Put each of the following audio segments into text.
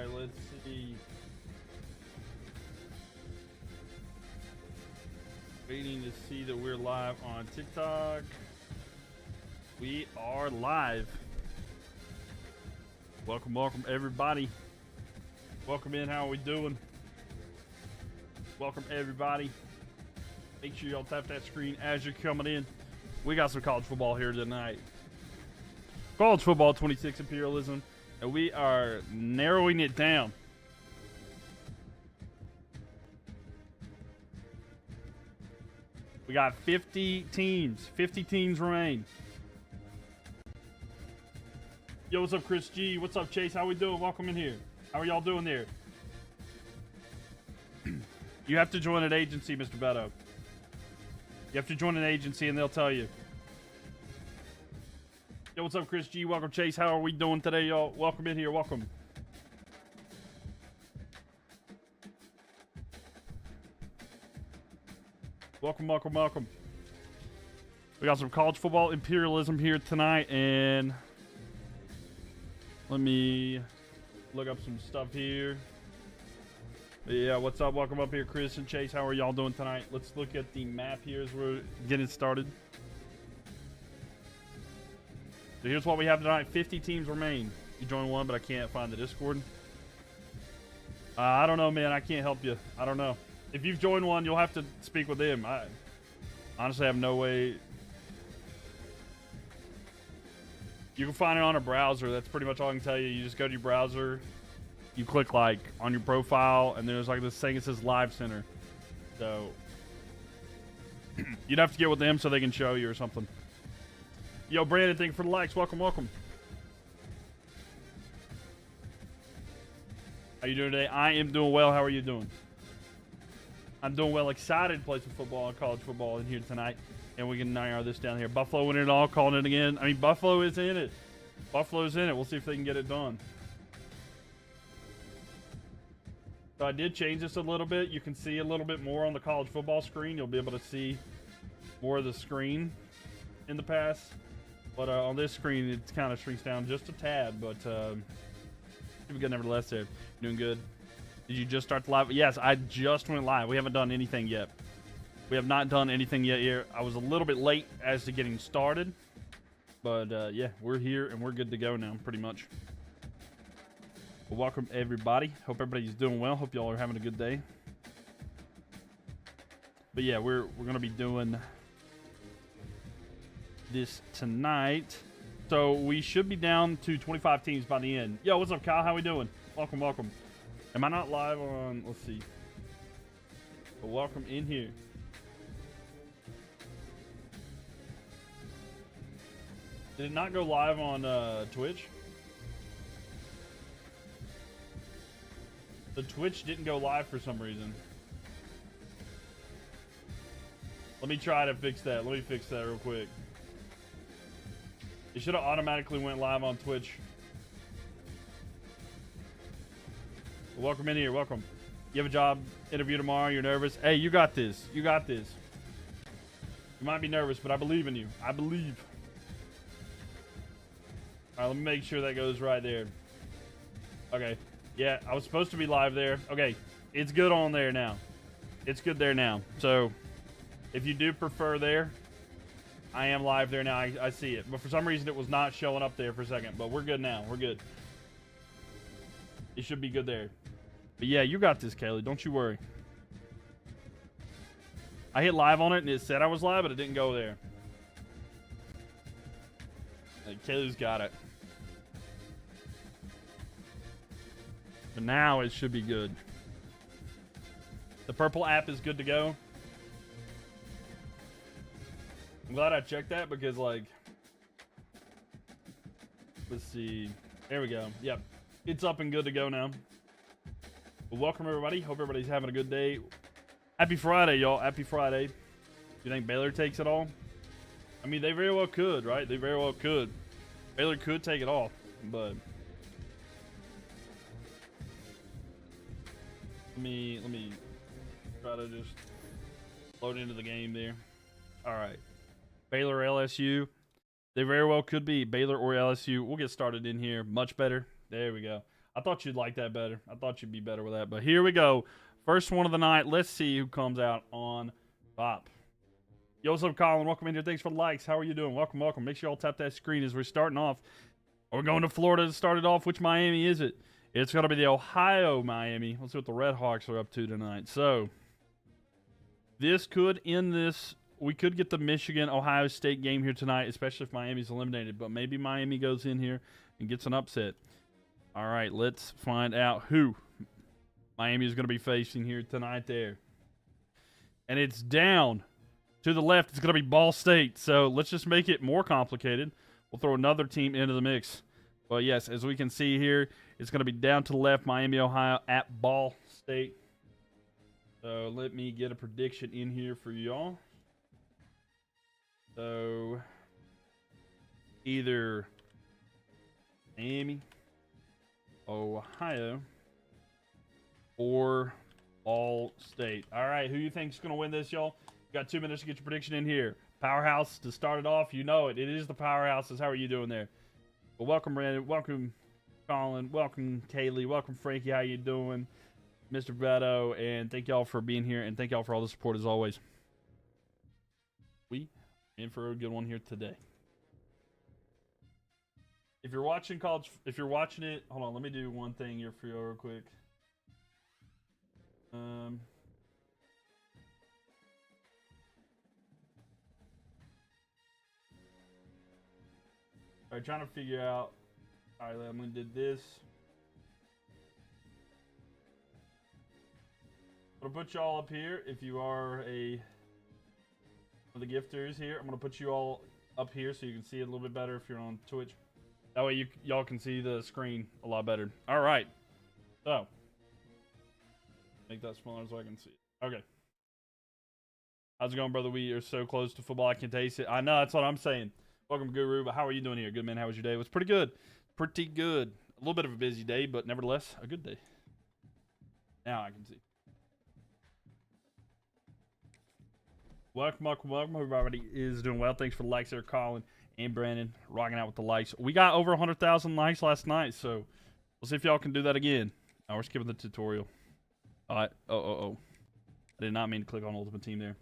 Alright, let's see. Waiting to see that we're live on TikTok. We are live. Welcome, welcome everybody. Welcome in, how are we doing? Welcome everybody. Make sure y'all tap that screen as you're coming in. We got some college football here tonight. College football 26 Imperialism. And we are narrowing it down. We got 50 teams. 50 teams remain. Yo, what's up, Chris G? What's up, Chase? How we doing? Welcome in here. How are y'all doing there? You have to join an agency, Mr. Beto. You have to join an agency and they'll tell you. Yo, what's up, Chris G? Welcome, Chase. How are we doing today, y'all? Welcome in here. Welcome. Welcome, welcome, welcome. We got some college football imperialism here tonight, and let me look up some stuff here. Yeah, what's up? Welcome up here, Chris and Chase. How are y'all doing tonight? Let's look at the map here as we're getting started. So here's what we have tonight. 50 teams remain. You join one, but I can't find the Discord. I don't know, man. I can't help you. I don't know. If you've joined one, you'll have to speak with them. I honestly have no way. You can find it on a browser. That's pretty much all I can tell you. You just go to your browser. You click like on your profile, and there's like this thing that says Live Center. So you'd have to get with them so they can show you or something. Yo, Brandon, thank you for the likes. Welcome, welcome. How you doing today? I am doing well. How are you doing? I'm doing well. Excited to play some football and college football in here tonight. And we can narrow this down here. Buffalo winning it all, calling it again. I mean, Buffalo is in it. Buffalo's in it. We'll see if they can get it done. So I did change this a little bit. You can see a little bit more on the college football screen. You'll be able to see more of the screen in the past. But on this screen, it kind of shrinks down just a tad. But should be good nevertheless there. Doing good. Did you just start the live? Yes, I just went live. We haven't done anything yet. We have not done anything yet here. I was a little bit late as to getting started. But yeah, we're here and we're good to go now, pretty much. Well, welcome, everybody. Hope everybody's doing well. Hope y'all are having a good day. But yeah, we're going to be doing this tonight. So we should be down to 25 teams by the end. Yo, what's up, Kyle? How we doing? Welcome, welcome. Am I not live on, let's see. But welcome in here. Did it not go live on Twitch? The Twitch didn't go live for some reason. Let me try to fix that. Let me fix that real quick. It should have automatically went live on Twitch. Welcome in here. Welcome. You have a job interview tomorrow. You're nervous. Hey, you got this. You got this. You might be nervous, but I believe in you. I believe. All right, let me make sure that goes right there. Okay. Yeah, I was supposed to be live there. Okay. It's good on there now. It's good there now. So, if you do prefer there, I am live there now. I see it. But for some reason, it was not showing up there for a second. But we're good now. We're good. It should be good there. But yeah, you got this, Kaylee. Don't you worry. I hit live on it, and it said I was live, but it didn't go there. Kaylee's got it. But now it should be good. The purple app is good to go. I'm glad I checked that because, like, let's see. There we go. Yep. It's up and good to go now. Well, welcome, everybody. Hope everybody's having a good day. Happy Friday, y'all. Happy Friday. Do you think Baylor takes it all? I mean, they very well could, right? They very well could. Baylor could take it all, but let me try to just load into the game there. All right. Baylor or LSU. They very well could be Baylor or LSU. We'll get started in here. Much better. There we go. I thought you'd like that better. I thought you'd be better with that. But here we go. First one of the night. Let's see who comes out on top. Yo, what's up, Colin? Welcome in here. Thanks for the likes. How are you doing? Welcome, welcome. Make sure y'all tap that screen as we're starting off. We're going to Florida to start it off. Which Miami is it? It's going to be the Ohio Miami. Let's see what the Red Hawks are up to tonight. So, this could end this. We could get the Michigan-Ohio State game here tonight, especially if Miami's eliminated. But maybe Miami goes in here and gets an upset. All right, let's find out who Miami is going to be facing here tonight there. And it's down to the left. It's going to be Ball State. So let's just make it more complicated. We'll throw another team into the mix. But yes, as we can see here, it's going to be down to the left, Miami, Ohio at Ball State. So let me get a prediction in here for y'all. So either Miami, Ohio, or Ball State. All right, who you think is going to win this, y'all? You got 2 minutes to get your prediction in here. Powerhouse to start it off. You know it. It is the Powerhouses. How are you doing there? Well, welcome, Brandon. Welcome, Colin. Welcome, Kaylee. Welcome, Frankie. How you doing? Mr. Beto. And thank y'all for being here. And thank y'all for all the support as always. We in for a good one here today. If you're watching if you're watching it, hold on, let me do one thing here for you real quick. All right, trying to figure out. All right, I'm gonna do this. I'm gonna put y'all up here if you are one of the gifters here. I'm gonna put you all up here so you can see it a little bit better if you're on Twitch. That way y'all can see the screen a lot better. All right. So, make that smaller so I can see it. Okay. How's it going, brother? We are so close to football, I can taste it. I know, that's what I'm saying. Welcome, Guru. But how are you doing here? Good, man. How was your day? It was pretty good. Pretty good. A little bit of a busy day, but nevertheless, a good day. Now I can see. Welcome, welcome, welcome. Everybody is doing well. Thanks for the likes there, Colin and Brandon, rocking out with the likes. We got over 100,000 likes last night, so we'll see if y'all can do that again. Oh, we're skipping the tutorial. All right. Oh. I did not mean to click on Ultimate Team there.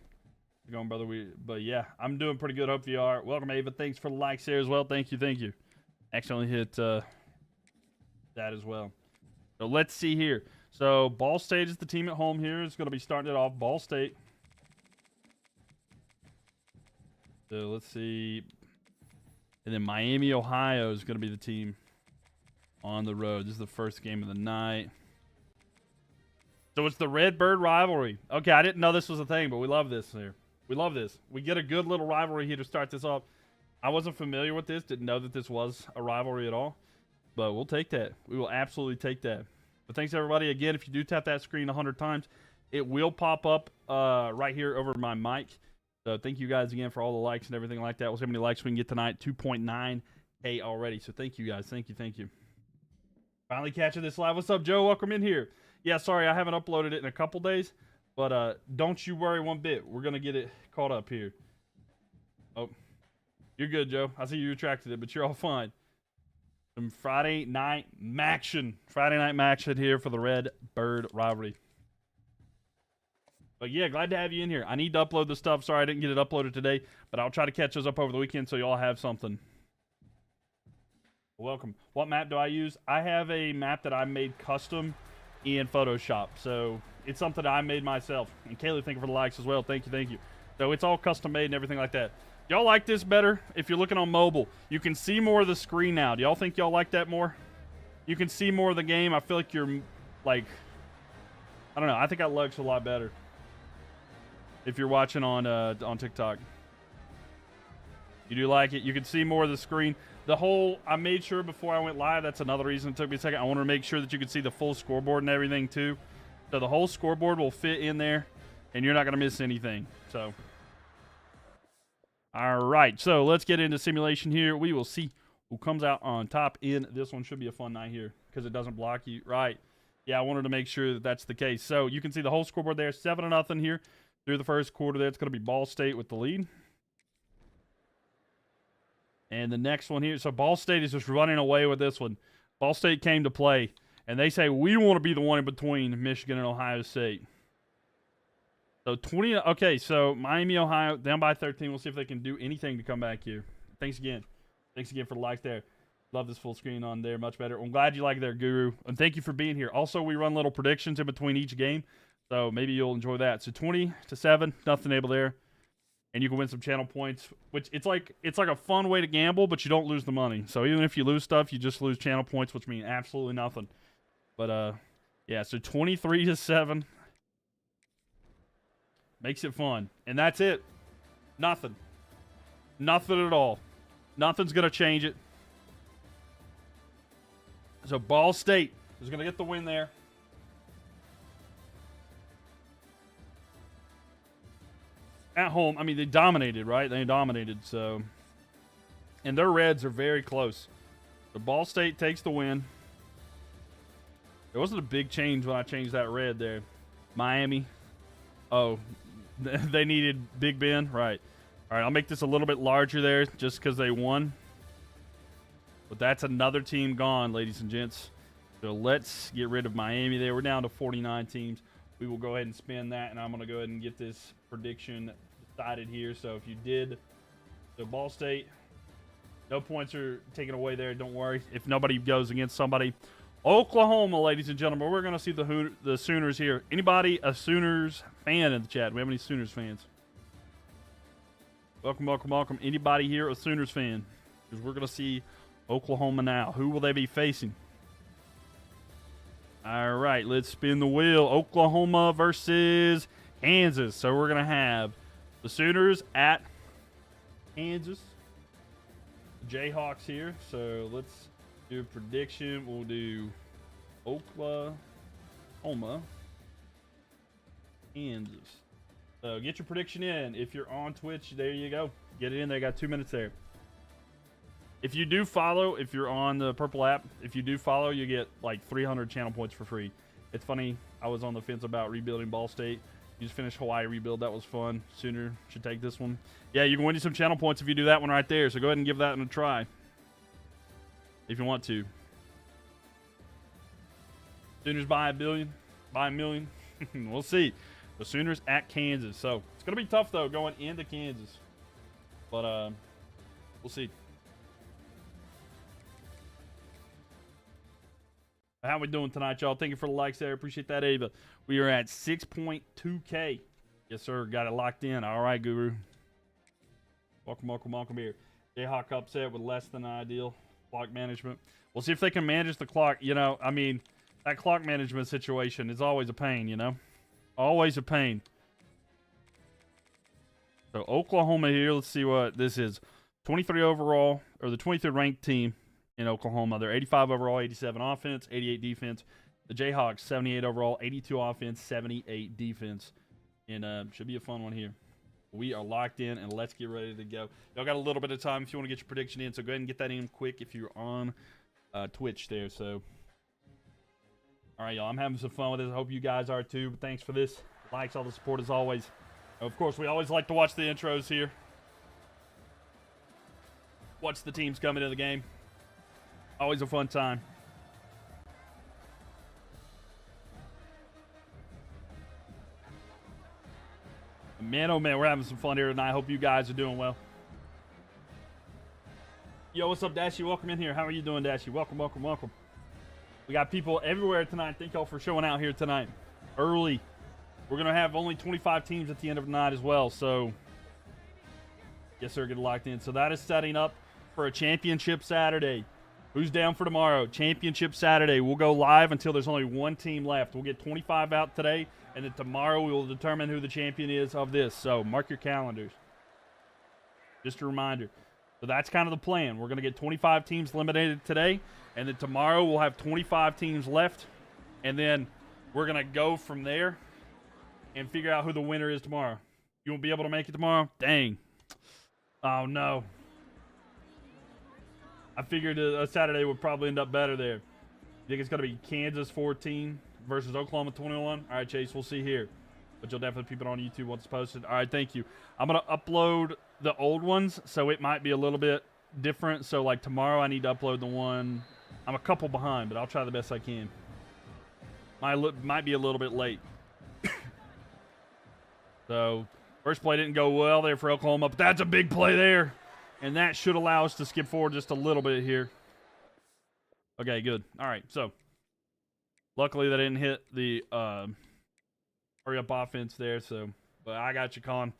You're going, brother. But yeah, I'm doing pretty good. Hope you are. Welcome, Ava. Thanks for the likes there as well. Thank you, thank you. Accidentally hit that as well. So let's see here. So Ball State is the team at home here. It's going to be starting it off. Ball State. So let's see. And then Miami, Ohio is going to be the team on the road. This is the first game of the night. So it's the Redbird rivalry. Okay, I didn't know this was a thing, but we love this here. We love this. We get a good little rivalry here to start this off. I wasn't familiar with this. Didn't know that this was a rivalry at all. But we'll take that. We will absolutely take that. But thanks, everybody. Again, if you do tap that screen 100 times, it will pop up right here over my mic. So thank you guys again for all the likes and everything like that. We'll see how many likes we can get tonight. 2.9K already. So thank you guys. Thank you. Thank you. Finally catching this live. What's up, Joe? Welcome in here. Yeah, sorry, I haven't uploaded it in a couple days. But don't you worry one bit. We're going to get it caught up here. Oh, you're good, Joe. I see you retracted it, but you're all fine. Some Friday night maction. Friday night maction here for the Red Bird rivalry. But yeah, glad to have you in here. I need to upload the stuff. Sorry I didn't get it uploaded today, but I'll try to catch those up over the weekend so y'all have something. Welcome. What map do I use? I have a map that I made custom in Photoshop. So it's something I made myself. And Kaylee, thank you for the likes as well. Thank you, thank you. So it's all custom made and everything like that. Y'all like this better? If you're looking on mobile, you can see more of the screen now. Do y'all think y'all like that more? You can see more of the game. I feel like you're like, I don't know. I think that looks a lot better. If you're watching on TikTok, you do like it. You can see more of the screen. I made sure before I went live, that's another reason it took me a second. I wanted to make sure that you could see the full scoreboard and everything too. So the whole scoreboard will fit in there and you're not going to miss anything. So, all right. So let's get into simulation here. We will see who comes out on top in this one. Should be a fun night here because it doesn't block you. Right. Yeah, I wanted to make sure that that's the case. So you can see the whole scoreboard there, 7-0 here. Through the first quarter there, it's going to be Ball State with the lead. And the next one here, so Ball State is just running away with this one. Ball State came to play, And they say we want to be the one in between Michigan and Ohio State. So 20. Okay, so Miami, Ohio, down by 13. We'll see if they can do anything to come back here. Thanks again. Thanks again for the likes there. Love this full screen on there. Much better. I'm glad you like there, Guru. And thank you for being here. Also, we run little predictions in between each game. So maybe you'll enjoy that. So 20-7, nothing able there. And you can win some channel points, which it's like a fun way to gamble, but you don't lose the money. So even if you lose stuff, you just lose channel points, which mean absolutely nothing. But yeah, so 23-7 makes it fun. And that's it. Nothing. Nothing at all. Nothing's gonna change it. So Ball State is gonna get the win there. At home, I mean, they dominated, right? They dominated, so. And their Reds are very close. The Ball State takes the win. There wasn't a big change when I changed that red there. Miami. Oh, they needed Big Ben? Right. All right, I'll make this a little bit larger there just because they won. But that's another team gone, ladies and gents. So let's get rid of Miami there. We're down to 49 teams. We will go ahead and spin that, and I'm going to go ahead and get this prediction decided here. So if you did the Ball State, no points are taken away there. Don't worry. If nobody goes against somebody. Oklahoma, ladies and gentlemen. We're going to see the Sooners here. Anybody a Sooners fan in the chat? Do we have any Sooners fans? Welcome, welcome, welcome. Anybody here a Sooners fan? Because we're going to see Oklahoma now. Who will they be facing? All right, let's spin the wheel. Oklahoma versus Kansas. So we're going to have the Sooners at Kansas. The Jayhawks here. So let's do a prediction. We'll do Oklahoma, Kansas. So get your prediction in. If you're on Twitch, there you go. Get it in there. Got 2 minutes there. If you do follow, if you're on the Purple app, if you do follow, you get like 300 channel points for free. It's funny. I was on the fence about rebuilding Ball State. You just finished Hawaii rebuild. That was fun. Sooner should take this one. Yeah, you can win you some channel points if you do that one right there. So go ahead and give that one a try. If you want to. Sooners buy a billion. Buy a million. We'll see. The Sooners at Kansas. So it's going to be tough, though, going into Kansas. But we'll see. How we doing tonight, y'all? Thank you for the likes there. Appreciate that, Ava. We are at 6.2K. Yes, sir. Got it locked in. All right, Guru. Welcome, welcome, welcome here. Jayhawk upset with less than ideal clock management. We'll see if they can manage the clock. You know, I mean, that clock management situation is always a pain, you know? Always a pain. So, Oklahoma here. Let's see what this is. 23 overall, or the 23rd ranked team in Oklahoma. They're 85 overall, 87 offense, 88 defense. The Jayhawks, 78 overall, 82 offense, 78 defense. And should be a fun one here. We are locked in, and let's get ready to go. Y'all got a little bit of time if you want to get your prediction in, so go ahead and get that in quick if you're on Twitch there. So, all right, y'all, I'm having some fun with this. I hope you guys are too. But thanks for this. Likes, all the support as always. Of course, we always like to watch the intros here. Watch the teams come into the game. Always a fun time. Man, oh man, we're having some fun here tonight. I hope you guys are doing well. Yo, what's up, Dashy? Welcome in here. How are you doing, Dashy? Welcome, welcome, welcome. We got people everywhere tonight. Thank y'all for showing out here tonight. Early. We're going to have only 25 teams at the end of the night as well. So, yes, sir, get locked in. So that is setting up for a championship Saturday. Who's down for tomorrow? Championship Saturday. We'll go live until there's only one team left. We'll get 25 out today, and then tomorrow we will determine who the champion is of this. So mark your calendars. Just a reminder. So that's kind of the plan. We're going to get 25 teams eliminated today, and then tomorrow we'll have 25 teams left, and then we're going to go from there and figure out who the winner is tomorrow. You won't be able to make it tomorrow? Dang. Oh, no. I figured a Saturday would probably end up better there. You think it's going to be Kansas 14 versus Oklahoma 21? All right, Chase, we'll see here. But you'll definitely keep it on YouTube once it's posted. All right, thank you. I'm going to upload the old ones, so it might be a little bit different. So, like, tomorrow I need to upload the one. I'm a couple behind, but I'll try the best I can. Might be a little bit late. So, first play didn't go well there for Oklahoma, but that's a big play there. And that should allow us to skip forward just a little bit here. Okay, good. All right, so luckily they didn't hit the hurry-up offense there, so but I got you, Colin.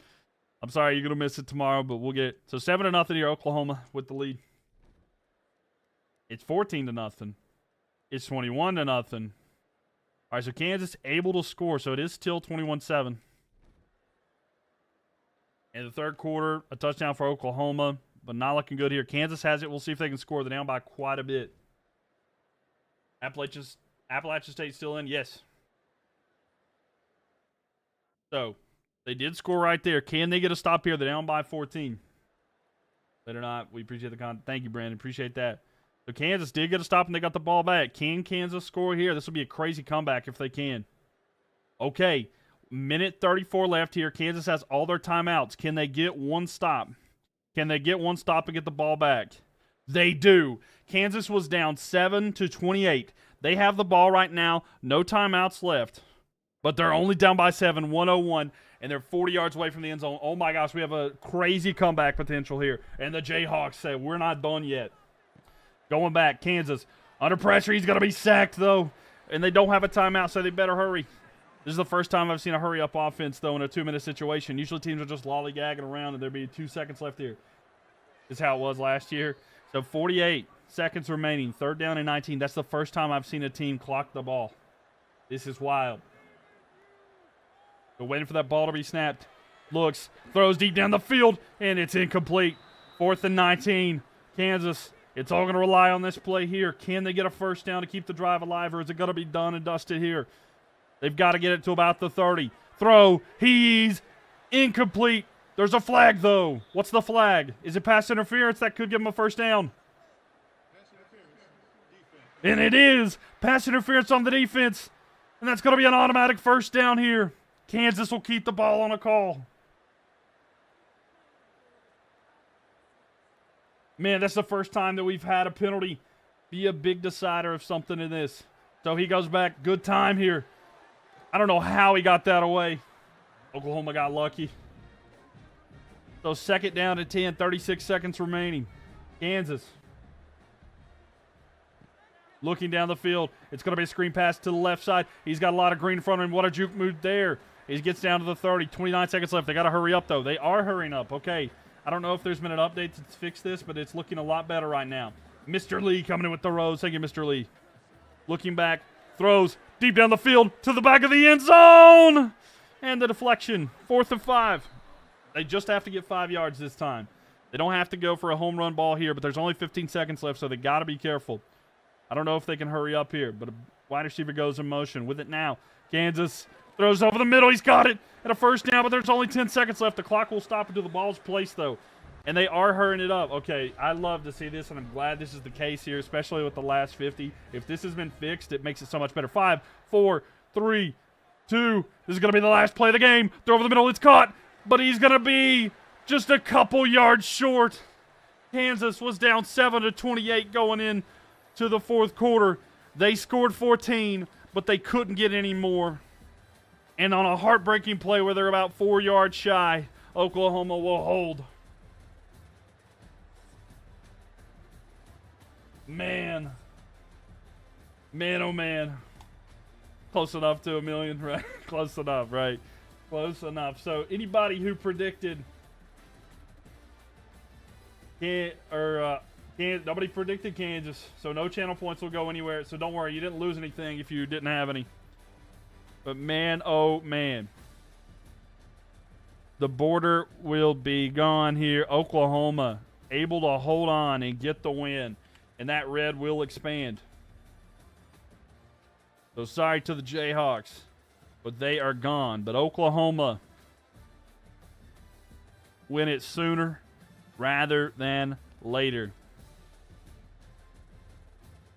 I'm sorry you're going to miss it tomorrow, but we'll get so 7-0 here, Oklahoma with the lead. It's 14-0. It's 21-0. All right, so Kansas able to score, so it is still 21-7. In the third quarter, a touchdown for Oklahoma, but not looking good here. Kansas has it. We'll see if they can score. They're down by quite a bit. Appalachian State still in? Yes. So, they did score right there. Can they get a stop here? They're down by 14. Better not. We appreciate the content. Thank you, Brandon. Appreciate that. So, Kansas did get a stop, and they got the ball back. Can Kansas score here? This will be a crazy comeback if they can. Okay. Minute 34 left here. Kansas has all their timeouts. Can they get one stop? Can they get one stop and get the ball back? They do. Kansas was down 7-28. They have the ball right now. No timeouts left. But they're only down by 7, 101, and they're 40 yards away from the end zone. Oh, my gosh, we have a crazy comeback potential here. And the Jayhawks said, we're not done yet. Going back, Kansas. Under pressure, he's going to be sacked, though. And they don't have a timeout, so they better hurry. This is the first time I've seen a hurry-up offense, though, in a 2-minute situation. Usually teams are just lollygagging around, and there'd be 2 seconds left here. This is how it was last year. So 48 seconds remaining. 3rd down and 19. That's the first time I've seen a team clock the ball. This is wild. They're waiting for that ball to be snapped. Looks, throws deep down the field, and it's incomplete. 4th and 19. Kansas, it's all going to rely on this play here. Can they get a first down to keep the drive alive, or is it going to be done and dusted here? They've got to get it to about the 30. Throw. He's incomplete. There's a flag, though. What's the flag? Is it pass interference? That could give him a first down. And it is. Pass interference on the defense. And that's going to be an automatic first down here. Kansas will keep the ball on a call. Man, that's the first time that we've had a penalty be a big decider of something in this. So he goes back. Good time here. I don't know how he got that away. Oklahoma got lucky. So 2nd down and 10, 36 seconds remaining. Kansas. Looking down the field. It's going to be a screen pass to the left side. He's got a lot of green in front of him. What a juke move there. He gets down to the 30. 29 seconds left. They got to hurry up, though. They are hurrying up. Okay. I don't know if there's been an update to fix this, but it's looking a lot better right now. Mr. Lee coming in with the Rose. Thank you, Mr. Lee. Looking back. Throws deep down the field to the back of the end zone. And the deflection. 4th and 5. They just have to get 5 yards this time. They don't have to go for a home run ball here, but there's only 15 seconds left, so they got to be careful. I don't know if they can hurry up here, but a wide receiver goes in motion with it now. Kansas throws over the middle. He's got it at a first down, but there's only 10 seconds left. The clock will stop until the ball's placed, though. And they are hurrying it up. Okay, I love to see this, and I'm glad this is the case here, especially with the last 50. If this has been fixed, it makes it so much better. 5, 4, 3, 2. This is going to be the last play of the game. Throw over the middle. It's caught, but he's going to be just a couple yards short. Kansas was down 7-28 going in to the 4th quarter. They scored 14, but they couldn't get any more. And on a heartbreaking play where they're about 4 yards shy, Oklahoma will hold. Man, oh man. Close enough to a million, right? Close enough, right? Close enough. So anybody who predicted nobody predicted Kansas, so no channel points will go anywhere. So don't worry, you didn't lose anything if you didn't have any. But man, oh man. The border will be gone here. Oklahoma able to hold on and get the win. And that red will expand. So sorry to the Jayhawks, but they are gone. But Oklahoma win it sooner rather than later.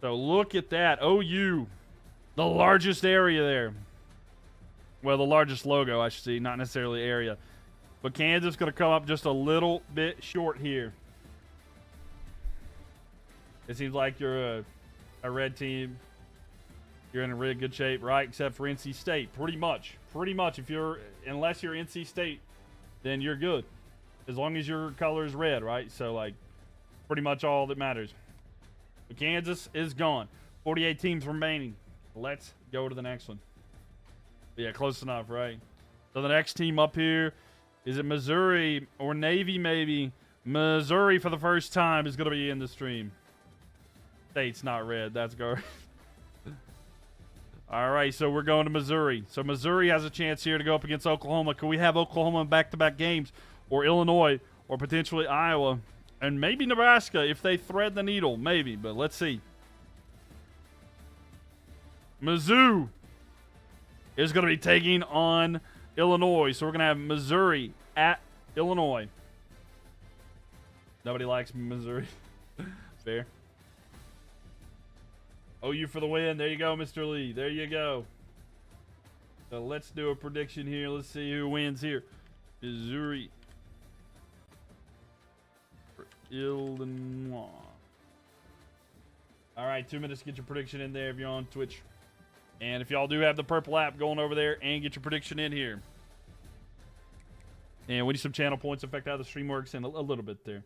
So look at that. OU, the largest area there. Well, the largest logo, I should say, not necessarily area. But Kansas going to come up just a little bit short here. It seems like you're a red team. you're in a really good shape, right? Except for NC State, pretty much. Pretty much, unless you're NC State, then you're good. As long as your color is red, right? So, like, pretty much all that matters. But Kansas is gone. 48 teams remaining. Let's go to the next one. Yeah, close enough, right? So the next team up here, is it Missouri or Navy maybe? Missouri for the first time is going to be in the stream. State's not red. That's garbage. All right, so we're going to Missouri. So Missouri has a chance here to go up against Oklahoma. Could we have Oklahoma in back-to-back games? Or Illinois, or potentially Iowa, and maybe Nebraska if they thread the needle. Maybe, but let's see. Mizzou is going to be taking on Illinois. So we're going to have Missouri at Illinois. Nobody likes Missouri. Fair. OU for the win. There you go, Mr. Lee. There you go. So let's do a prediction here. Let's see who wins here. Missouri. Illinois. All right, 2 minutes to get your prediction in there if you're on Twitch. And if y'all do have the purple app, going over there and get your prediction in here. And we need some channel points. In fact, how the stream works in a little bit there.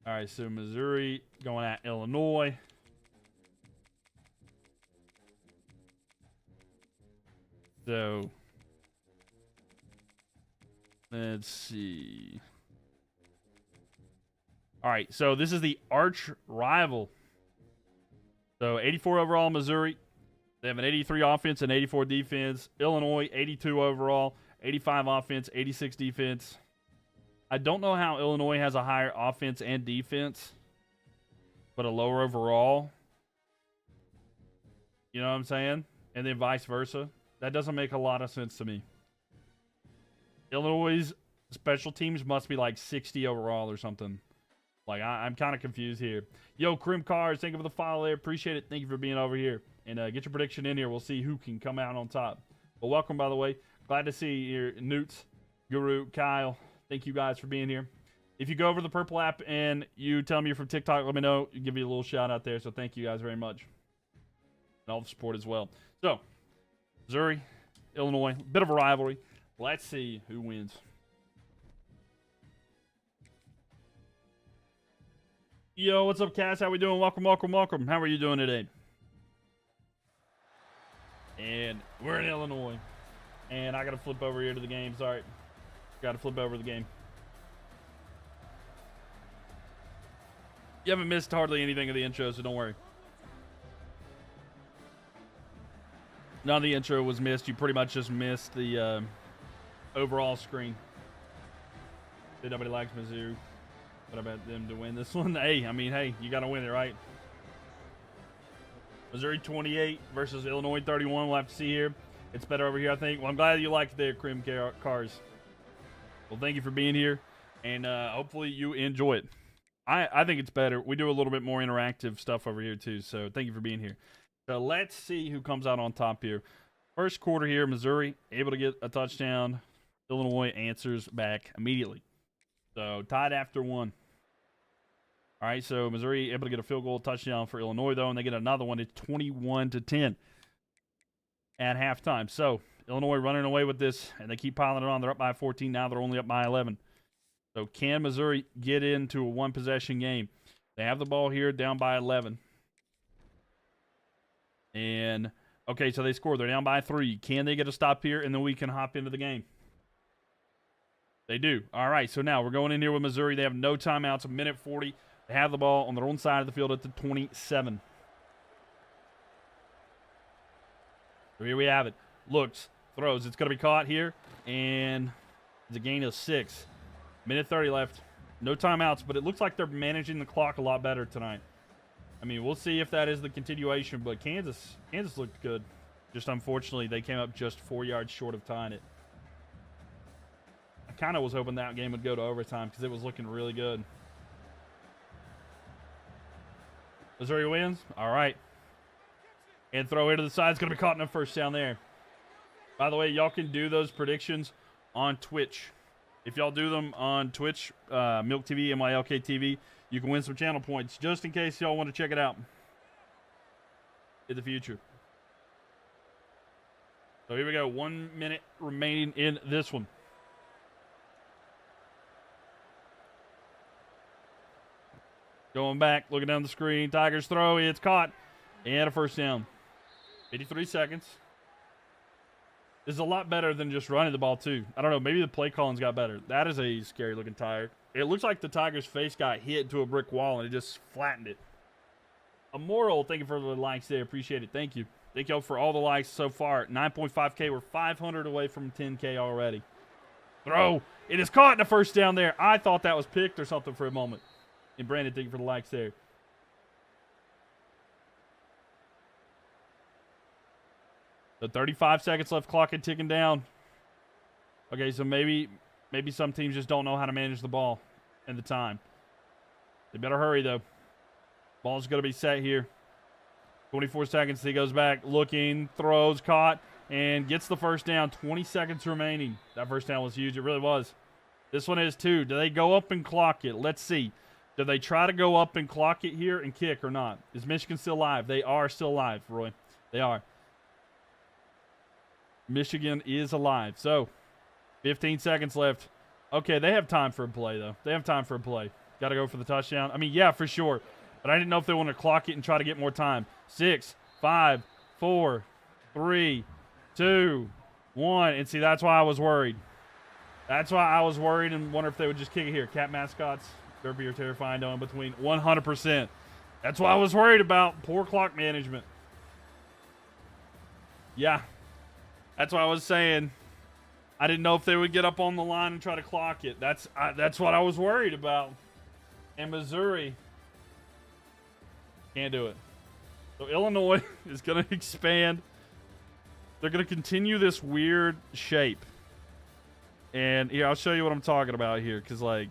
All right, so Missouri going at Illinois. So, let's see. All right, so this is the arch rival. So, 84 overall Missouri. They have an 83 offense and 84 defense. Illinois, 82 overall, 85 offense, 86 defense. I don't know how Illinois has a higher offense and defense, but a lower overall. You know what I'm saying? And then vice versa. That doesn't make a lot of sense to me. Illinois' special teams must be like 60 overall or something. Like, I'm kind of confused here. Yo, Crim Cars, thank you for the follow there. Appreciate it. Thank you for being over here. And get your prediction in here. We'll see who can come out on top. But welcome, by the way. Glad to see you, Newts, Guru, Kyle. Thank you guys for being here. If you go over the purple app and you tell me you're from TikTok, let me know. Give you a little shout out there. So thank you guys very much. And all the support as well. So, Missouri, Illinois, bit of a rivalry. Let's see who wins. Yo, what's up, Cass? How we doing? Welcome, welcome, welcome. How are you doing today? And we're in Illinois. And I got to flip over here to the game. Sorry. Got to flip over the game. You haven't missed hardly anything of the intro, so don't worry. None of the intro was missed. You pretty much just missed the overall screen. Nobody likes Mizzou. What about them to win this one? Hey, I mean, hey, you got to win it, right? Missouri 28 versus Illinois 31. We'll have to see here. It's better over here, I think. Well, I'm glad you liked their Crim Cars. Well, thank you for being here, and hopefully you enjoy it. I think it's better. We do a little bit more interactive stuff over here, too, so thank you for being here. So let's see who comes out on top here. First quarter here, Missouri able to get a touchdown. Illinois answers back immediately. So tied after one. All right, so Missouri able to get a field goal touchdown for Illinois, though, and they get another one. It's 21-10 at halftime. So Illinois running away with this, and they keep piling it on. They're up by 14. Now they're only up by 11. So can Missouri get into a one-possession game? They have the ball here, down by 11. And, okay, so they scored. They're down by 3. Can they get a stop here, and then we can hop into the game? They do. All right, so now we're going in here with Missouri. They have no timeouts, a minute 40. They have the ball on their own side of the field at the 27. So here we have it. Looks, throws. It's going to be caught here, and it's a gain of 6. Minute 30 left. No timeouts, but it looks like they're managing the clock a lot better tonight. I mean, we'll see if that is the continuation, but Kansas looked good. Just unfortunately, they came up just 4 yards short of tying it. I kind of was hoping that game would go to overtime because it was looking really good. Missouri wins. All right. And throw here to the side. It's going to be caught in a first down there. By the way, y'all can do those predictions on Twitch. If y'all do them on Twitch, Mylk TV, Mylk TV, you can win some channel points just in case y'all want to check it out in the future. So here we go. 1 minute remaining in this one. Going back, looking down the screen. Tigers throw. It's caught. And a first down. 83 seconds. This is a lot better than just running the ball, too. I don't know. Maybe the play calling's got better. That is a scary-looking Tiger. It looks like the Tiger's face got hit into a brick wall, and it just flattened it. Immoral, thank you for the likes there. Appreciate it. Thank you. Thank y'all for all the likes so far. 9.5K. We're 500 away from 10K already. Throw. It is caught in the first down there. I thought that was picked or something for a moment. And Brandon, thank you for the likes there. The 35 seconds left, clock and ticking down. Okay, so maybe some teams just don't know how to manage the ball and the time. They better hurry, though. Ball's going to be set here. 24 seconds. He goes back, looking, throws, caught, and gets the first down. 20 seconds remaining. That first down was huge. It really was. This one is too. Do they go up and clock it? Let's see. Do they try to go up and clock it here and kick or not? Is Michigan still live? They are still alive, Roy. They are. Michigan is alive. So, 15 seconds left. Okay, they have time for a play, though. They have time for a play. Got to go for the touchdown. I mean, yeah, for sure. But I didn't know if they want to clock it and try to get more time. 6, 5, 4, 3, 2, 1. And see, that's why I was worried. That's why I was worried and wonder if they would just kick it here. Cat mascots, derpy or terrifying, down in between. 100%. That's why I was worried about. Poor clock management. Yeah. That's what I was saying. I didn't know if they would get up on the line and try to clock it. That's what I was worried about. And Missouri can't do it. So Illinois is going to expand. They're going to continue this weird shape. And here, I'll show you what I'm talking about here. Because, like,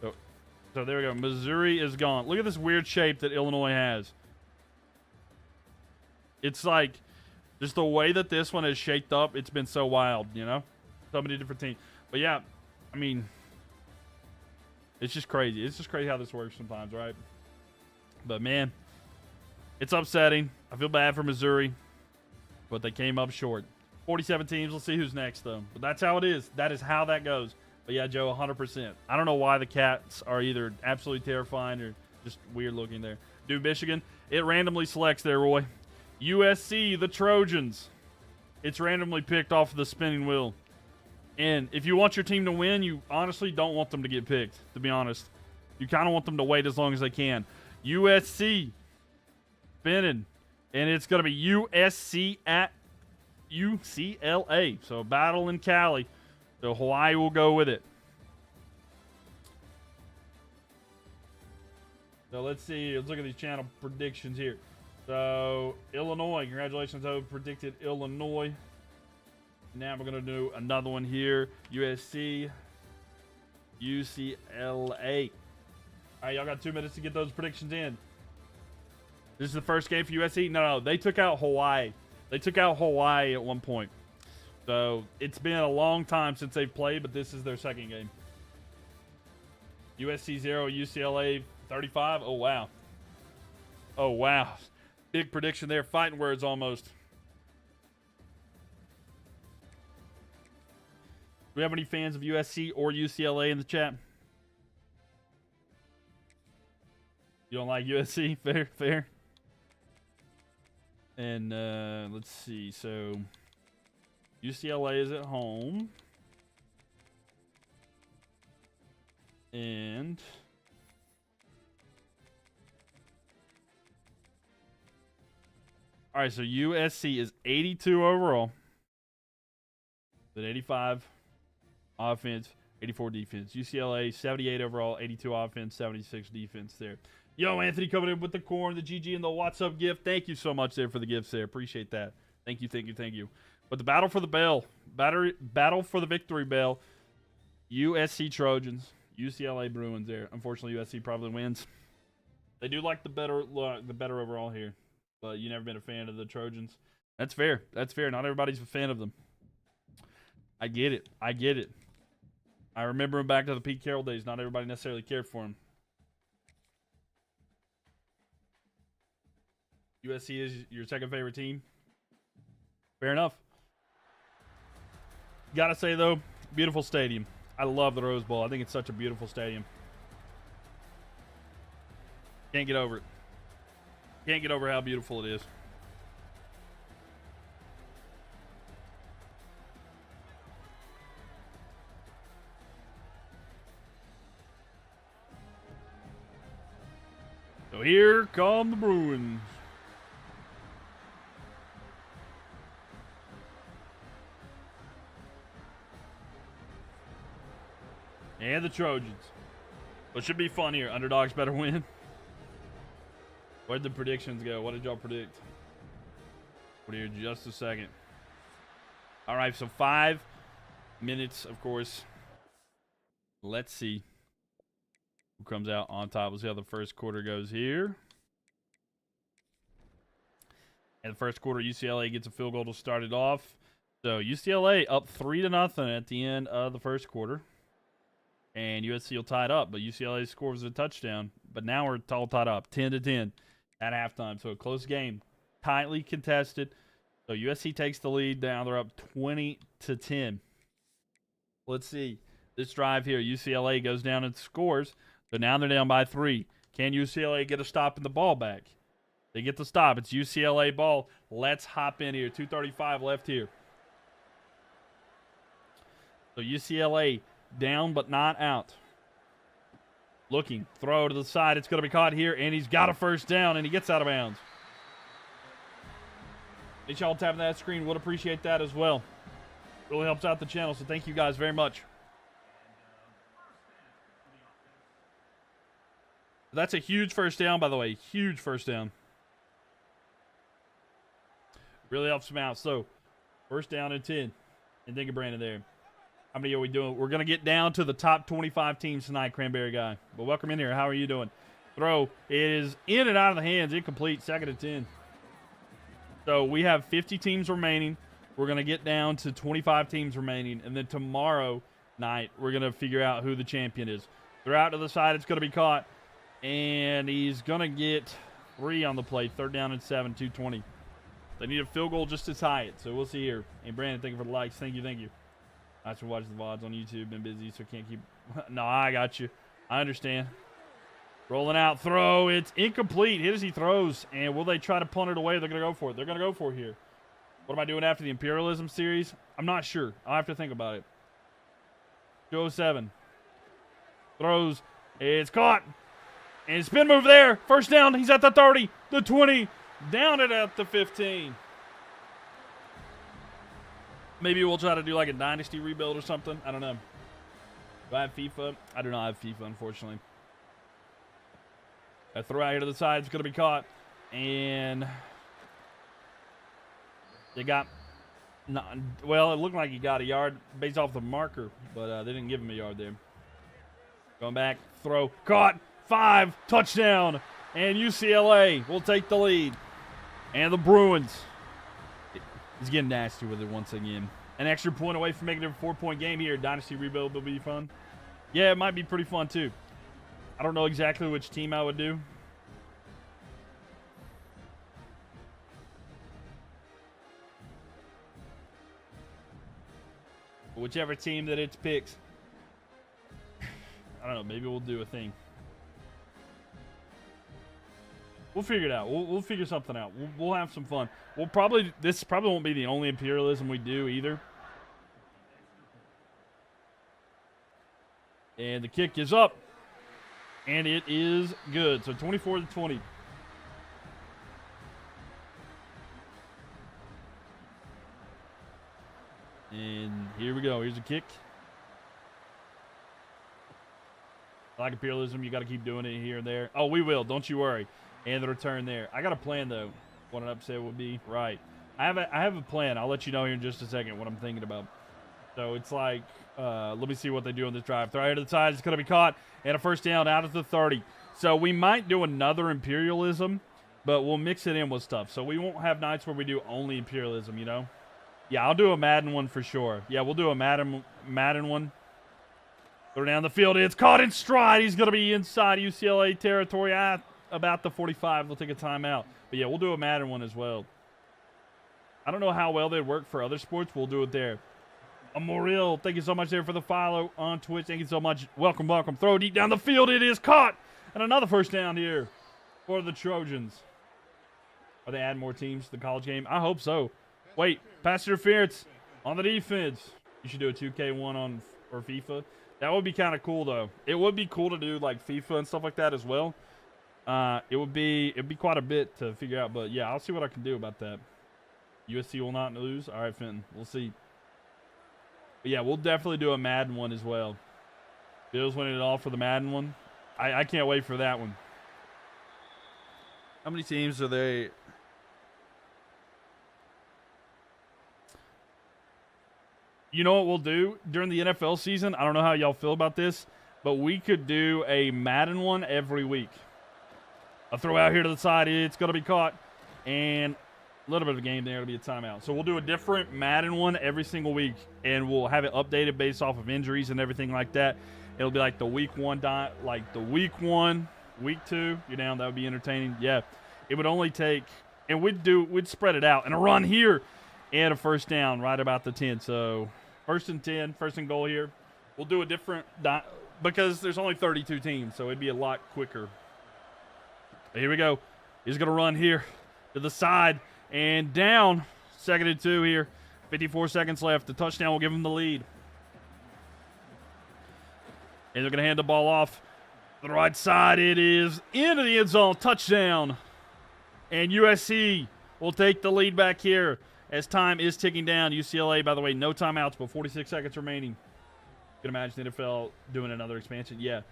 so there we go. Missouri is gone. Look at this weird shape that Illinois has. It's like, just the way that this one is shaped up, it's been so wild, you know? So many different teams. But yeah, I mean, it's just crazy. It's just crazy how this works sometimes, right? But man, it's upsetting. I feel bad for Missouri, but they came up short. 47 teams. Let's see who's next, though. But that's how it is. That is how that goes. But yeah, Joe, 100%. I don't know why the Cats are either absolutely terrifying or just weird looking there. Dude, Michigan, it randomly selects there, Roy. USC, the Trojans. It's randomly picked off of the spinning wheel. And if you want your team to win, you honestly don't want them to get picked, to be honest. You kind of want them to wait as long as they can. USC spinning. And it's going to be USC at UCLA. So battle in Cali. So Hawaii will go with it. So let's see. Let's look at these channel predictions here. So, Illinois, congratulations, I predicted Illinois. Now we're going to do another one here. USC, UCLA. All right, y'all got 2 minutes to get those predictions in. This is the first game for USC? No, they took out Hawaii. They took out Hawaii at one point. So, it's been a long time since they've played, but this is their second game. USC 0, UCLA 35. Oh, wow. Oh, wow. Big prediction there. Fighting words almost. Do we have any fans of USC or UCLA in the chat? You don't like USC? Fair, fair. And let's see. So UCLA is at home. And all right, so USC is 82 overall. Then 85 offense, 84 defense. UCLA, 78 overall, 82 offense, 76 defense there. Yo, Anthony coming in with the corn, the GG, and the What's Up gift. Thank you so much there for the gifts there. Appreciate that. Thank you, thank you, thank you. But the battle for the bell, battle for the victory bell, USC Trojans, UCLA Bruins there. Unfortunately, USC probably wins. They do like the better overall here. But you never been a fan of the Trojans. That's fair. That's fair. Not everybody's a fan of them. I get it. I get it. I remember him back to the Pete Carroll days. Not everybody necessarily cared for him. USC is your second favorite team? Fair enough. Gotta say, though, beautiful stadium. I love the Rose Bowl. I think it's such a beautiful stadium. Can't get over it. Can't get over how beautiful it is. So here come the Bruins. And the Trojans. Well, it should be fun here. Underdogs better win. Where'd the predictions go? What did y'all predict? We're here just a second. All right, so 5 minutes, of course. Let's see who comes out on top. We'll see how the first quarter goes here. And the first quarter, UCLA gets a field goal to start it off. So UCLA up 3-0 at the end of the first quarter. And USC will tie it up, but UCLA scores a touchdown. But now we're all tied up, 10-10 at halftime. So a close game, tightly contested. So USC takes the lead down. They're up 20-10. Let's see. This drive here, UCLA goes down and scores. So now they're down by 3. Can UCLA get a stop in the ball back? They get the stop. It's UCLA ball. Let's hop in here. 2:35 left here. So UCLA down but not out. Looking. Throw to the side. It's going to be caught here, and he's got a first down, and he gets out of bounds. If y'all tapping that screen, would appreciate that as well. Really helps out the channel, so thank you guys very much. That's a huge first down, by the way. Huge first down. Really helps him out. So, first down and 10. And think of Brandon there. How many are we doing? We're going to get down to the top 25 teams tonight, Cranberry Guy. But welcome in here. How are you doing? Throw is in and out of the hands. Incomplete. 2nd and 10. So we have 50 teams remaining. We're going to get down to 25 teams remaining. And then tomorrow night, we're going to figure out who the champion is. They're out to the side. It's going to be caught. And he's going to get 3 on the play. 3rd down and 7, 2:20. They need a field goal just to tie it. So we'll see here. And Brandon, thank you for the likes. Thank you, thank you. Thanks for watching the VODs on YouTube. Been busy, so can't keep... No, I got you. I understand. Rolling out. Throw. It's incomplete. Hit as he throws. And will they try to punt it away? They're going to go for it. They're going to go for it here. What am I doing after the Imperialism series? I'm not sure. I'll have to think about it. 2:07. Throws. It's caught. And spin move there. First down. He's at the 30. The 20. Down it at the 15. Maybe we'll try to do like a dynasty rebuild or something. I don't know. Do I have FIFA? I do not have FIFA, unfortunately. A throw out here to the side. It's going to be caught. And they got... Well, it looked like he got a yard based off the marker. But they didn't give him a yard there. Going back. Throw. Caught. 5. Touchdown. And UCLA will take the lead. And the Bruins... He's getting nasty with it once again. An extra point away from making it a 4-point game here. Dynasty rebuild will be fun. Yeah, it might be pretty fun too. I don't know exactly which team I would do. Whichever team that it picks. I don't know. Maybe we'll do a thing. We'll figure it out. We'll figure something out. We'll have some fun. This probably won't be the only Imperialism we do either. And the kick is up. And it is good. So 24-20. And here we go. Here's a kick. Like Imperialism, you got to keep doing it here and there. Oh, we will. Don't you worry. And the return there. I got a plan, though. What an upset would be. Right. I have a plan. I'll let you know here in just a second what I'm thinking about. So it's like, let me see what they do on this drive. Throw it to the side. It's going to be caught. And a first down out of the 30. So we might do another Imperialism but we'll mix it in with stuff. So we won't have nights where we do only Imperialism, you know? Yeah, I'll do a Madden one for sure. Yeah, we'll do a Madden one. Throw down the field. It's caught in stride. He's going to be inside UCLA territory at about the 45. We'll take a timeout. But yeah, we'll do a Madden one as well. I don't know how well they'd work for other sports. We'll do it there. Amoril, thank you so much there for the follow on Twitch. Thank you so much. Welcome, welcome. Throw deep down the field. It is caught. And another first down here for the Trojans. Are they adding more teams to the college game? I hope so. Wait, pass interference on the defense. You should do a 2K1 for FIFA. That would be kind of cool, though. It would be cool to do like FIFA and stuff like that as well. It'd be quite a bit to figure out, but yeah, I'll see what I can do about that. USC will not lose. All right, Fenton, we'll see. But yeah, we'll definitely do a Madden one as well. Bills winning it all for the Madden one. I can't wait for that one. How many teams are they? You know what we'll do during the NFL season? I don't know how y'all feel about this, but we could do a Madden one every week. A throw out here to the side. It's going to be caught. And a little bit of a game there. It'll be a timeout. So we'll do a different Madden one every single week, and we'll have it updated based off of injuries and everything like that. It'll be like the week one, week two. You're down. That would be entertaining. Yeah. It would only take, and we'd spread it out. And a run here and a first down right about the 10. So first and 10, first and goal here. We'll do a different, because there's only 32 teams, so it'd be a lot quicker. But here we go. He's going to run here to the side and down. 2nd and 2 here. 54 seconds left. The touchdown will give him the lead. And they're going to hand the ball off to the right side. It is into the end zone. Touchdown. And USC will take the lead back here as time is ticking down. UCLA, by the way, no timeouts, but 46 seconds remaining. You can imagine the NFL doing another expansion. Yeah.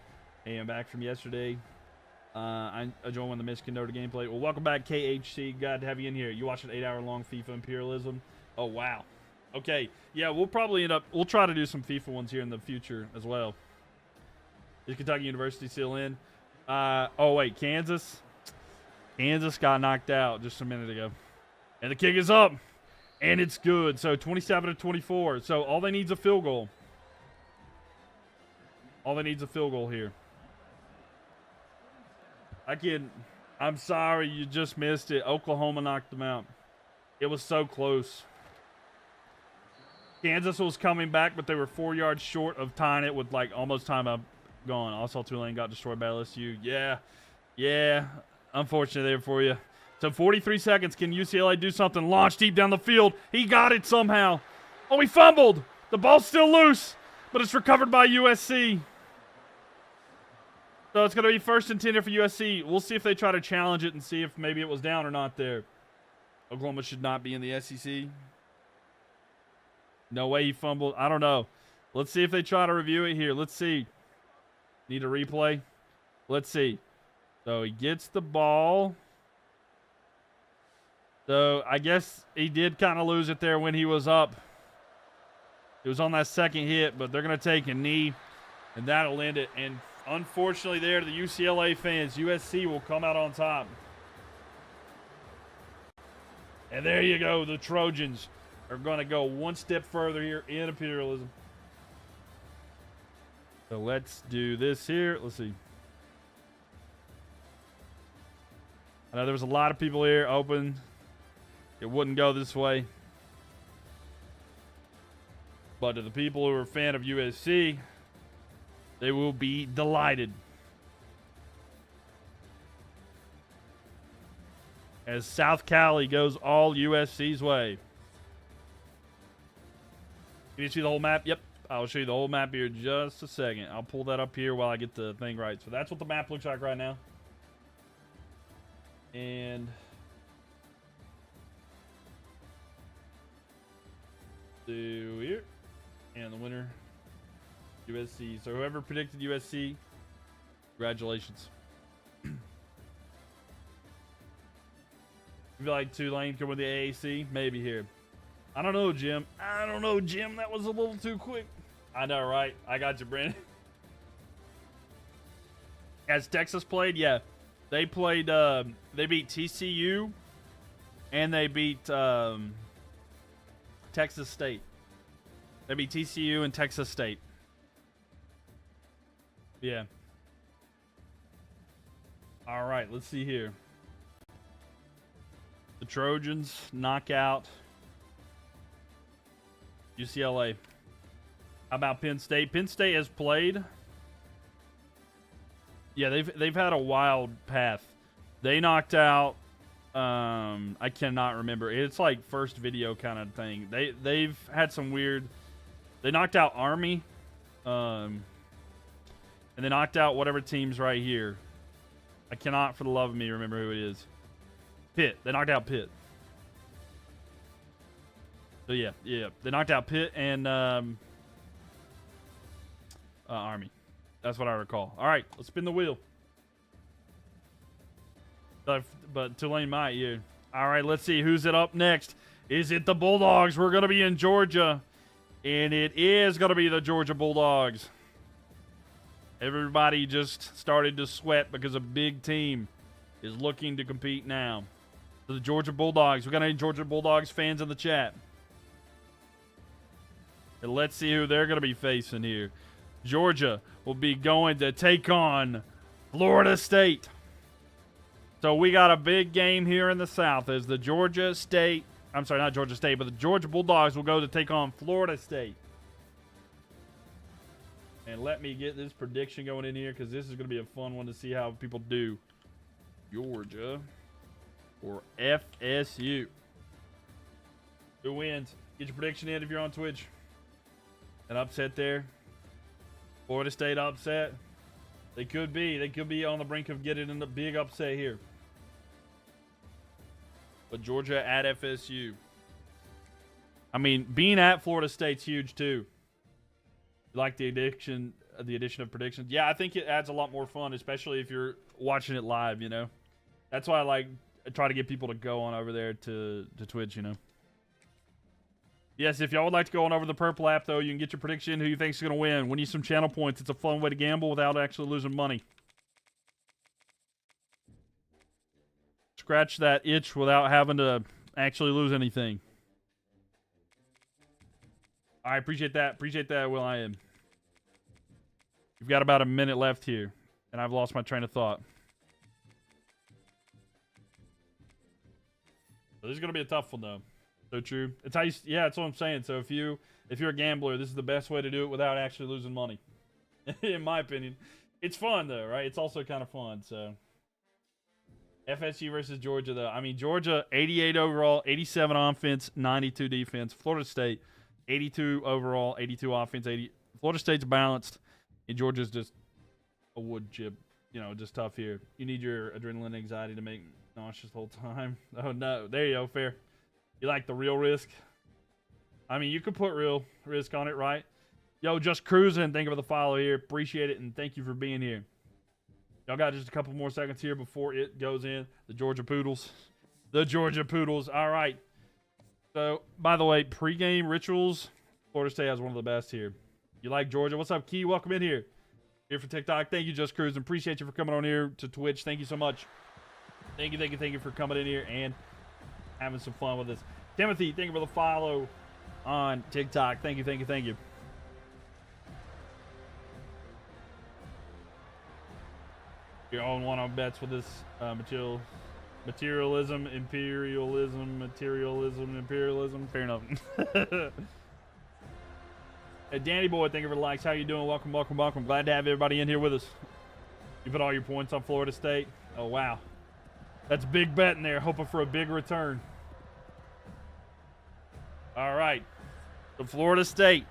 Hey, I'm back from yesterday. I joined when the Michigan Notre Dame played. Well, welcome back, KHC. Glad to have you in here. You watched an 8-hour-long FIFA Imperialism. Oh, wow. Okay. Yeah, we'll try to do some FIFA ones here in the future as well. Is Kentucky University still in? Oh, wait, Kansas? Kansas got knocked out just a minute ago. And the kick is up. And it's good. So 27-24. So all they need is a field goal. All they need is a field goal here. I'm sorry you just missed it. Oklahoma knocked them out. It was so close. Kansas was coming back, but they were 4 yards short of tying it with like almost time up gone. Also, Tulane got destroyed by LSU. Yeah. Unfortunate there for you. So 43 seconds. Can UCLA do something? Launch deep down the field. He got it somehow. Oh, he fumbled. The ball's still loose, but it's recovered by USC. So it's going to be 1st and 10 here for USC. We'll see if they try to challenge it and see if maybe it was down or not there. Oklahoma should not be in the SEC. No way he fumbled. I don't know. Let's see if they try to review it here. Let's see. Need a replay? Let's see. So he gets the ball. So I guess he did kind of lose it there when he was up. It was on that second hit, but they're going to take a knee, and that'll end it. And unfortunately there to the UCLA fans, USC will come out on top. And there you go. The Trojans are going to go one step further here in Imperialism. So let's do this here. Let's see. I know there was a lot of people here open. It wouldn't go this way. But to the people who are a fan of USC, they will be delighted. As South Cali goes all USC's way. Can you see the whole map? Yep. I'll show you the whole map here in just a second. I'll pull that up here while I get the thing right. So that's what the map looks like right now. And do here. And the winner, USC. So whoever predicted USC, congratulations. You feel like Tulane could win the AAC? Maybe here. I don't know, Jim. That was a little too quick. I know, right? I got you, Brandon. Has Texas played? Yeah. They played. They beat TCU, and they beat Texas State. They beat TCU and Texas State. Yeah. All right, let's see here. The Trojans knock out UCLA. How about Penn State? Penn State has played. Yeah, they've had a wild path. They knocked out. I cannot remember. It's like first video kind of thing. They've had some weird. They knocked out Army, and they knocked out whatever team's right here. I cannot, for the love of me, remember who it is. Pitt. They knocked out Pitt. So yeah, they knocked out Pitt and Army. That's what I recall. All right, let's spin the wheel. But Tulane might, yeah. All right, let's see who's it up next. Is it the Bulldogs? We're gonna be in Georgia, and it is gonna be the Georgia Bulldogs. Everybody just started to sweat because a big team is looking to compete now. So the Georgia Bulldogs. We got any Georgia Bulldogs fans in the chat? And let's see who they're going to be facing here. Georgia will be going to take on Florida State. So we got a big game here in the South as the Georgia State, I'm sorry, not Georgia State, but the Georgia Bulldogs will go to take on Florida State. And let me get this prediction going in here because this is going to be a fun one to see how people do. Georgia or FSU. Who wins? Get your prediction in if you're on Twitch. An upset there. Florida State upset. They could be. They could be on the brink of getting in a big upset here. But Georgia at FSU. I mean, being at Florida State's huge too. You like the addition of predictions? Yeah, I think it adds a lot more fun, especially if you're watching it live, you know? That's why I try to get people to go on over there to Twitch, you know? Yes, if y'all would like to go on over the Purple app, though, you can get your prediction, who you think is going to win. Win you some channel points. It's a fun way to gamble without actually losing money. Scratch that itch without having to actually lose anything. All right, appreciate that. Appreciate that, Will I Am. You've got about a minute left here, and I've lost my train of thought. So this is going to be a tough one, though. So true. It's how you, yeah, that's what I'm saying. So if you're a gambler, this is the best way to do it without actually losing money. In my opinion. It's fun, though, right? It's also kind of fun, so. FSU versus Georgia, though. I mean, Georgia, 88 overall, 87 offense, 92 defense. Florida State, 82 overall, 82 offense, 80. Florida State's balanced, and Georgia's just a wood chip. You know, just tough here. You need your adrenaline anxiety to make nauseous the whole time. Oh, no. There you go. Fair. You like the real risk? I mean, you could put real risk on it, right? Yo, just cruising. Thank you for the follow here. Appreciate it, and thank you for being here. Y'all got just a couple more seconds here before it goes in. The Georgia Poodles. The Georgia Poodles. All right. So, by the way, pregame rituals, Florida State has one of the best here. You like Georgia? What's up, Key? Welcome in here. Here for TikTok. Thank you, Just Cruising. Appreciate you for coming on here to Twitch. Thank you so much. Thank you for coming in here and having some fun with us. Timothy, thank you for the follow on TikTok. Thank you. You're on one-on bets with this materialism, imperialism. Fair enough. Hey, Danny Boy, thank you for the likes. How you doing? Welcome. Glad to have everybody in here with us. You put all your points on Florida State. Oh, wow. That's a big bet in there, hoping for a big return. All right. So Florida State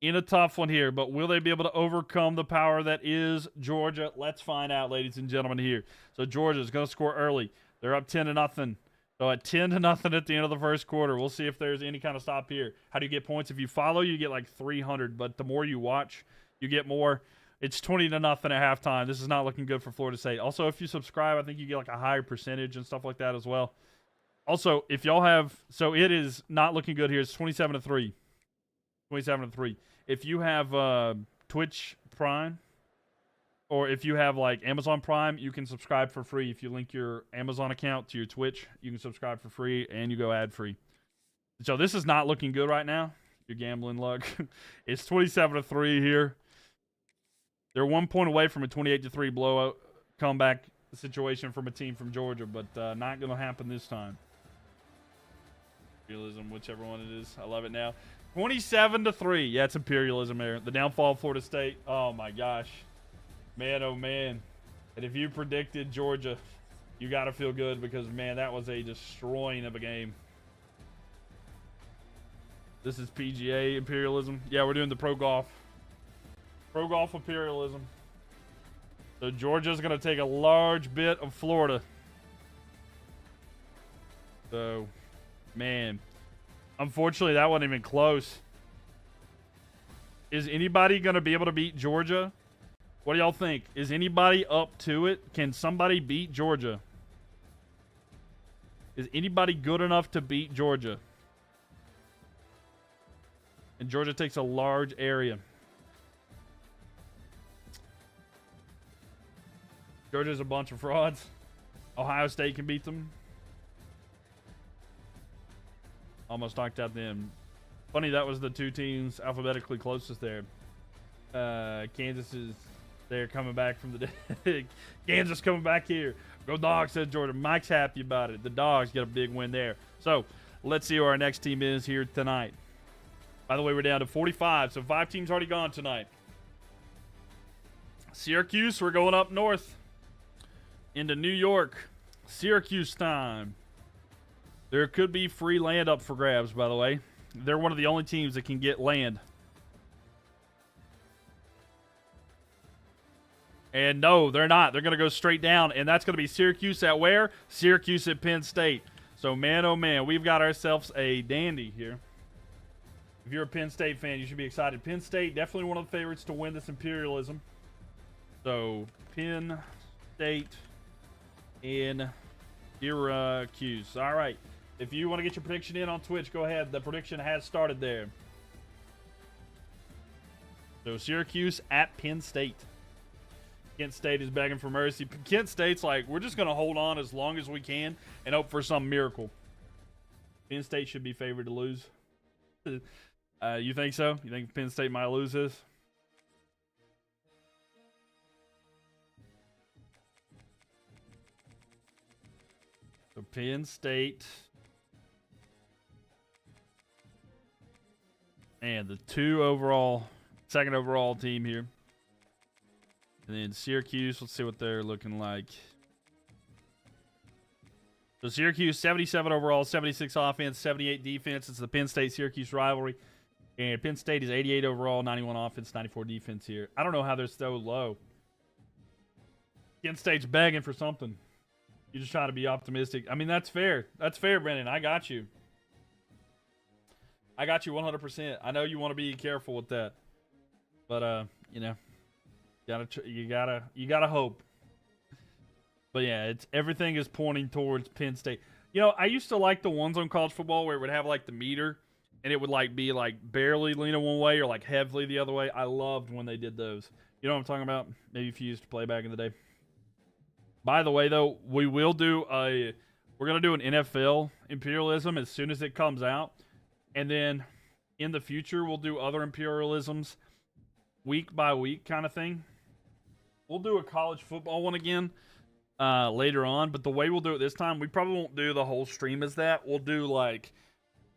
in a tough one here, but will they be able to overcome the power that is Georgia? Let's find out, ladies and gentlemen, here. So Georgia's going to score early. They're up 10-0. So at 10-0 at the end of the first quarter, we'll see if there's any kind of stop here. How do you get points? If you follow, you get like 300, but the more you watch, you get more. It's 20-0 at halftime. This is not looking good for Florida State. Also, if you subscribe, I think you get like a higher percentage and stuff like that as well. Also, if y'all have, so it is not looking good here. It's 27-3. 27-3. If you have Twitch Prime or if you have like Amazon Prime, you can subscribe for free. If you link your Amazon account to your Twitch, you can subscribe for free and you go ad free. So this is not looking good right now. Your gambling luck. It's 27-3 here. They're 1 point away from a 28-3 blowout comeback situation from a team from Georgia, but not going to happen this time. Imperialism, whichever one it is. I love it now. 27-3. Yeah, it's Imperialism there. The downfall of Florida State. Oh, my gosh. Man, oh, man. And if you predicted Georgia, you got to feel good because, man, that was a destroying of a game. This is PGA Imperialism. Yeah, we're doing the Pro Golf. Pro Golf Imperialism. So Georgia's going to take a large bit of Florida. So, man. Unfortunately, that wasn't even close. Is anybody going to be able to beat Georgia? What do y'all think? Is anybody up to it? Can somebody beat Georgia? Is anybody good enough to beat Georgia? And Georgia takes a large area. Georgia's a bunch of frauds. Ohio State can beat them. Almost knocked out them. Funny, that was the two teams alphabetically closest there. Kansas is there coming back from the dead. Kansas coming back here. Go Dogs, said Georgia. Mike's happy about it. The Dogs get a big win there. So, let's see who our next team is here tonight. By the way, we're down to 45, so 5 teams already gone tonight. Syracuse, we're going up north into New York. Syracuse time. There could be free land up for grabs, by the way. They're one of the only teams that can get land. And no, they're not. They're going to go straight down, and that's going to be Syracuse at where? Syracuse at Penn State. So, man, oh, man, we've got ourselves a dandy here. If you're a Penn State fan, you should be excited. Penn State, definitely one of the favorites to win this Imperialism. So, Penn State in Syracuse. All right. If you want to get your prediction in on Twitch, go ahead. The prediction has started there. So, Syracuse at Penn State. Kent State is begging for mercy. Kent State's like, we're just going to hold on as long as we can and hope for some miracle. Penn State should be favored to lose. You think so? You think Penn State might lose this? So Penn State. And the second overall team here. And then Syracuse, let's see what they're looking like. So Syracuse, 77 overall, 76 offense, 78 defense. It's the Penn State-Syracuse rivalry. And Penn State is 88 overall, 91 offense, 94 defense here. I don't know how they're so low. Kent State's begging for something. You just try to be optimistic. I mean, that's fair. That's fair, Brennan. I got you. I got you 100%. I know you want to be careful with that. But, you know, you gotta hope. But yeah, everything is pointing towards Penn State. You know, I used to like the ones on college football where it would have like the meter and it would like be like barely leaning one way or like heavily the other way. I loved when they did those. You know what I'm talking about? Maybe if you used to play back in the day. By the way, though, we're going to do an NFL Imperialism as soon as it comes out. And then in the future, we'll do other Imperialisms week by week kind of thing. We'll do a college football one again later on. But the way we'll do it this time, we probably won't do the whole stream as that. We'll do like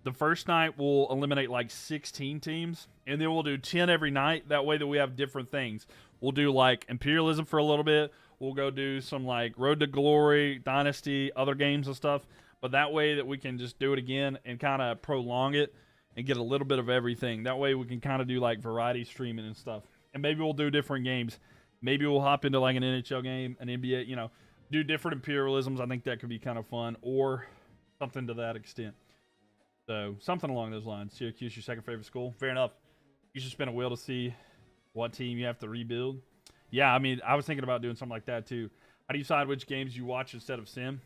the first night, we'll eliminate like 16 teams. And then we'll do 10 every night. That way that we have different things. We'll do like Imperialism for a little bit. We'll go do some like Road to Glory, Dynasty, other games and stuff. But that way that we can just do it again and kind of prolong it and get a little bit of everything. That way we can kind of do like variety streaming and stuff. And maybe we'll do different games. Maybe we'll hop into like an NHL game, an NBA, you know, do different Imperialisms. I think that could be kind of fun or something to that extent. So something along those lines. Syracuse, your second favorite school. Fair enough. You should spend a wheel to see what team you have to rebuild. Yeah, I mean, I was thinking about doing something like that too. How do you decide which games you watch instead of sim?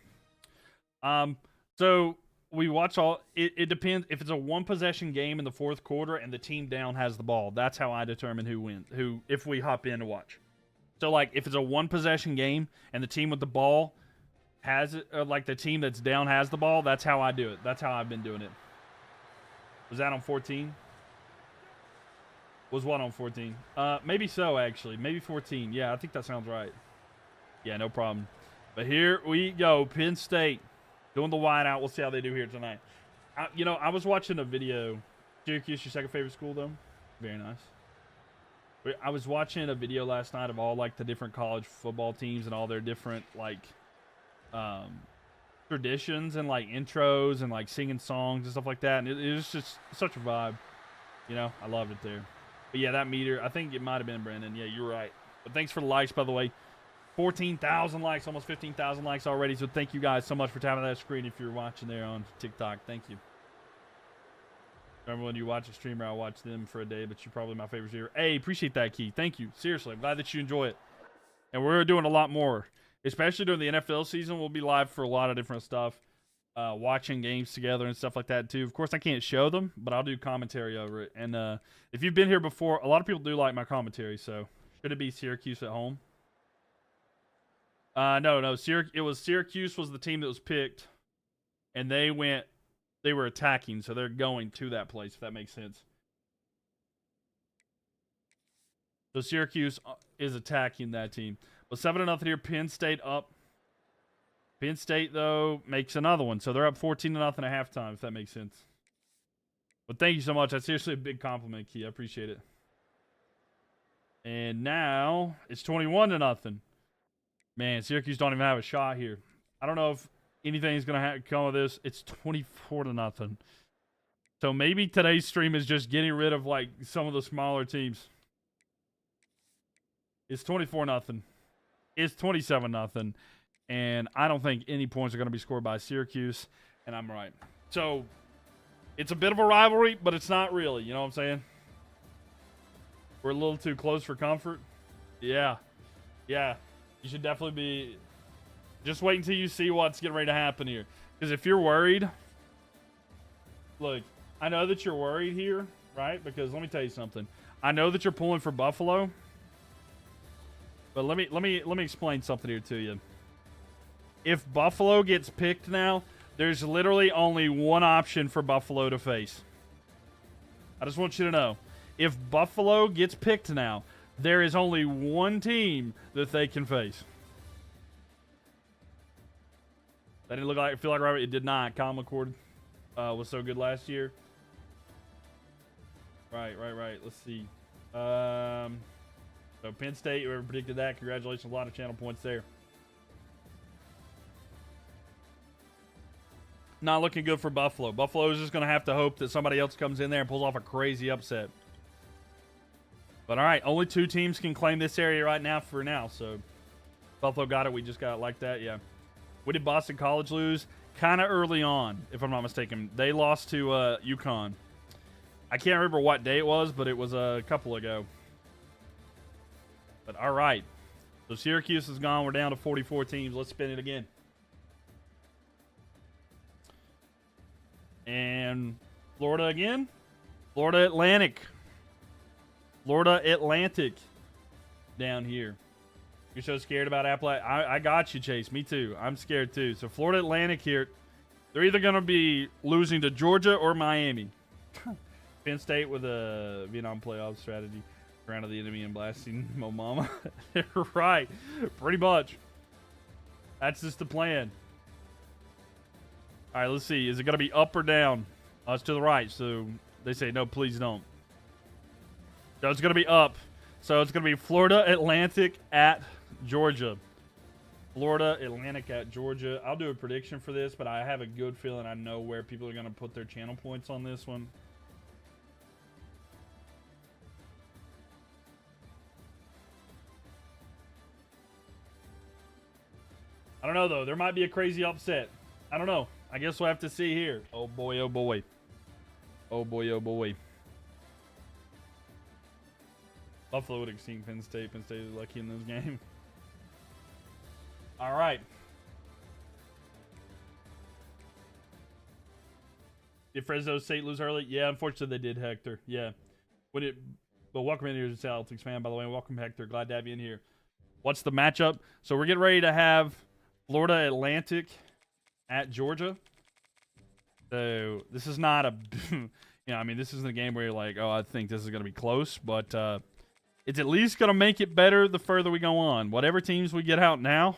So we watch all. It depends. If it's a one possession game in the fourth quarter and the team down has the ball, that's how I determine who wins. If we hop in to watch. So, like, if it's a one possession game and the team with the ball has it, or like the team that's down has the ball, that's how I do it. That's how I've been doing it. Was that on 14? Was what on 14? Maybe so, actually. Maybe 14. Yeah, I think that sounds right. Yeah, no problem. But here we go. Penn State doing the wide out. We'll see how they do here tonight. I was watching a video. Syracuse, your second favorite school, though? Very nice. I was watching a video last night of all, like, the different college football teams and all their different, like, traditions and, like, intros and, like, singing songs and stuff like that. And it was just such a vibe. You know, I loved it there. But, yeah, that meter, I think it might have been Brandon. Yeah, you're right. But thanks for the likes, by the way. 14,000 likes, almost 15,000 likes already. So thank you guys so much for tapping that screen if you're watching there on TikTok. Thank you. Remember when you watch a streamer, I watch them for a day, but you're probably my favorite streamer. Hey, appreciate that, Key. Thank you. Seriously, I'm glad that you enjoy it. And we're doing a lot more, especially during the NFL season. We'll be live for a lot of different stuff, watching games together and stuff like that, too. Of course, I can't show them, but I'll do commentary over it. And if you've been here before, a lot of people do like my commentary, so should it be Syracuse at home? No. It was Syracuse was the team that was picked, and they were attacking, so they're going to that place, if that makes sense. So Syracuse is attacking that team. But 7-0 here, Penn State up. Penn State, though, makes another one. So they're up 14-0 at halftime, if that makes sense. But thank you so much. That's seriously a big compliment, Key. I appreciate it. And now it's 21-0. Man, Syracuse don't even have a shot here. I don't know if anything's going to come of this. It's 24-0. So maybe today's stream is just getting rid of, like, some of the smaller teams. It's 24-0. It's 27-0. And I don't think any points are going to be scored by Syracuse. And I'm right. So it's a bit of a rivalry, but it's not really. You know what I'm saying? We're a little too close for comfort. Yeah. Yeah. You should definitely be... Just wait until you see what's getting ready to happen here. Because if you're worried... Look, I know that you're worried here, right? Because let me tell you something. I know that you're pulling for Buffalo. But let me explain something here to you. If Buffalo gets picked now, there's literally only one option for Buffalo to face. I just want you to know. If Buffalo gets picked now, there is only one team that they can face. That didn't feel like right. It did not. Kyle McCord was so good last year. Right. Let's see. So Penn State, whoever predicted that, congratulations. A lot of channel points there. Not looking good for Buffalo. Buffalo is just going to have to hope that somebody else comes in there and pulls off a crazy upset. But all right, only two teams can claim this area right now for now. So Buffalo got it. We just got it like that. Yeah. We did Boston College lose kind of early on, if I'm not mistaken. They lost to UConn. I can't remember what day it was, but it was a couple ago. But all right. So Syracuse is gone. We're down to 44 teams. Let's spin it again. And Florida again. Florida Atlantic. Florida Atlantic down here. You're so scared about Appalachia. I got you, Chase. Me too. I'm scared too. So Florida Atlantic here. They're either going to be losing to Georgia or Miami. Penn State with a Vietnam playoff strategy. Ground of the enemy and blasting Mo Mama. Right. Pretty much. That's just the plan. All right, let's see. Is it going to be up or down? Oh, it's to the right, so they say, no, please don't. So it's going to be up. So it's going to be Florida Atlantic at Georgia. Florida Atlantic at Georgia. I'll do a prediction for this, but I have a good feeling I know where people are going to put their channel points on this one. I don't know, though. There might be a crazy upset. I don't know. I guess we'll have to see here. Oh, boy, oh, boy. Oh, boy, oh, boy. Buffalo would have seen Penn State. Penn State is lucky in this game. All right. Did Fresno State lose early? Yeah, unfortunately they did, Hector. Yeah. But welcome in here to Celtics fan, by the way. Welcome, Hector. Glad to have you in here. What's the matchup? So we're getting ready to have Florida Atlantic at Georgia. So this is not a, I mean, this isn't a game where you're like, oh, I think this is going to be close, but it's at least going to make it better the further we go on. Whatever teams we get out now,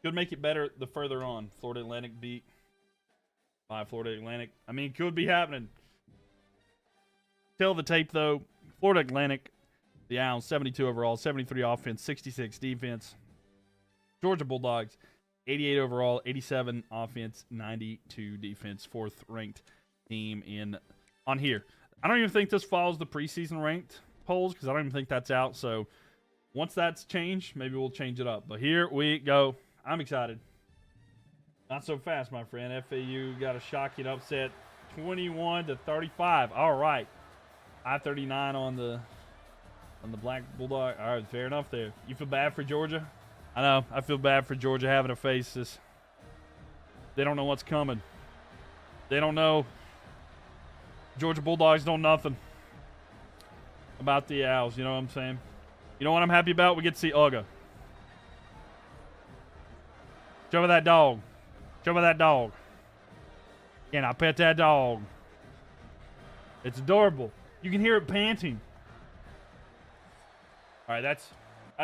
could make it better the further on. Florida Atlantic beat by Florida Atlantic. I mean, it could be happening. Tell the tape, though. Florida Atlantic, the Owls, 72 overall, 73 offense, 66 defense. Georgia Bulldogs, 88 overall, 87 offense, 92 defense. Fourth ranked team on here. I don't even think this follows the preseason ranked polls because I don't even think that's out. So once that's changed, maybe we'll change it up. But here we go. I'm excited. Not so fast, my friend. FAU got a shocking upset, 21-35. All right, 539 on the Black Bulldog. All right, fair enough there. You feel bad for Georgia? I know. I feel bad for Georgia having to face this. They don't know what's coming. They don't know. Georgia Bulldogs know nothing about the Owls. You know what I'm saying? You know what I'm happy about? We get to see Uga. Show me that dog. Show me that dog. Can I pet that dog? It's adorable. You can hear it panting. All right, that's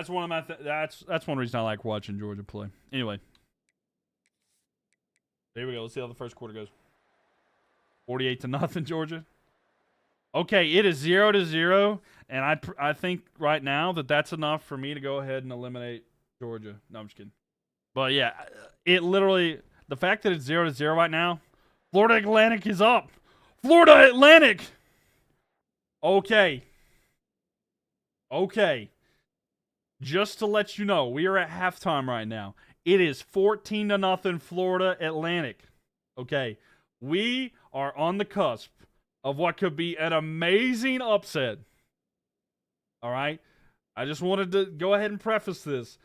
one of my that's one reason I like watching Georgia play. Anyway, there we go. Let's see how the first quarter goes. 48-0 Georgia. Okay, it is 0-0, and I think right now that's enough for me to go ahead and eliminate Georgia. No, I'm just kidding. But yeah, it literally, the fact that it's 0-0 right now, Florida Atlantic is up. Florida Atlantic. Okay. Just to let you know, we are at halftime right now. It is 14-0 Florida Atlantic. Okay. We are on the cusp of what could be an amazing upset. All right. I just wanted to go ahead and preface this.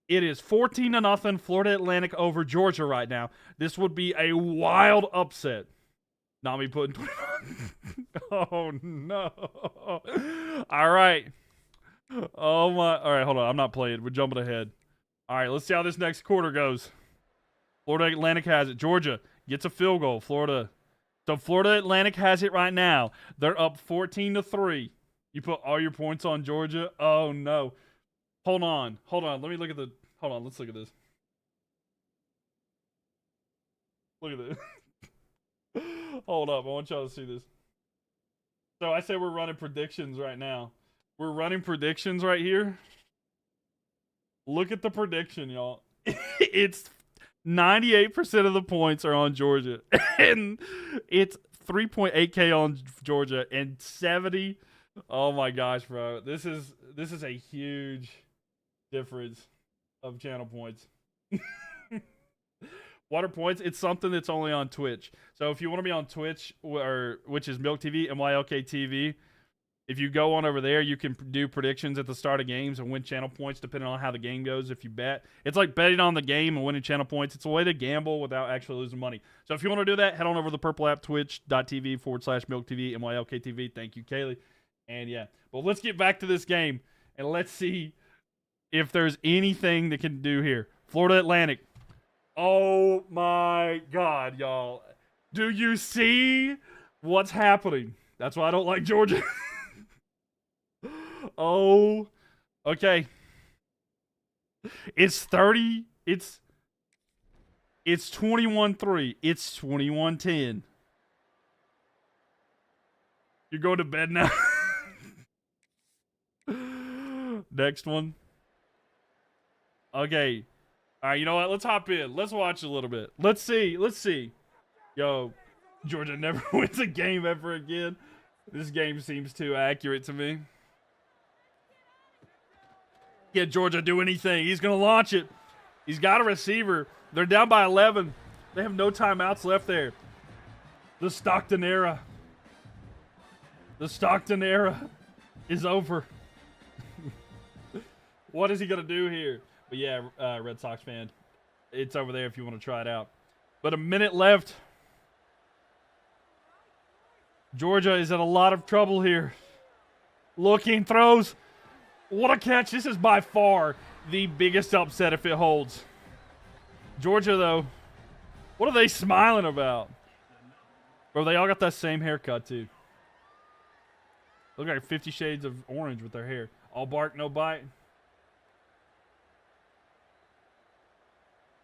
It is 14-0 Florida Atlantic over Georgia right now. This would be a wild upset. Not me putting 21. Oh, no. All right. Oh, my. All right, hold on. I'm not playing. We're jumping ahead. All right, let's see how this next quarter goes. Florida Atlantic has it. Georgia gets a field goal. Florida. So Florida Atlantic has it right now. They're up 14-3. You put all your points on Georgia? Oh, no. Hold on. Let me look at the... Hold on. Let's look at this. Look at this. Hold up. I want y'all to see this. So I say we're running predictions right now. We're running predictions right here. Look at the prediction, y'all. It's 98% of the points are on Georgia. And it's 3.8K on Georgia and 70. Oh my gosh, bro. This is a huge difference of channel points. Water points, it's something that's only on Twitch. So if you want to be on Twitch, which is Mylk TV, Mylk TV, if you go on over there, you can do predictions at the start of games and win channel points depending on how the game goes if you bet. It's like betting on the game and winning channel points. It's a way to gamble without actually losing money. So if you want to do that, head on over to the purple app, twitch.tv/Mylk TV, Mylk TV. Thank you, Kaylee. And yeah, but let's get back to this game and let's see if there's anything that can do here. Florida Atlantic. Oh my God, y'all. Do you see what's happening? That's why I don't like Georgia. Oh, okay. It's 30. It's 21-3. It's 21-10. You're going to bed now. Next one. Okay. All right, you know what? Let's hop in. Let's watch a little bit. Let's see. Yo, Georgia never wins a game ever again. This game seems too accurate to me. Get Georgia do anything. He's going to launch it. He's got a receiver. They're down by 11. They have no timeouts left there. The Stockton era. The Stockton era is over. What is he going to do here? But yeah, Red Sox fan, it's over there if you want to try it out. But a minute left. Georgia is in a lot of trouble here. Looking, throws. What a catch. This is by far the biggest upset if it holds. Georgia, though, what are they smiling about? Bro, they all got that same haircut, too. Look like 50 Shades of Orange with their hair. All bark, no bite.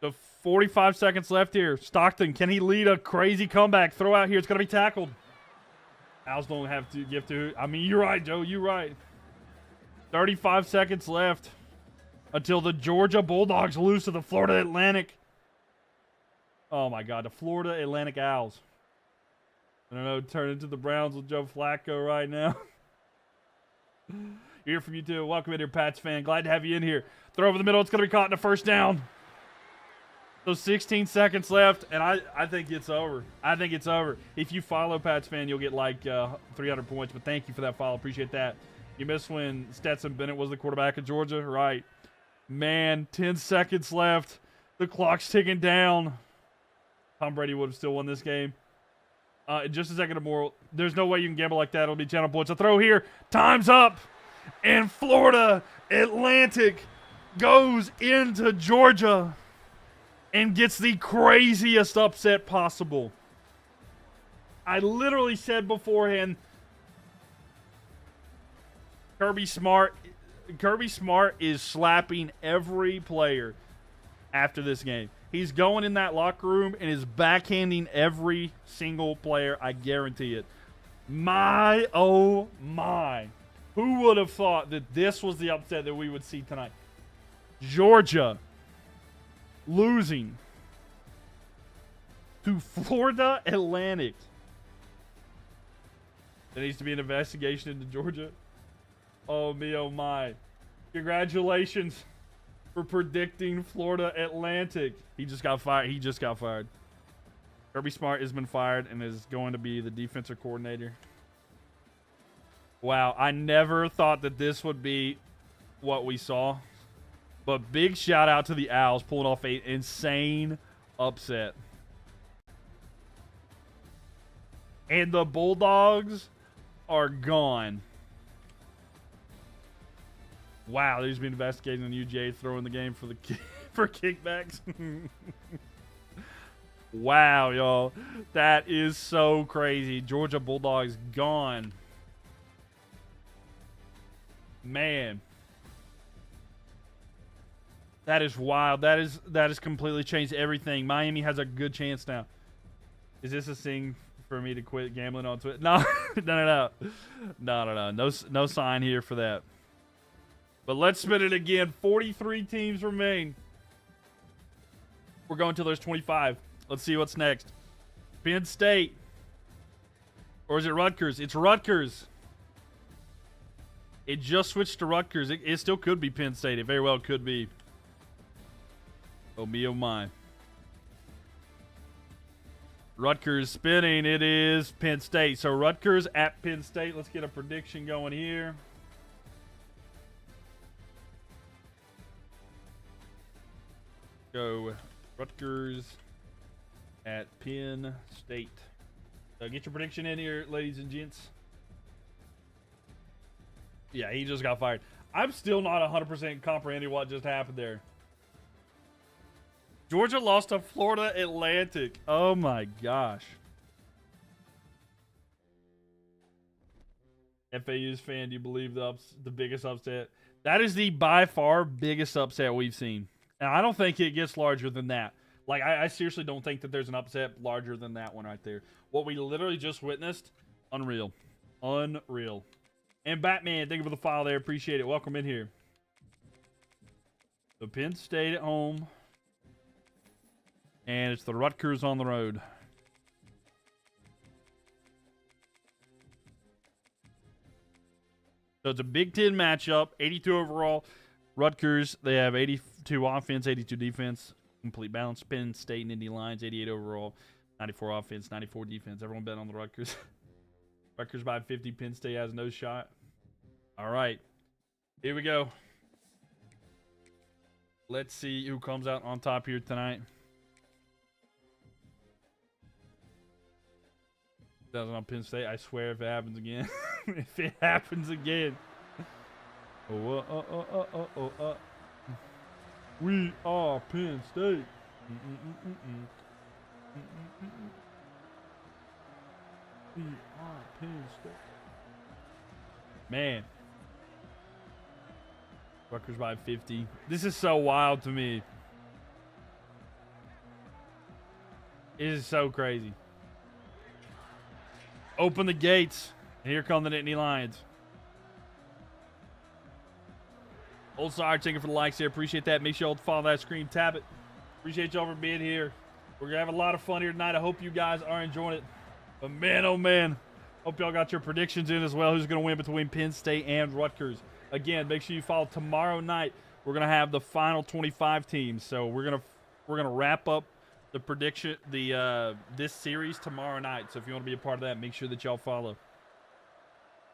So 45 seconds left here. Stockton, can he lead a crazy comeback? Throw out here. It's going to be tackled. Owls don't have to give to. I mean, you're right, Joe. You're right. 35 seconds left until the Georgia Bulldogs lose to the Florida Atlantic. Oh, my God. The Florida Atlantic Owls. I don't know. Turn into the Browns with Joe Flacco right now. Hear from you, too. Welcome in here, Pats fan. Glad to have you in here. Throw over the middle. It's going to be caught in a first down. So 16 seconds left, and I think it's over. I think it's over. If you follow Pats fan, you'll get like 300 points, but thank you for that follow. Appreciate that. You missed when Stetson Bennett was the quarterback of Georgia? Right. Man, 10 seconds left. The clock's ticking down. Tom Brady would have still won this game. In just a second or more, there's no way you can gamble like that. It'll be channel points. A throw here. Time's up. And Florida Atlantic goes into Georgia and gets the craziest upset possible. I literally said beforehand, Kirby Smart is slapping every player after this game. He's going in that locker room and is backhanding every single player. I guarantee it. My, oh my. Who would have thought that this was the upset that we would see tonight? Georgia losing to Florida Atlantic. There needs to be an investigation into Georgia. Oh me, oh my. Congratulations for predicting Florida Atlantic. He just got fired. He just got fired. Kirby Smart has been fired and is going to be the defensive coordinator. Wow, I never thought that this would be what we saw. But big shout out to the Owls pulling off an insane upset. And the Bulldogs are gone. Wow, there's been investigating on UGA throwing the game for the for kickbacks. Wow, y'all. That is so crazy. Georgia Bulldogs gone. Man. That is wild. That is completely changed everything. Miami has a good chance now. Is this a thing for me to quit gambling on Twitter? No. No sign here for that. But let's spin it again. 43 teams remain. We're going till there's 25. Let's see what's next. Penn State. Or is it Rutgers? It's Rutgers. It just switched to Rutgers. It still could be Penn State. It very well could be. Oh me, oh my. Rutgers spinning. It is Penn State. So Rutgers at Penn State. Let's get a prediction going here. Go Rutgers at Penn State. Get your prediction in here, ladies and gents. Yeah, he just got fired. I'm still not 100% comprehending what just happened there. Georgia lost to Florida Atlantic. Oh my gosh. FAU's fan, do you believe the biggest upset? That is the by far biggest upset we've seen. And I don't think it gets larger than that. Like, I seriously don't think that there's an upset larger than that one right there. What we literally just witnessed, unreal. Unreal. And Batman, thank you for the file there. Appreciate it. Welcome in here. So Penn State at home. And it's the Rutgers on the road. So it's a Big Ten matchup. 82 overall. Rutgers, they have 82 offense, 82 defense. Complete balance. Penn State and Indy Lions, 88 overall. 94 offense, 94 defense. Everyone bet on the Rutgers. Rutgers by 50. Penn State has no shot. All right. Here we go. Let's see who comes out on top here tonight. Doesn't on Penn State. I swear if it happens again. If it happens again. We are Penn State. We are Penn State. Man. Rutgers by 50. This is so wild to me. It is so crazy. Open the gates. And here come the Nittany Lions. Old Sire, thank you for the likes here. Appreciate that. Make sure y'all follow that screen. Tap it. Appreciate y'all for being here. We're going to have a lot of fun here tonight. I hope you guys are enjoying it. But man, oh man. Hope y'all got your predictions in as well. Who's going to win between Penn State and Rutgers? Again, make sure you follow tomorrow night. We're going to have the final 25 teams. So we're going to wrap up the prediction, this series tomorrow night. So if you want to be a part of that, make sure that y'all follow.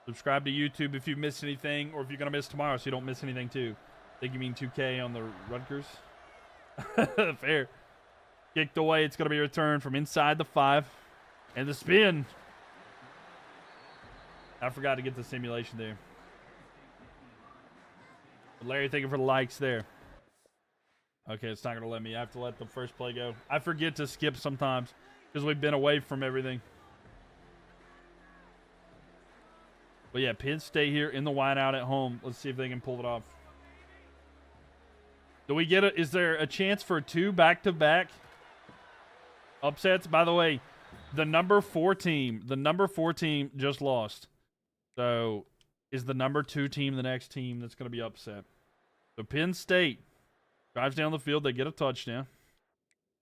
Subscribe to YouTube if you missed anything, or if you're going to miss tomorrow so you don't miss anything too. I think you mean 2K on the Rutgers. Fair. Kicked away. It's going to be returned from inside the 5. And the spin. I forgot to get the simulation there. But Larry, thank you for the likes there. Okay, it's not going to let me. I have to let the first play go. I forget to skip sometimes because we've been away from everything. But yeah, Penn State here in the whiteout at home. Let's see if they can pull it off. Do we get is there a chance for 2 back-to-back upsets? By the way, the number 4 team just lost. So is the number 2 team the next team that's going to be upset? So Penn State drives down the field. They get a touchdown.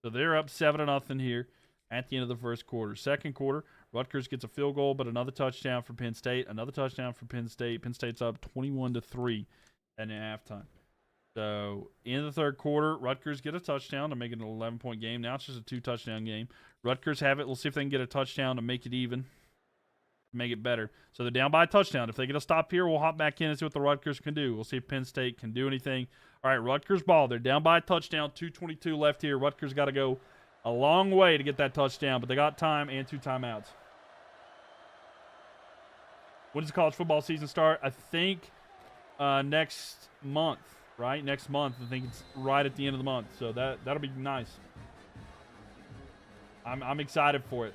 So they're up 7-0 here at the end of the first quarter. Second quarter, Rutgers gets a field goal, but another touchdown for Penn State. Another touchdown for Penn State. Penn State's up 21-3 at halftime. So in the third quarter, Rutgers get a touchdown to make it an 11-point game. Now it's just a 2-touchdown game. Rutgers have it. We'll see if they can get a touchdown to make it even, make it better. So they're down by a touchdown. If they get a stop here, we'll hop back in and see what the Rutgers can do. We'll see if Penn State can do anything. All right, Rutgers ball. They're down by a touchdown. 2:22 left here. Rutgers got to go a long way to get that touchdown, but they got time and 2 timeouts. When does the college football season start? I think next month, right? Next month. I think it's right at the end of the month. So that'll be nice. I'm excited for it.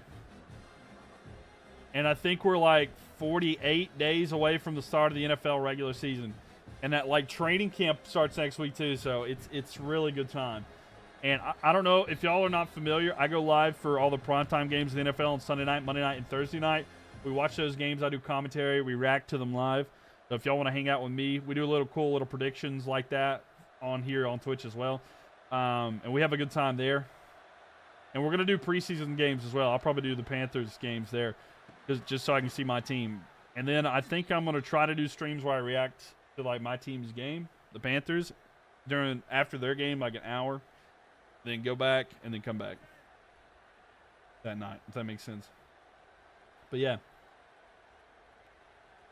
And I think we're like 48 days away from the start of the NFL regular season. And that like training camp starts next week too. So it's really good time. And I don't know if y'all are not familiar. I go live for all the primetime games of the NFL on Sunday night, Monday night, and Thursday night. We watch those games. I do commentary. We react to them live. So if y'all want to hang out with me, we do a little cool little predictions like that on here on Twitch as well. And we have a good time there. And we're going to do preseason games as well. I'll probably do the Panthers games there just so I can see my team. And then I think I'm going to try to do streams where I react to like my team's game, the Panthers, after their game, like an hour. Then go back and then come back that night, if that makes sense. But yeah.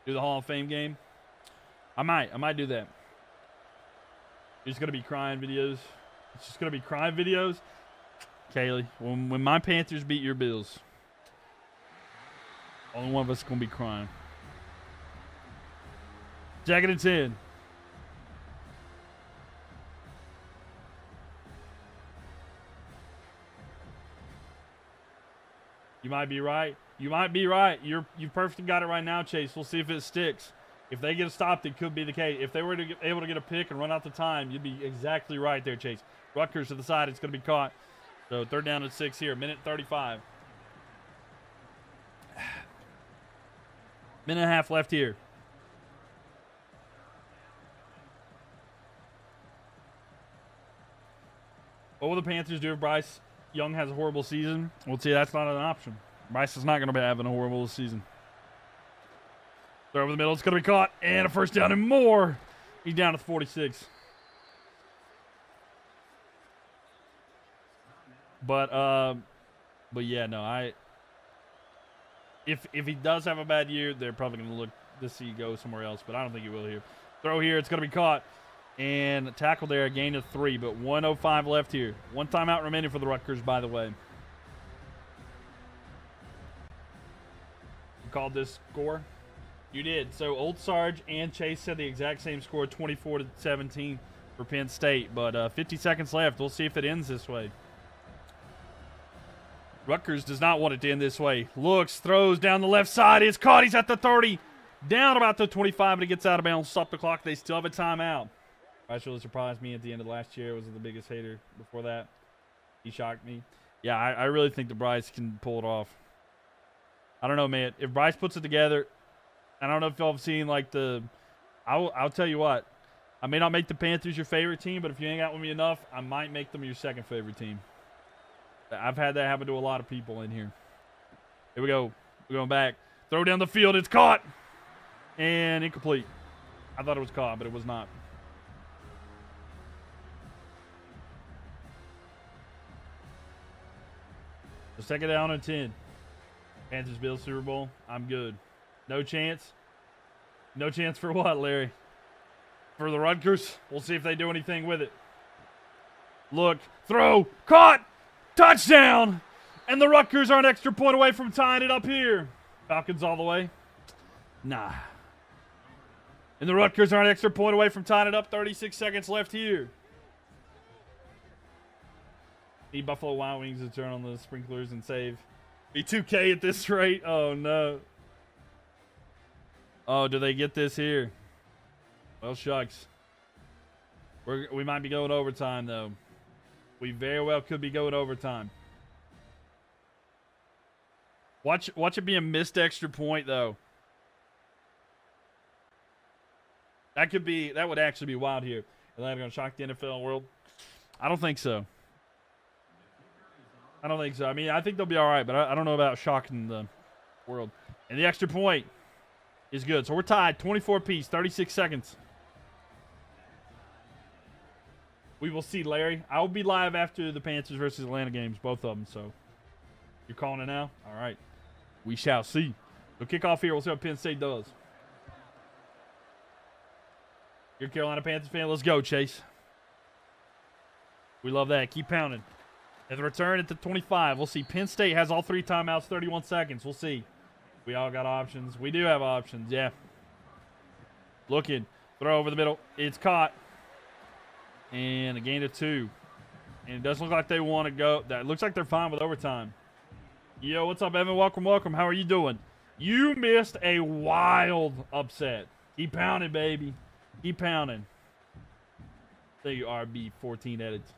Do the Hall of Fame game. I might do that. It's going to be crying videos. It's just going to be crying videos. Kaylee, when my Panthers beat your Bills, only one of us is going to be crying. Jacket and 10. You might be right. You might be right. You perfectly got it right now, Chase. We'll see if it sticks. If they get stopped, it could be the case. If they were able to get a pick and run out the time, you'd be exactly right there, Chase. Rutgers to the side. It's going to be caught. So third down and 6 here. Minute 35. Minute and a half left here. What will the Panthers do if Bryce Young has a horrible season? We'll see. That's not an option. Bryce is not going to be having a horrible season. Throw over the middle. It's going to be caught. And a first down and more. He's down to 46. But yeah, no, if he does have a bad year, they're probably going to look to see go somewhere else. But I don't think he will here. Throw here. It's going to be caught. And tackle there, a gain of 3, but 1:05 left here. 1 timeout remaining for the Rutgers, by the way. We called this score. You did. So Old Sarge and Chase said the exact same score, 24-17 for Penn State. But 50 seconds left. We'll see if it ends this way. Rutgers does not want it to end this way. Looks, throws down the left side. It's caught. He's at the 30. Down about the 25, but he gets out of bounds. Stop the clock. They still have a timeout. Bryce really surprised me at the end of last year. Was the biggest hater before that. He shocked me. Yeah, I really think that Bryce can pull it off. I don't know, man. If Bryce puts it together, I don't know if y'all have seen like the. I'll tell you what. I may not make the Panthers your favorite team, but if you hang out with me enough, I might make them your second favorite team. I've had that happen to a lot of people in here. Here we go. We're going back. Throw down the field. It's caught. And incomplete. I thought it was caught, but it was not. The second down and 10. Panthers Bills Super Bowl. I'm good. No chance. No chance for what, Larry? For the Rutgers? We'll see if they do anything with it. Look. Throw. Caught. Touchdown. And the Rutgers are an extra point away from tying it up here. Falcons all the way. Nah. And the Rutgers are an extra point away from tying it up. 36 seconds left here. Need Buffalo Wild Wings to turn on the sprinklers and save. Be 2K at this rate. Oh, no. Oh, do they get this here? Well, shucks. We might be going overtime, though. We very well could be going overtime. Watch it be a missed extra point, though. That would actually be wild here. Are they going to shock the NFL world? I don't think so. I don't think so. I mean, I think they'll be all right, but I don't know about shocking the world. And the extra point is good. So we're tied, 24 apiece, 36 seconds. We will see, Larry. I will be live after the Panthers versus Atlanta games, both of them. So you're calling it now? All right. We shall see. So kick off here. We'll see what Penn State does. You're a Carolina Panthers fan. Let's go, Chase. We love that. Keep pounding. At the return at the 25, we'll see. Penn State has all three timeouts, 31 seconds. We'll see. We all got options. We do have options, yeah. Looking. Throw over the middle. It's caught. And a gain of 2. And it doesn't look like they want to go. That looks like they're fine with overtime. Yo, what's up, Evan? Welcome, welcome. How are you doing? You missed a wild upset. Keep pounding, baby. Keep pounding. There you are, RB14 edits.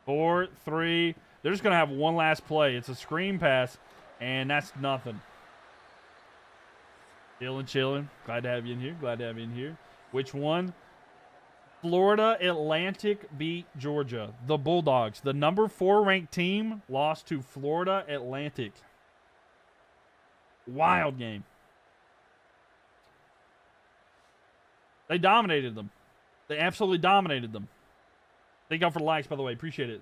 4, 3. They're just going to have one last play. It's a screen pass, and that's nothing. Chilling. Glad to have you in here. Glad to have you in here. Which one? Florida Atlantic beat Georgia. The Bulldogs, the number 4 ranked team, lost to Florida Atlantic. Wild game. They dominated them. They absolutely dominated them. Thank y'all for the likes, by the way. Appreciate it.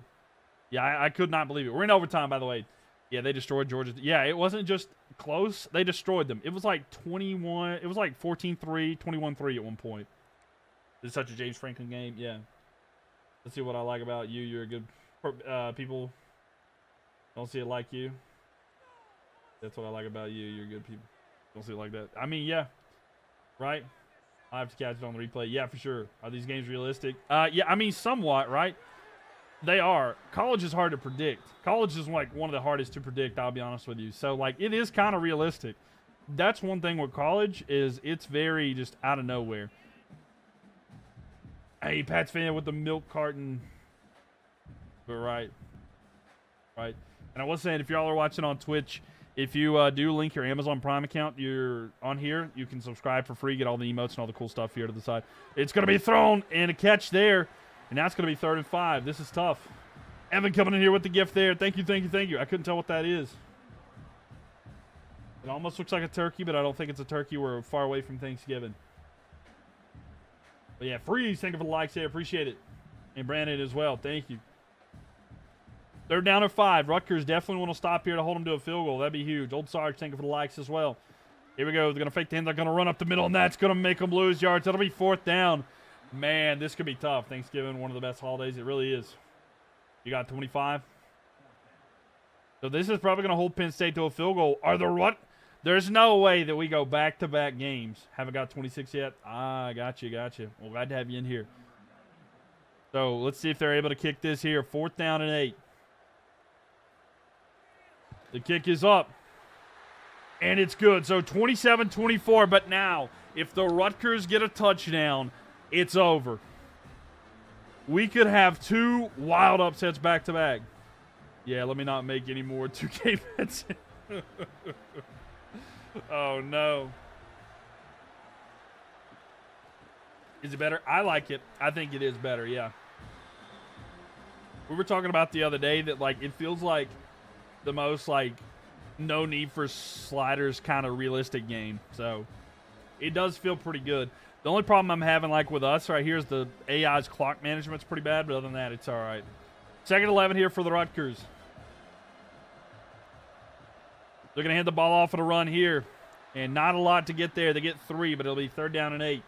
Yeah, I could not believe it. We're in overtime, by the way. Yeah, they destroyed Georgia. Yeah, it wasn't just close. They destroyed them. It was like 21. It was like 14-3, 21-3 at one point. It's such a James Franklin game. Yeah. Let's see what I like about you. You're a good people. Don't see it like you. That's what I like about you. You're good people. Don't see it like that. I mean, yeah. Right? I have to catch it on the replay. Yeah, for sure. Are these games realistic? Yeah, I mean, somewhat, right? They are. College is hard to predict. College is like one of the hardest to predict, I'll be honest with you. So, like, it is kind of realistic. That's one thing with college is it's very just out of nowhere. Hey, Pat's fan with the milk carton. But right. And I was saying, if y'all are watching on Twitch, if you do link your Amazon Prime account, you're on here. You can subscribe for free, get all the emotes and all the cool stuff here to the side. It's going to be thrown and a catch there. And now it's going to be 3rd and 5. This is tough. Evan coming in here with the gift there. Thank you. I couldn't tell what that is. It almost looks like a turkey, but I don't think it's a turkey. We're far away from Thanksgiving. But yeah, Freeze, thank you for the likes there. Appreciate it. And Brandon as well. Thank you. 3rd down and 5. Rutgers definitely want to stop here to hold them to a field goal. That'd be huge. Old Sarge, thank you for the likes as well. Here we go. They're going to fake the end. They're going to run up the middle, and that's going to make them lose yards. That'll be 4th down. Man, this could be tough. Thanksgiving, one of the best holidays. It really is. You got 25. So this is probably going to hold Penn State to a field goal. There's no way that we go back-to-back games. Haven't got 26 yet? Ah, got you. Well, glad to have you in here. So, let's see if they're able to kick this here. 4th down and 8. The kick is up. And it's good. So, 27-24. But now, if the Rutgers get a touchdown, it's over. We could have 2 wild upsets back-to-back. Yeah, let me not make any more 2K bets. Oh, no. Is it better? I like it. I think it is better, yeah. We were talking about the other day that, like, it feels like the most, like, no need for sliders kind of realistic game. So, it does feel pretty good. The only problem I'm having, like, with us right here is the AI's clock management's pretty bad, but other than that, it's all right. 2nd 11 here for the Rutgers. They're going to hand the ball off for the run here. And not a lot to get there. They get 3, but it'll be 3rd down and 8.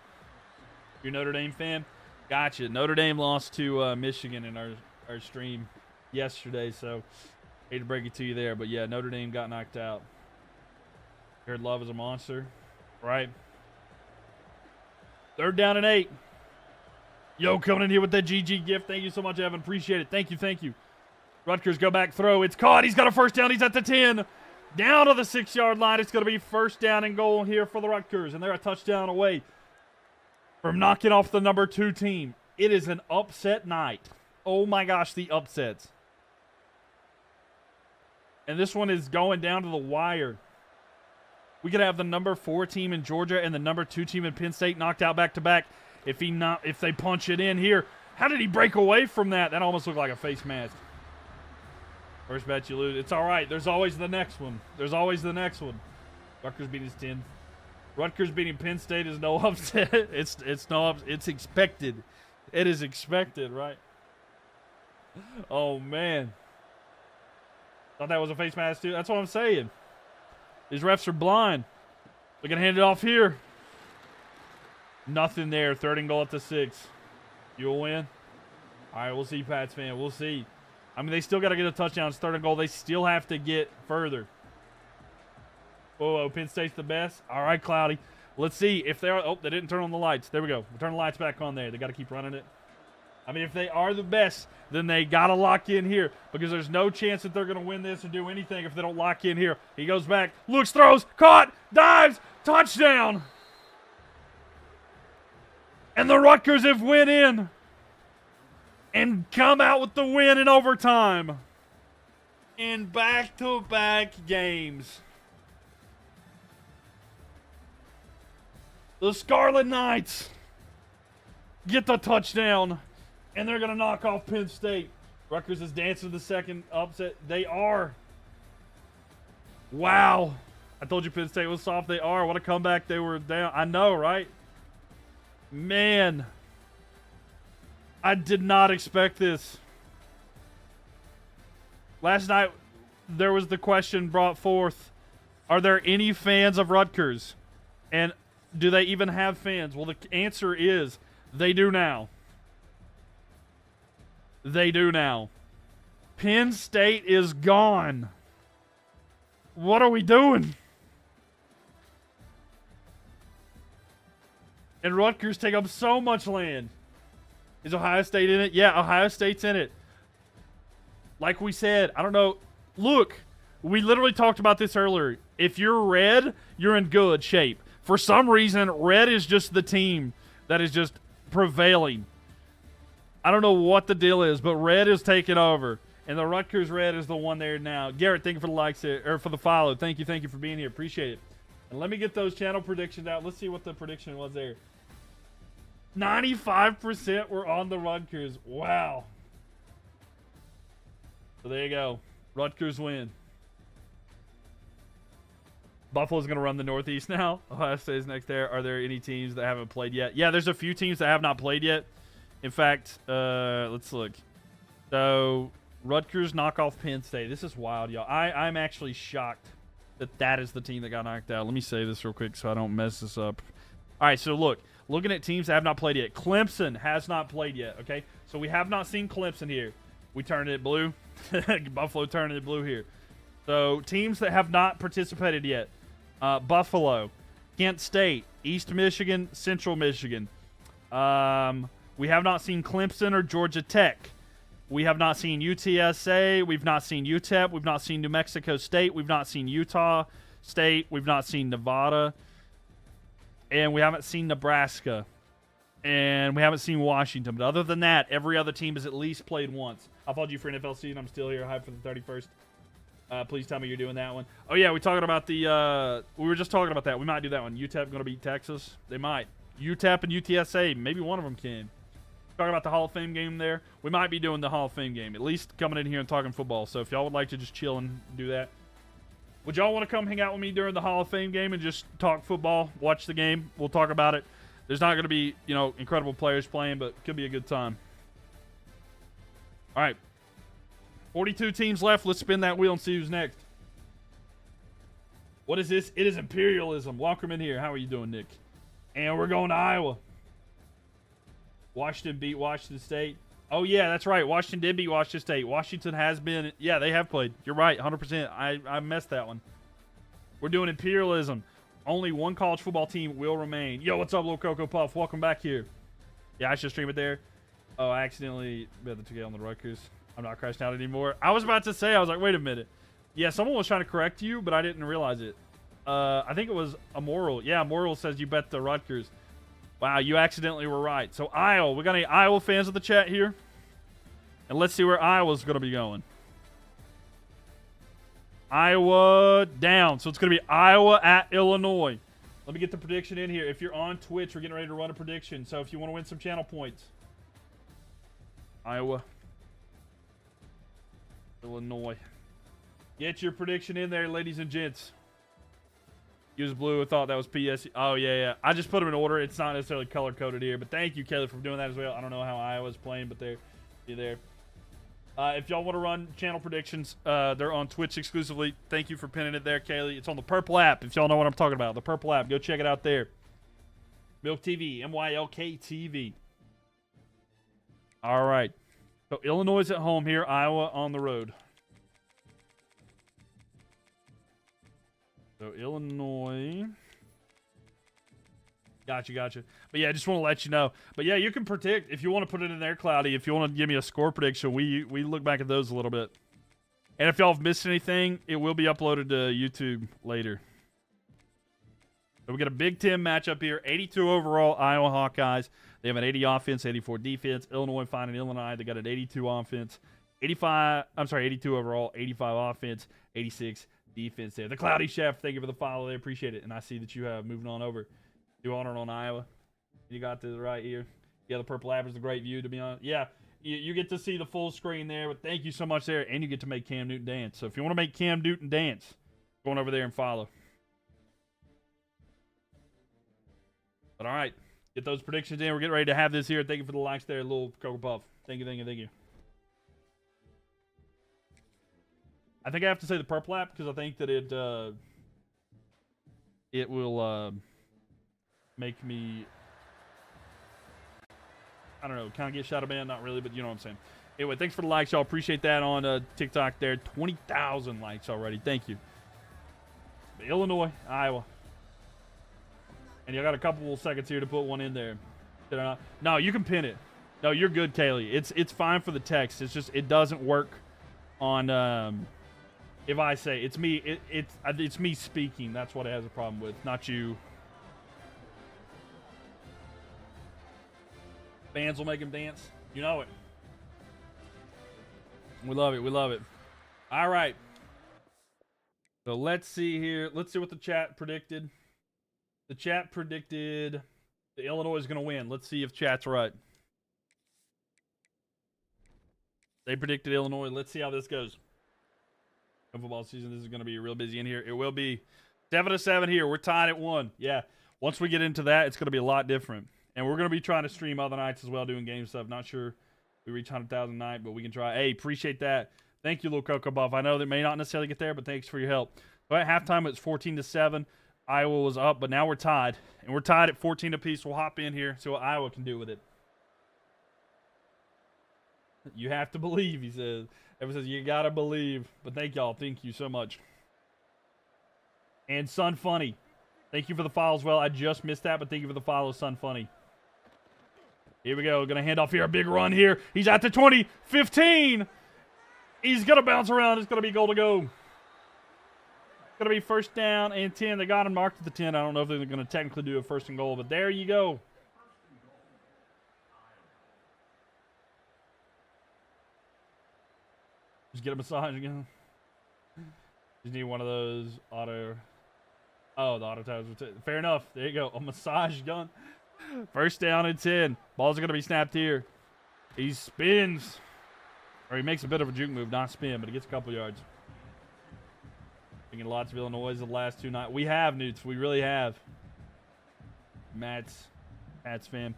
You're a Notre Dame fan? Gotcha. Notre Dame lost to Michigan in our stream yesterday, so hate to break it to you there. But, yeah, Notre Dame got knocked out. Heard Love is a monster, right? 3rd down and 8. Yo, coming in here with that GG gift. Thank you so much, Evan. Appreciate it. Thank you. Rutgers go back, throw. It's caught. He's got a 1st down. He's at the 10. Down to the 6-yard line. It's going to be 1st down and goal here for the Rutgers. And they're a touchdown away from knocking off the number 2 team. It is an upset night. Oh, my gosh, the upsets. And this one is going down to the wire. We could have the number 4 team in Georgia and the number 2 team in Penn State knocked out back-to-back if they punch it in here. How did he break away from that? That almost looked like a face mask. First bet you lose. It's all right. There's always the next one. Rutgers beating his 10. Rutgers beating Penn State is no upset. It's expected. It is expected, right? Oh, man. Thought that was a face mask, too. That's what I'm saying. These refs are blind. They're going to hand it off here. Nothing there. 3rd and goal at the 6. You'll win? All right, we'll see, Pats fan. We'll see. I mean, they still got to get a touchdown. It's 3rd and goal. They still have to get further. Oh, Penn State's the best. All right, Cloudy. Let's see if they are. Oh, they didn't turn on the lights. There we go. We'll turn the lights back on there. They got to keep running it. I mean, if they are the best, then they got to lock in here because there's no chance that they're going to win this or do anything if they don't lock in here. He goes back, looks, throws, caught, dives, touchdown. And the Rutgers have went in and come out with the win in overtime in back-to-back games. The Scarlet Knights get the touchdown, and they're going to knock off Penn State. Rutgers is dancing the second upset. They are. Wow. I told you Penn State was soft. They are. What a comeback. They were down. I know, right? Man. I did not expect this. Last night, there was the question brought forth, are there any fans of Rutgers? And do they even have fans? Well, the answer is they do now. They do now. Penn State is gone. What are we doing? And Rutgers take up so much land. Is Ohio State in it? Yeah, Ohio State's in it. Like we said, I don't know. Look, we literally talked about this earlier. If you're red, you're in good shape. For some reason, red is just the team that is just prevailing. I don't know what the deal is, but red is taking over. And the Rutgers red is the one there now. Garrett, thank you for the likes there, or for the follow. Thank you for being here. Appreciate it. And let me get those channel predictions out. Let's see what the prediction was there. 95% were on the Rutgers. Wow. So there you go. Rutgers win. Buffalo's going to run the Northeast now. Ohio State's next there. Are there any teams that haven't played yet? Yeah, there's a few teams that have not played yet. In fact, let's look. So, Rutgers knock off Penn State. This is wild, y'all. I'm actually shocked that is the team that got knocked out. Let me say this real quick so I don't mess this up. All right, so look. Looking at teams that have not played yet. Clemson has not played yet, okay? So we have not seen Clemson here. We turned it blue. Buffalo turned it blue here. So teams that have not participated yet. Buffalo, Kent State, East Michigan, Central Michigan. We have not seen Clemson or Georgia Tech. We have not seen UTSA. We've not seen UTEP. We've not seen New Mexico State. We've not seen Utah State. We've not seen Nevada. And we haven't seen Nebraska. And we haven't seen Washington. But other than that, every other team has at least played once. I followed you for NFL season. I'm still here. Hype for the 31st. Please tell me you're doing that one. Oh, yeah, we're talking about the we were just talking about that. We might do that one. UTEP going to beat Texas? They might. UTEP and UTSA, maybe one of them can. Talking about the Hall of Fame game there. We might be doing the Hall of Fame game, at least coming in here and talking football. So if y'all would like to just chill and do that. Would y'all want to come hang out with me during the Hall of Fame game and just talk football, watch the game? We'll talk about it. There's not going to be, you know, incredible players playing, but it could be a good time. All right. 42 teams left. Let's spin that wheel and see who's next. What is this? It is Imperialism. Welcome in here. How are you doing, Nick? And we're going to Iowa. Washington beat Washington State. Oh, yeah, that's right. Washington did beat Washington State. Washington has been... Yeah, they have played. You're right, 100%. I messed that one. We're doing Imperialism. Only one college football team will remain. Yo, what's up, little Cocoa Puff? Welcome back here. Yeah, I should stream it there. Oh, I accidentally bet the 2K on the Rutgers. I'm not crashing out anymore. I was about to say, I was like, wait a minute. Yeah, someone was trying to correct you, but I didn't realize it. I think it was Immoral. Yeah, Immoral says you bet the Rutgers. Wow, you accidentally were right. So, Iowa. We got any Iowa fans in the chat here? And let's see where Iowa's going to be going. Iowa down. So, it's going to be Iowa at Illinois. Let me get the prediction in here. If you're on Twitch, we're getting ready to run a prediction. So, if you want to win some channel points. Iowa. Illinois. Get your prediction in there, ladies and gents. Use blue. I thought that was PS. Oh, yeah. I just put them in order. It's not necessarily color-coded here. But thank you, Kelly, for doing that as well. I don't know how Iowa's playing, but they're there. If y'all want to run channel predictions, they're on Twitch exclusively. Thank you for pinning it there, Kaylee. It's on the Purple app, if y'all know what I'm talking about. The Purple app. Go check it out there. Mylk TV. MYLK TV. All right. So, Illinois is at home here. Iowa on the road. So, Illinois. Gotcha. But, yeah, I just want to let you know. But, yeah, you can predict. If you want to put it in there, Cloudy, if you want to give me a score prediction, we look back at those a little bit. And if y'all have missed anything, it will be uploaded to YouTube later. So, we got a Big Ten matchup here. 82 overall, Iowa Hawkeyes. They have an 80 offense, 84 defense. Illinois finding Illinois. They got an 82 offense, 82 overall, 85 offense, 86 defense there. The Cloudy Chef, thank you for the follow there. Appreciate it. And I see that you have moving on over. You on it on Iowa. You got to the right ear. Yeah, the Purple app is a great view, to be honest. Yeah, you get to see the full screen there, but thank you so much there. And you get to make Cam Newton dance. So if you want to make Cam Newton dance, go on over there and follow. But all right. Get those predictions in. We're getting ready to have this here. Thank you for the likes there, little Cocoa Puff. Thank you. I think I have to say the Purple app because I think that it will make me, I don't know, kind of get shadow banned. Not really, but you know what I'm saying. Anyway, thanks for the likes, y'all. Appreciate that on TikTok there. 20,000 likes already. Thank you. Illinois, Iowa. And you got a couple seconds here to put one in there. Did I not? No, you can pin it. No, you're good, Kaylee. It's fine for the text. It's just it doesn't work on if I say it's me. It's me speaking. That's what it has a problem with, not you. Fans will make him dance. You know it. We love it. All right. So let's see here. Let's see what the chat predicted. The chat predicted the Illinois is going to win. Let's see if chat's right. They predicted Illinois. Let's see how this goes. Football season, this is going to be real busy in here. It will be 7-7 here. We're tied at 1. Yeah. Once we get into that, it's going to be a lot different. And we're going to be trying to stream other nights as well, doing game stuff. Not sure we reach 100,000 night, but we can try. Hey, appreciate that. Thank you, little Cocoa Buff. I know that may not necessarily get there, but thanks for your help. So at halftime, it's 14-7. Iowa was up, but now we're tied. And we're tied at 14 apiece. We'll hop in here, see what Iowa can do with it. You have to believe, he says. Everyone says, you got to believe. But thank y'all. Thank you so much. And Sun Funny. Thank you for the follow as well. I just missed that, but thank you for the follow, Sun Funny. Here we go. Going to hand off here. A big run here. He's at the 20. 15. He's going to bounce around. It's going to be goal to go. It's going to be first down and 10. They got him marked at the 10. I don't know if they're going to technically do a first and goal, but there you go. Just get a massage again. Just need one of those auto... Oh, the auto tires. Fair enough. There you go. A massage gun. First down and 10. Ball's going to be snapped here. He spins. Or he makes a bit of a juke move. Not spin, but he gets a couple yards. Thinking lots of Illinois the last 2 nights. We have, Newts. We really have. Matt's fan.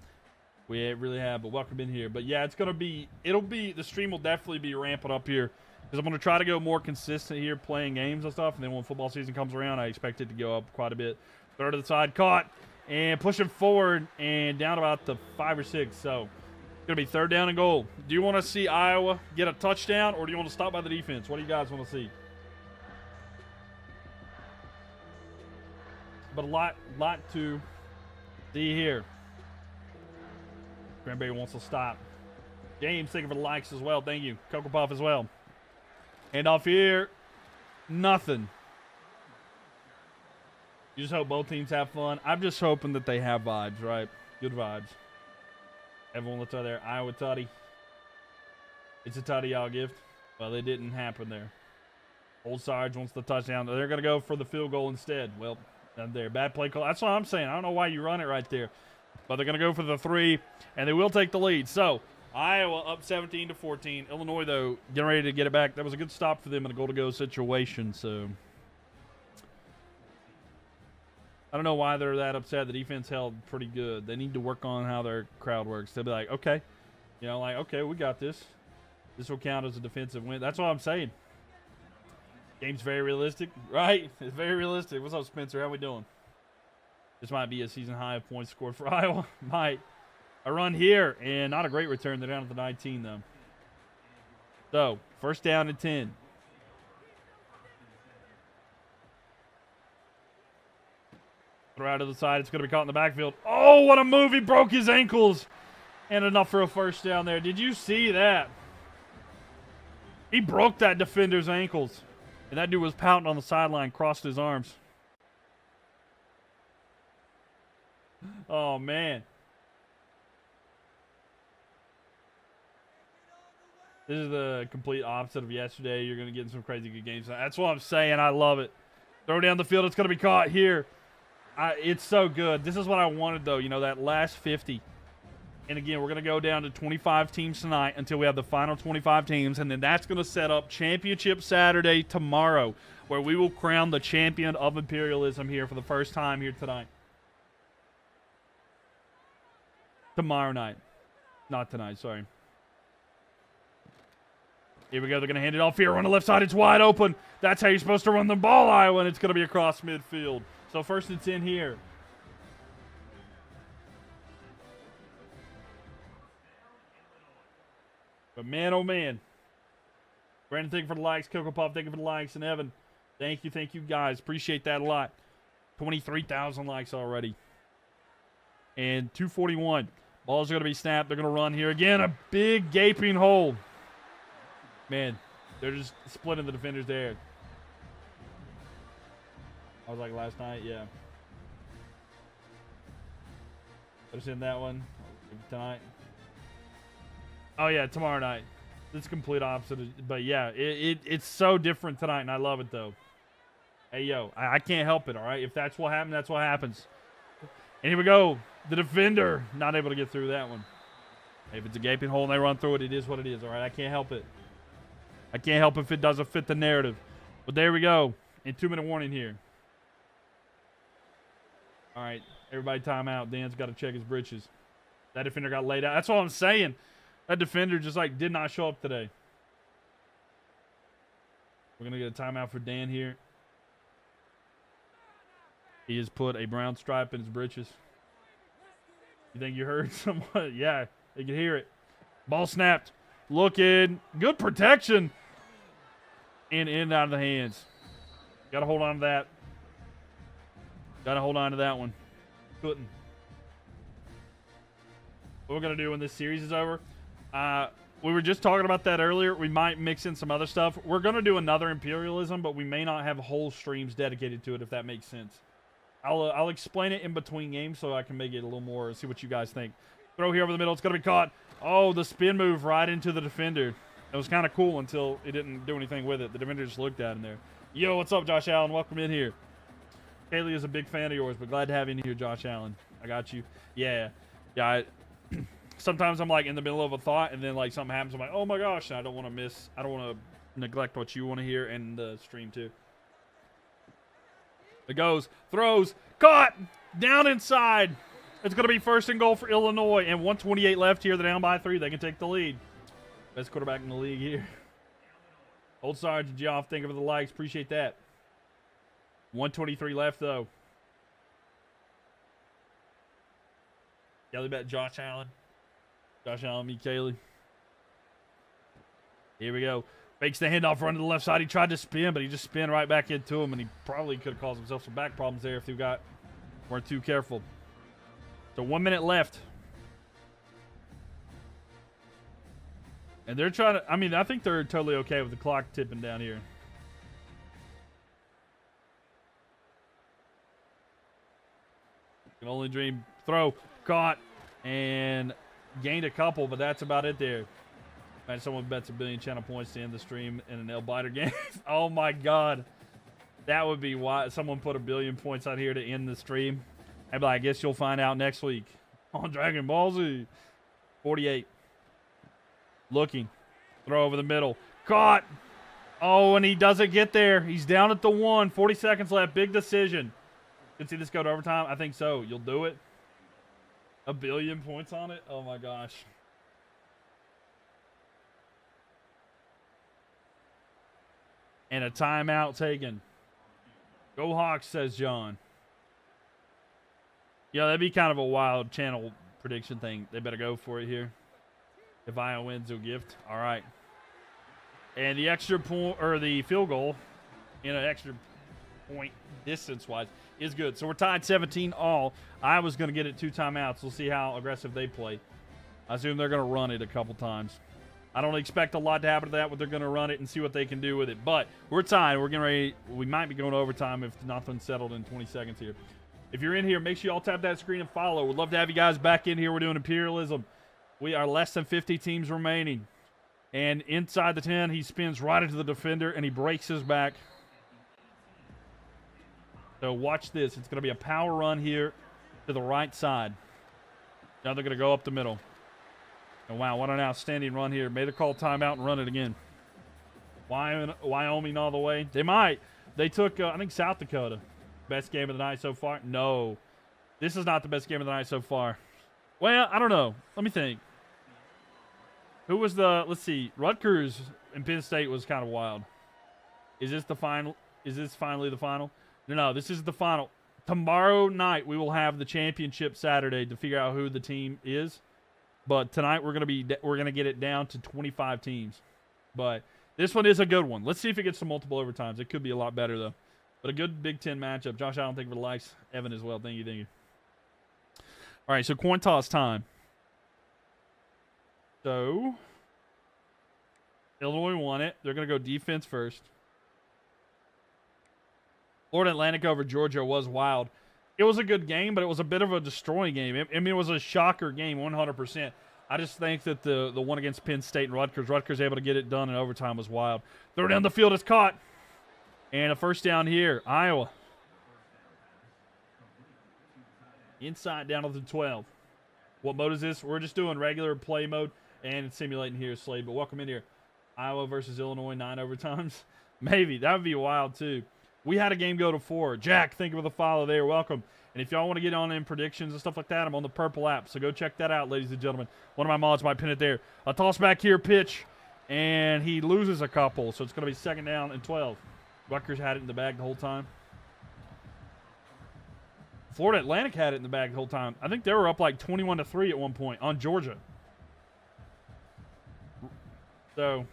We really have, but welcome in here. But yeah, it's going to be, the stream will definitely be ramping up here. Because I'm going to try to go more consistent here playing games and stuff. And then when football season comes around, I expect it to go up quite a bit. Third to the side, caught. And pushing forward and down about the 5 or 6. So it's going to be third down and goal. Do you want to see Iowa get a touchdown, or do you want to stop by the defense? What do you guys want to see? But a lot to see here. Cranberry wants to stop. James, thank you for the likes as well. Thank you. Cocoa Puff as well. Hand off here. Nothing. You just hope both teams have fun. I'm just hoping that they have vibes, right? Good vibes. Everyone let's out there. Iowa tutty. It's a tutty y'all gift. Well, it didn't happen there. Old Sarge wants the touchdown. They're going to go for the field goal instead. Well, not there. Bad play call. That's what I'm saying. I don't know why you run it right there. But they're going to go for the 3, and they will take the lead. So, Iowa up 17-14. Illinois, though, getting ready to get it back. That was a good stop for them in a goal-to-go situation. So, I don't know why they're that upset. The defense held pretty good. They need to work on how their crowd works. They'll be like, okay. You know, like, okay, we got this. This will count as a defensive win. That's what I'm saying. Game's very realistic, right? It's very realistic. What's up, Spencer? How we doing? This might be a season high of points scored for Iowa. Might. A run here, and not a great return. They're down at the 19, though. So, first down and 10. Throw out to the side. It's going to be caught in the backfield. Oh, what a move. He broke his ankles. And enough for a first down there. Did you see that? He broke that defender's ankles. And that dude was pouting on the sideline, crossed his arms. Oh, man. This is the complete opposite of yesterday. You're going to get in some crazy good games. That's what I'm saying. I love it. Throw down the field. It's going to be caught here. It's so good. This is what I wanted, though. You know, that last 50. And, again, we're going to go down to 25 teams tonight until we have the final 25 teams. And then that's going to set up Championship Saturday tomorrow, where we will crown the champion of Imperialism here for the first time here tonight. Tomorrow night. Not tonight, sorry. Here we go. They're going to hand it off here on the left side. It's wide open. That's how you're supposed to run the ball, Iowa, and it's going to be across midfield. So first and 10 here. But man, oh man. Brandon, thank you for the likes. Cocoa Puff, thank you for the likes. And Evan, thank you guys. Appreciate that a lot. 23,000 likes already. And 241. Ball's going to be snapped. They're going to run here again. A big gaping hole. Man, they're just splitting the defenders there. I was like last night, yeah. Just in that one tonight. Oh yeah, tomorrow night. It's complete opposite, but yeah, it's so different tonight, and I love it though. Hey yo, I can't help it. All right, if that's what happened, that's what happens. And here we go. The defender not able to get through that one. Hey, if it's a gaping hole and they run through it, it is what it is. All right, I can't help it. I can't help if it doesn't fit the narrative. But there we go. And 2-minute warning here. All right, everybody time out. Dan's got to check his britches. That defender got laid out. That's what I'm saying. That defender just like did not show up today. We're going to get a timeout for Dan here. He has put a brown stripe in his britches. You think you heard someone? Yeah, they can hear it. Ball snapped. Looking. Good protection. And in and out of the hands. Got to hold on to that. Gotta hold on to that one. Couldn't. What we're gonna do when this series is over, we were just talking about that earlier. We might mix in some other stuff. We're gonna do another Imperialism, but we may not have whole streams dedicated to it, if that makes sense. I'll explain it in between games so I can make it a little more, see what you guys think. Throw here over the middle. It's gonna be caught. Oh, the spin move right into the defender. It was kind of cool until it didn't do anything with it. The defender just looked at him there. Yo, what's up, Josh Allen? Welcome in here. Kaylee is a big fan of yours, but glad to have you in here, Josh Allen. I got you. Yeah. Sometimes I'm like in the middle of a thought, and then like something happens. I'm like, oh my gosh, and I don't want to neglect what you want to hear and the stream too. It goes, throws, caught, down inside. It's going to be first and goal for Illinois, and 1:28 left here. They're down by 3. They can take the lead. Best quarterback in the league here. Old Sergeant Geoff, thank you for the likes. Appreciate that. 1:23 left, though. Kelly bet Josh Allen. Josh Allen, me, Kaylee. Here we go. Fakes the handoff, run to the left side. He tried to spin, but he just spun right back into him, and he probably could have caused himself some back problems there if they weren't too careful. So 1 minute left. And they're trying to, I think they're totally okay with the clock tipping down here. Can only dream. Throw, caught, and gained a couple, but that's about it there. Man, someone bets 1 billion channel points to end the stream in an L-Biter game. Oh my God. That would be why someone put 1 billion points out here to end the stream. I'd be like, I guess you'll find out next week on Dragon Ball Z. 48. Looking. Throw over the middle. Caught. Oh, and he doesn't get there. He's down at the 1. 40 seconds left. Big decision. Can see this go to overtime? I think so. You'll do it. 1 billion points on it? Oh my gosh. And a timeout taken. Go Hawks, says John. Yeah, that'd be kind of a wild channel prediction thing. They better go for it here. If Iowa wins, they'll gift. All right. And the extra point, or the field goal, in an extra point distance-wise, is good. So we're tied 17 all. Iowa's going to get it 2 timeouts. We'll see how aggressive they play. I assume they're going to run it a couple times. I don't expect a lot to happen to that, but they're going to run it and see what they can do with it. But we're tied. We're getting ready. We might be going to overtime if nothing's settled in 20 seconds here. If you're in here, make sure you all tap that screen and follow. We'd love to have you guys back in here. We're doing Imperialism. We are less than 50 teams remaining. And inside the 10, he spins right into the defender, and he breaks his back. So watch this. It's going to be a power run here to the right side. Now they're going to go up the middle. And wow, what an outstanding run here. May they call timeout and run it again. Wyoming all the way. They might. They took, I think, South Dakota. Best game of the night so far? No. This is not the best game of the night so far. Well, I don't know. Let me think. Who was the, let's see, Rutgers and Penn State was kind of wild. Is this the final? Is this finally the final? No, this is the final. Tomorrow night we will have the championship Saturday to figure out who the team is. But tonight we're gonna get it down to 25 teams. But this one is a good one. Let's see if it gets to multiple overtimes. It could be a lot better though. But a good Big Ten matchup. Josh Allen, thank you for the likes. Evan as well. Thank you. All right, so coin toss time. So Illinois won it. They're gonna go defense first. Florida Atlantic over Georgia was wild. It was a good game, but it was a bit of a destroying game. I mean, it was a shocker game, 100%. I just think that the one against Penn State and Rutgers able to get it done in overtime was wild. Throw down the field, it's caught. And a first down here, Iowa. Inside down to the 12. What mode is this? We're just doing regular play mode and simulating here, Slade. But welcome in here. Iowa versus Illinois, 9 overtimes. Maybe. That would be wild, too. We had a game go to 4. Jack, thank you for the follow there. Welcome. And if y'all want to get on in predictions and stuff like that, I'm on the purple app. So go check that out, ladies and gentlemen. One of my mods might pin it there. A toss back here, pitch. And he loses a couple. So it's going to be second down and 12. Rutgers had it in the bag the whole time. Florida Atlantic had it in the bag the whole time. I think they were up like 21-3 at one point on Georgia. So,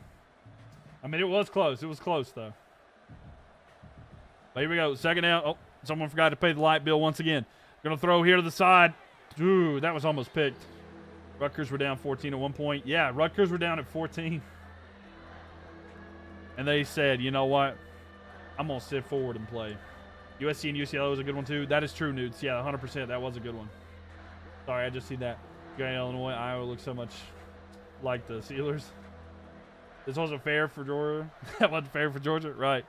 I mean, it was close. It was close, though. But here we go. Second down. Oh, Someone forgot to pay the light bill once again. Gonna throw here to the side. Ooh, that was almost picked. Rutgers were down 14 at one point. Yeah, Rutgers were down at 14. And they said, you know what? I'm going to sit forward and play. USC and UCLA was a good one, too. That is true, Newts. Yeah, 100%. That was a good one. Sorry, I just see that. Going Illinois, Iowa looks so much like the Steelers. This wasn't fair for Georgia. That wasn't fair for Georgia. Right.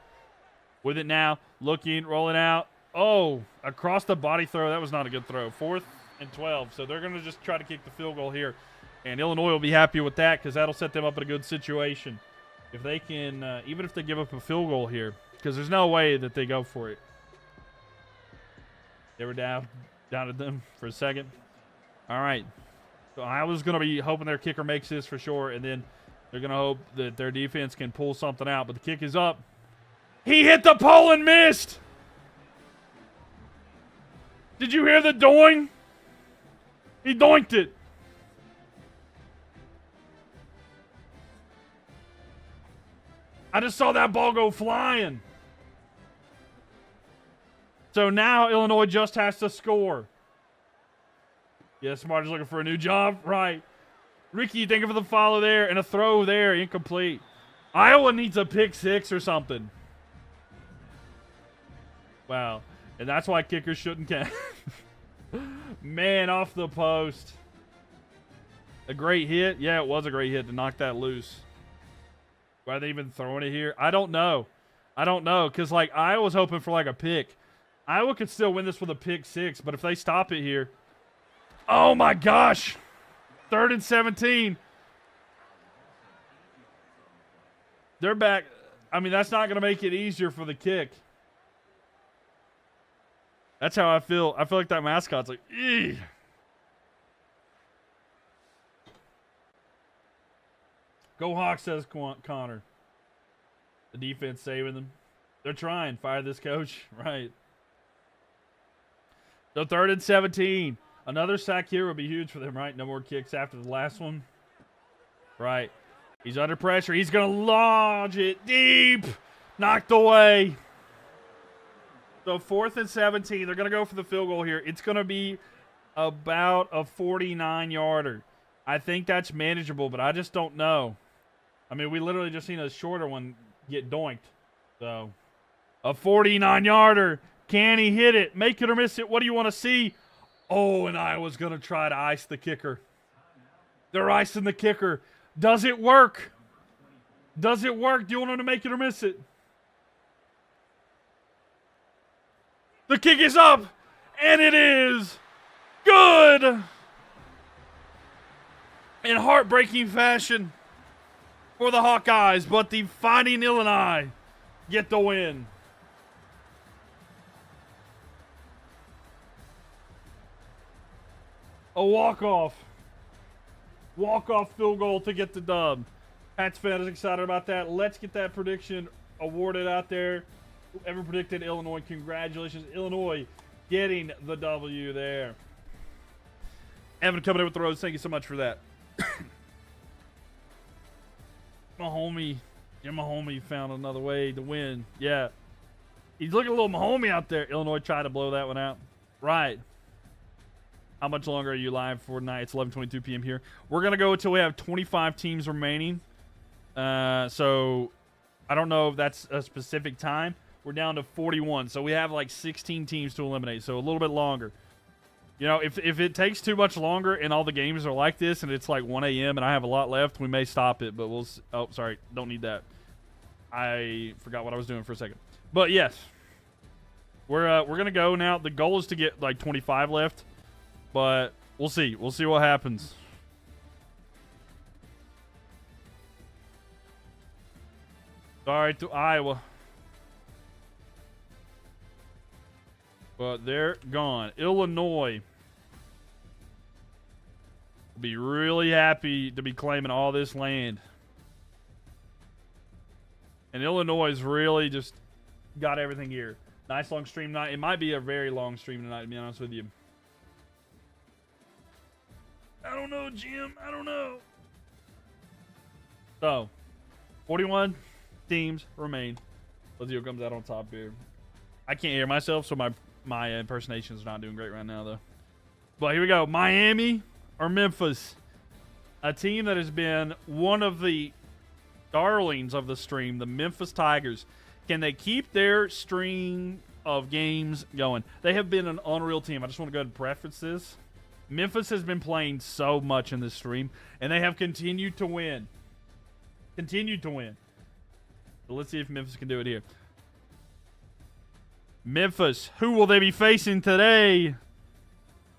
With it now. Looking, rolling out. Oh, across the body throw. That was not a good throw. 4th and 12. So they're going to just try to kick the field goal here. And Illinois will be happy with that because that'll set them up in a good situation. If they can, even if they give up a field goal here, because there's no way that they go for it. They were doubted them for a second. All right. So Iowa's going to be hoping their kicker makes this for sure, and then they're going to hope that their defense can pull something out. But the kick is up. He hit the pole and missed. Did you hear the doing? He doinked it. I just saw that ball go flying. So now Illinois just has to score. Yeah, Smart is looking for a new job. Right. Ricky, thank you for the follow there. And a throw there. Incomplete. Iowa needs a pick 6 or something. Wow. And that's why kickers shouldn't count. Man, off the post. A great hit. Yeah, it was a great hit to knock that loose. Why are they even throwing it here? I don't know. I don't know. Because, like, Iowa's hoping for, like, a pick. Iowa could still win this with a pick 6. But if they stop it here. Oh, my gosh. 3rd and 17. They're back. I mean, that's not going to make it easier for the kick. That's how I feel. I feel like that mascot's like, eeh. Go Hawks, says Connor. The defense saving them. They're trying. Fire this coach. Right. So 3rd and 17. Another sack here would be huge for them, right? No more kicks after the last one. Right. He's under pressure. He's going to launch it deep. Knocked away. So 4th and 17. They're going to go for the field goal here. It's going to be about a 49-yarder. I think that's manageable, but I just don't know. I mean, we literally just seen a shorter one get doinked. So, a 49-yarder. Can he hit it? Make it or miss it? What do you want to see? Oh, and Iowa's going to try to ice the kicker. They're icing the kicker. Does it work? Does it work? Do you want him to make it or miss it? The kick is up, and it is good. In heartbreaking fashion for the Hawkeyes, but the Fighting Illini get the win. A walk-off. Walk-off field goal to get the dub. Pats fan is excited about that. Let's get that prediction awarded out there. Whoever predicted Illinois, congratulations. Illinois getting the W there. Evan coming in with the Rose. Thank you so much for that. My homie found another way to win. Yeah. He's looking a little Mahomie out there. Illinois tried to blow that one out. Right. How much longer are you live for tonight? It's 11:22 p.m. here. We're going to go until we have 25 teams remaining. So I don't know if that's a specific time. We're down to 41. So we have like 16 teams to eliminate. So a little bit longer. You know, if it takes too much longer and all the games are like this and it's like 1 a.m. and I have a lot left, we may stop it. But we'll – oh, sorry. Don't need that. I forgot what I was doing for a second. But, yes. We're going to go now. The goal is to get like 25 left. But we'll see. We'll see what happens. Sorry to Iowa. But they're gone. Illinois will be really happy to be claiming all this land. And Illinois has really just got everything here. Nice long stream tonight. It might be a very long stream tonight, to be honest with you. I don't know, Jim. I don't know. So, 41 teams remain. Let's see who comes out on top here. I can't hear myself, so my impersonation is not doing great right now, though. But here we go. Miami or Memphis? A team that has been one of the darlings of the stream, the Memphis Tigers. Can they keep their string of games going? They have been an unreal team. I just want to go ahead and preface this. Memphis has been playing so much in this stream, and they have continued to win. Continued to win. So let's see if Memphis can do it here. Memphis, who will they be facing today?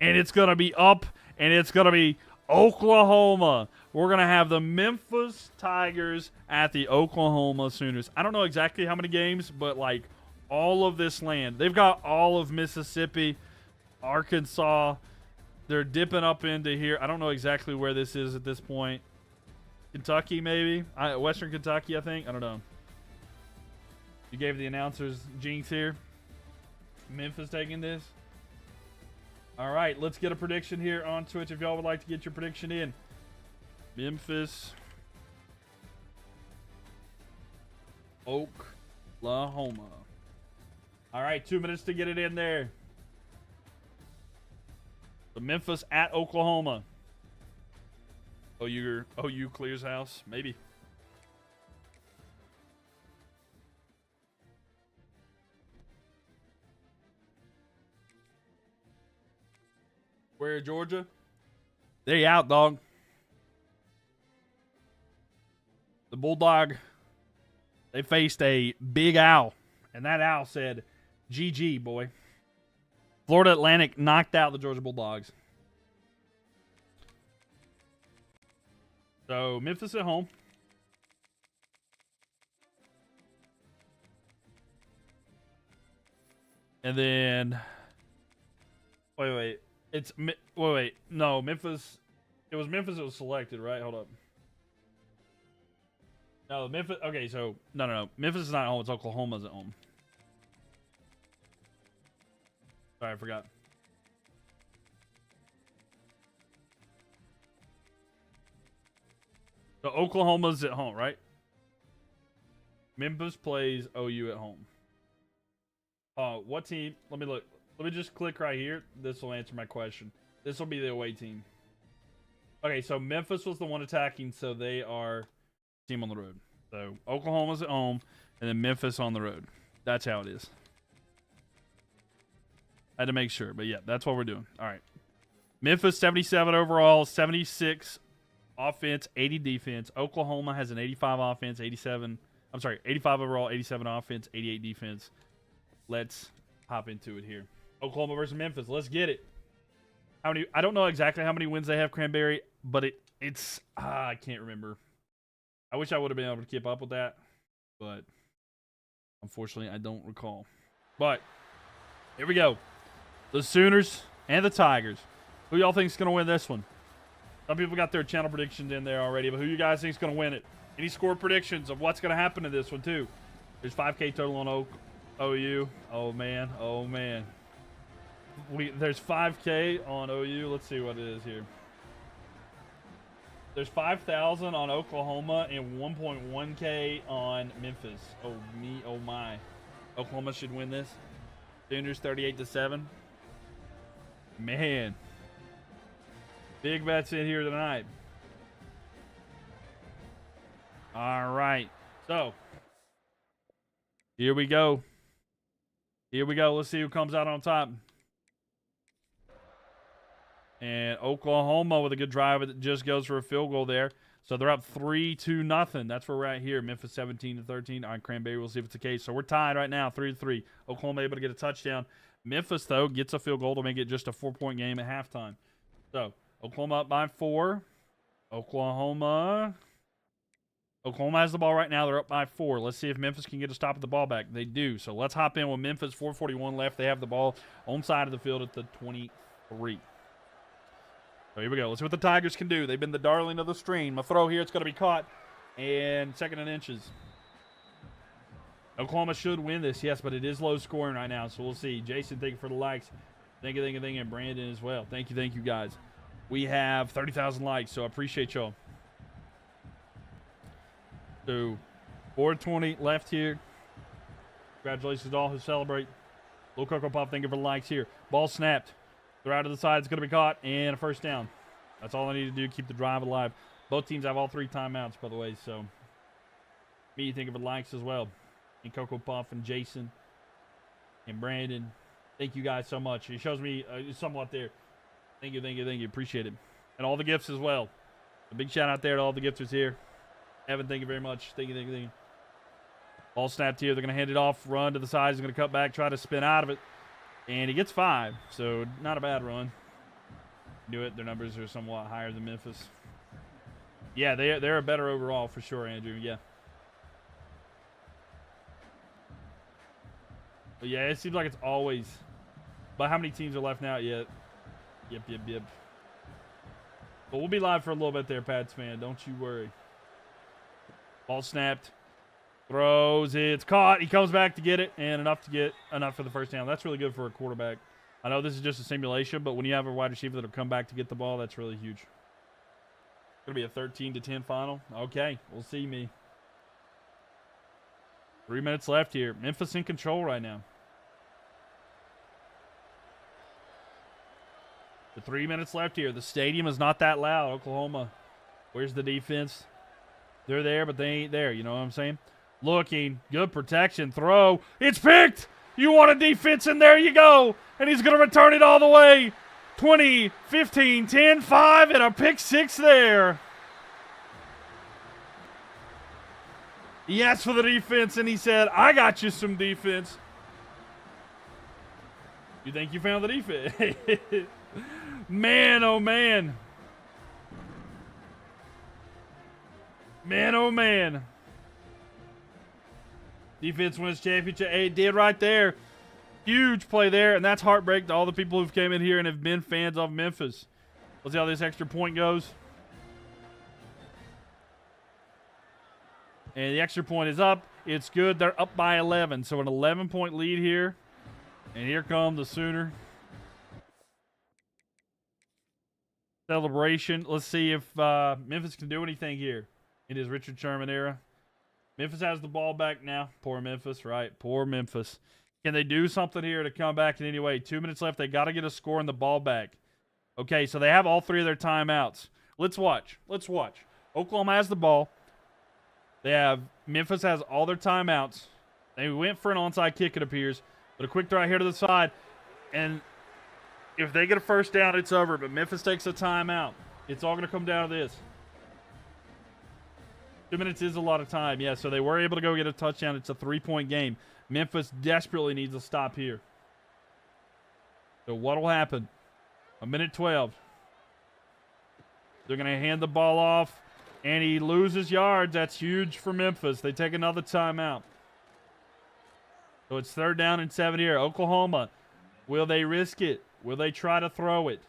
And it's going to be up, and it's going to be Oklahoma. We're going to have the Memphis Tigers at the Oklahoma Sooners. I don't know exactly how many games, but like all of this land. They've got all of Mississippi, Arkansas. They're dipping up into here. I don't know exactly where this is at this point. Kentucky, maybe? Western Kentucky, I think. I don't know. You gave the announcers jinx here. Memphis taking this. All right, let's get a prediction here on Twitch if y'all would like to get your prediction in. Memphis, Oklahoma. All right, 2 minutes to get it in there. The Memphis at Oklahoma. OU clears house, maybe. Where, Georgia? They out, dog. The Bulldog, they faced a big owl, and that owl said, GG, boy. Florida Atlantic knocked out the Georgia Bulldogs. So, Memphis at home. And then, wait. No, Memphis. It was Memphis that was selected, right? Hold up. No, Memphis. Okay, so no. Memphis is not at home. It's Oklahoma's at home. Sorry, I forgot. So Oklahoma's at home, right? Memphis plays OU at home. What team? Let me look. Let me just click right here. This will answer my question. This will be the away team. Okay, so Memphis was the one attacking, so they are team on the road. So Oklahoma's at home, and then Memphis on the road. That's how it is. I had to make sure, but yeah, that's what we're doing. All right. Memphis 77 overall, 76 offense, 80 defense. Oklahoma has an 85 offense, 85 overall, 87 offense, 88 defense. Let's hop into it here. Oklahoma versus Memphis. Let's get it. How many? I don't know exactly how many wins they have, Cranberry, but it's I can't remember. I wish I would have been able to keep up with that, but unfortunately, I don't recall. But here we go. The Sooners and the Tigers. Who y'all think is going to win this one? Some people got their channel predictions in there already, but who you guys think is going to win it? Any score predictions of what's going to happen to this one, too? There's 5K total on OU. Oh, man. There's 5K on OU. Let's see what it is here. There's 5,000 on Oklahoma and 1.1K on Memphis. Oh my. Oklahoma should win this. Sooners 38-7. Man. Big bets in here tonight. All right. So, here we go. Let's see who comes out on top. And Oklahoma with a good drive that just goes for a field goal there. So they're up 3-0. That's where we're at here. Memphis 17-13 on Cranberry. We'll see if it's the case. So we're tied right now, 3-3. Oklahoma able to get a touchdown. Memphis, though, gets a field goal to make it just a 4-point game at halftime. So Oklahoma up by 4. Oklahoma has the ball right now. They're up by 4. Let's see if Memphis can get a stop at the ball back. They do. So let's hop in with Memphis. 4:41 left. They have the ball on side of the field at the 23. So here we go. Let's see what the Tigers can do. They've been the darling of the stream. A throw here. It's going to be caught. And 2nd and inches. Oklahoma should win this, yes, but it is low scoring right now. So we'll see. Jason, thank you for the likes. Thank you. And Brandon as well. Thank you, guys. We have 30,000 likes, so I appreciate y'all. So 4:20 left here. Congratulations to all who celebrate. Little Cocoa Puff, thank you for the likes here. Ball snapped. Throw out to the side. It's going to be caught. And a first down. That's all I need to do. Keep the drive alive. Both teams have all 3 timeouts, by the way. So, me, thank you for the likes as well. And Cocoa Puff and Jason and Brandon. Thank you guys so much. It shows me somewhat there. Thank you, thank you, thank you. Appreciate it. And all the gifts as well. A big shout out there to all the gifters here. Evan, thank you very much. Thank you, thank you, thank you. Ball snapped here. They're going to hand it off, run to the side. He's going to cut back, try to spin out of it. And he gets 5. So, not a bad run. Do it. Their numbers are somewhat higher than Memphis. Yeah, they're a better overall for sure, Andrew. Yeah. But yeah, it seems like it's always. But how many teams are left now yet? Yep. But we'll be live for a little bit there, Pats fan. Don't you worry. Ball snapped. Throws. It's caught. He comes back to get it, and enough for the first down. That's really good for a quarterback. I know this is just a simulation, but when you have a wide receiver that'll come back to get the ball, that's really huge. Going to be a 13-10 final. Okay, we'll see me. 3 minutes left here. Memphis in control right now. The 3 minutes left here. The stadium is not that loud. Oklahoma. Where's the defense? They're there, but they ain't there. You know what I'm saying? Looking. Good protection. Throw. It's picked. You want a defense, and there you go. And he's going to return it all the way. 20, 15, 10, 5, and a pick 6 there. He asked for the defense, and he said, I got you some defense. You think you found the defense? Man, oh, man. Man, oh, man. Defense wins championship. It did right there. Huge play there, and that's heartbreak to all the people who've came in here and have been fans of Memphis. Let's see how this extra point goes. And the extra point is up. It's good. They're up by 11, so an 11-point lead here. And here come the Sooner celebration. Let's see if Memphis can do anything here in his Richard Sherman era. Memphis has the ball back now. Poor Memphis, right? Poor Memphis. Can they do something here to come back in any way? 2 minutes left. They got to get a score and the ball back. Okay, so they have all 3 of their timeouts. Let's watch. Let's watch. Oklahoma has the ball. Memphis has all their timeouts. They went for an onside kick, it appears. But a quick throw here to the side. And if they get a first down, it's over. But Memphis takes a timeout. It's all going to come down to this. 2 minutes is a lot of time. Yeah, so they were able to go get a touchdown. It's a 3-point game. Memphis desperately needs a stop here. So what will happen? A minute 12. They're going to hand the ball off, and he loses yards. That's huge for Memphis. They take another timeout. So it's 3rd down and 7 here. Oklahoma, will they risk it? Will they try to throw it?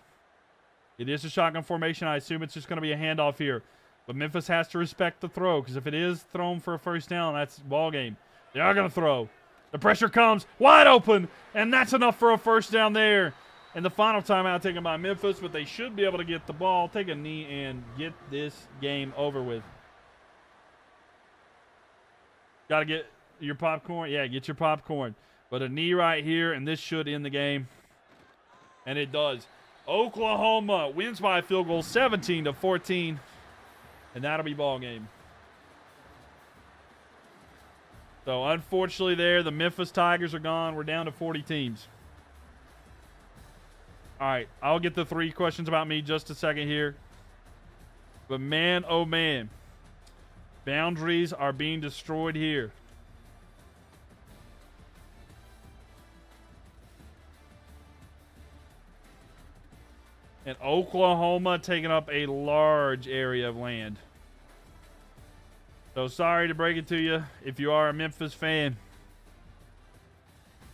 It is a shotgun formation. I assume it's just going to be a handoff here. But Memphis has to respect the throw, because if it is thrown for a first down, that's ball game. They are going to throw. The pressure comes wide open, and that's enough for a first down there. And the final timeout taken by Memphis, but they should be able to get the ball, take a knee, and get this game over with. Got to get your popcorn. Yeah, get your popcorn. But a knee right here, and this should end the game. And it does. Oklahoma wins by a field goal, 17-14. And that'll be ball game. So, unfortunately there, the Memphis Tigers are gone. We're down to 40 teams. All right, I'll get the 3 questions about me just a second here. But man, oh man, boundaries are being destroyed here. And Oklahoma taking up a large area of land. So sorry to break it to you if you are a Memphis fan.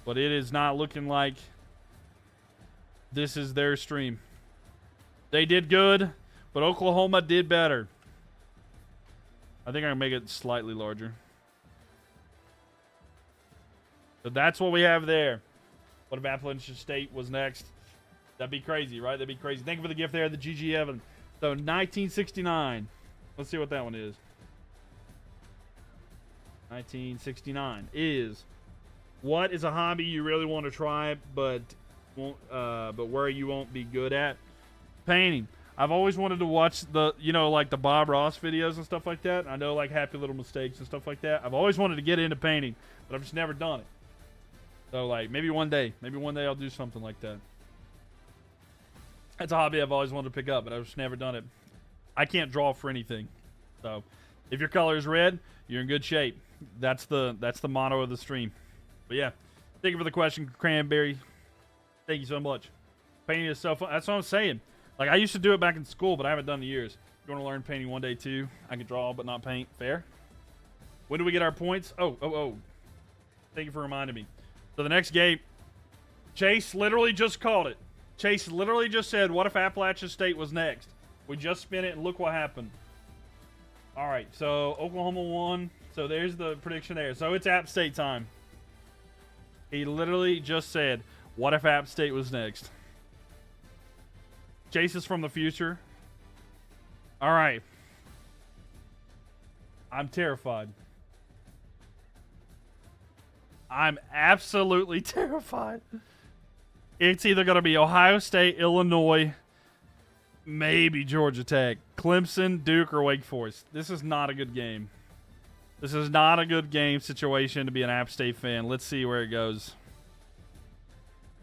But it is not looking like this is their stream. They did good, but Oklahoma did better. I think I can make it slightly larger. So that's what we have there. What if Appalachian State was next? That'd be crazy, right? That'd be crazy. Thank you for the gift there, the GG Evan. So 1969. Let's see what that one is. 1969 is What is a hobby you really want to try, but where you won't be good at? Painting. I've always wanted to watch the, like the Bob Ross videos and stuff like that. I know, like, Happy Little Mistakes and stuff like that. I've always wanted to get into painting, but I've just never done it. So, like, maybe one day I'll do something like that. That's a hobby I've always wanted to pick up, but I've just never done it. I can't draw for anything. So, if your color is red, you're in good shape. That's the motto of the stream. But yeah, thank you for the question, Cranberry. Thank you so much. Painting is so fun. That's what I'm saying. Like, I used to do it back in school, but I haven't done it in years. If you want to learn painting one day too, I can draw but not paint. Fair. When do we get our points? Oh. Thank you for reminding me. So the next game, Chase literally just called it. Chase literally just said, what if Appalachian State was next? We just spin it and look what happened. All right, so Oklahoma won. So there's the prediction there. So it's App State time. He literally just said, what if App State was next? Chase is from the future. All right. I'm terrified. I'm absolutely terrified. It's either going to be Ohio State, Illinois, maybe Georgia Tech, Clemson, Duke, or Wake Forest. This is not a good game. This is not a good game situation to be an App State fan. Let's see where it goes.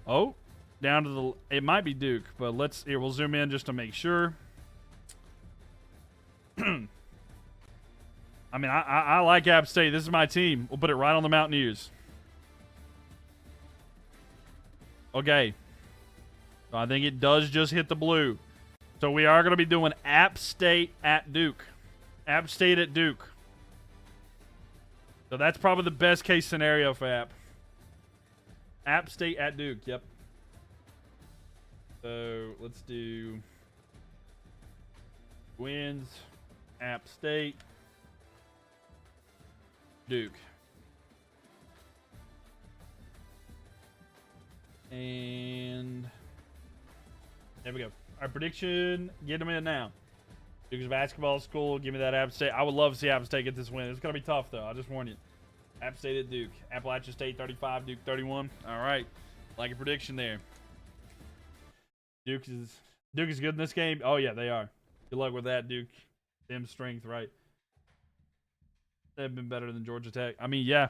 Oh, down to the... It might be Duke, but we'll zoom in just to make sure. I mean, I like App State. This is my team. We'll put it right on the Mountaineers. Okay. So I think it does just hit the blue. So we are going to be doing App State at Duke. App State at Duke. So that's probably the best case scenario for App. App State at Duke, yep. So let's do wins, App State, Duke. And there we go. Our prediction, get them in now. Duke's basketball school, give me that App State. I would love to see App State get this win. It's going to be tough, though. I'll just warn you. App State at Duke. Appalachian State 35, Duke 31. All right. Like a prediction there. Duke is good in this game. Oh, yeah, they are. Good luck with that, Duke. Them strength, right? They've been better than Georgia Tech. I mean, yeah.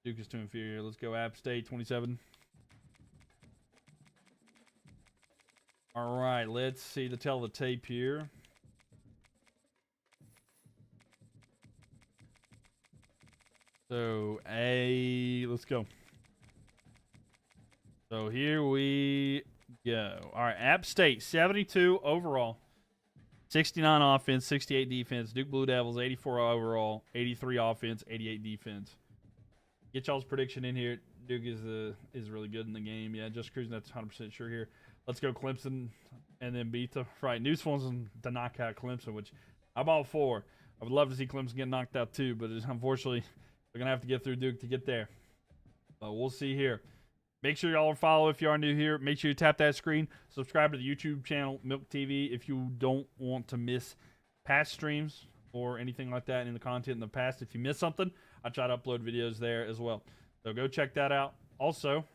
Duke is too inferior. Let's go App State 27. All right, let's see the tell the tape here. So, let's go. So here we go. All right, App State, 72 overall. 69 offense, 68 defense. Duke Blue Devils, 84 overall, 83 offense, 88 defense. Get y'all's prediction in here. Duke is really good in the game. Yeah, just cruising. That's 100% sure here. Let's go Clemson and then beat the right. News wants to knock out Clemson, which I'm all for. I would love to see Clemson get knocked out too, but unfortunately they're gonna have to get through Duke to get there. But we'll see here. Make sure y'all follow if you are new here. Make sure you tap that screen. Subscribe to the YouTube channel, Mylk TV, if you don't want to miss past streams or anything like that in the content in the past. If you miss something, I try to upload videos there as well. So go check that out. Also,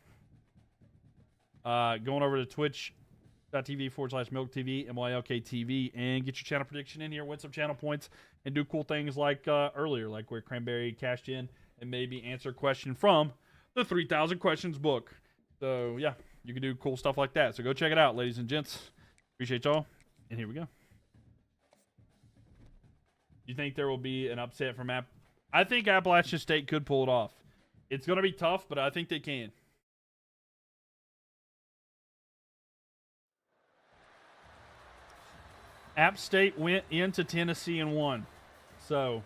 going over to twitch.tv/Mylk TV, MYLK TV, and get your channel prediction in here, win some channel points, and do cool things like earlier, like where Cranberry cashed in and maybe answer a question from the 3,000 questions book. So yeah, you can do cool stuff like that. So go check it out, ladies and gents. Appreciate y'all. And here we go. You think there will be an upset from I think Appalachian State could pull it off. It's going to be tough, but I think they can. App State went into Tennessee and won. So,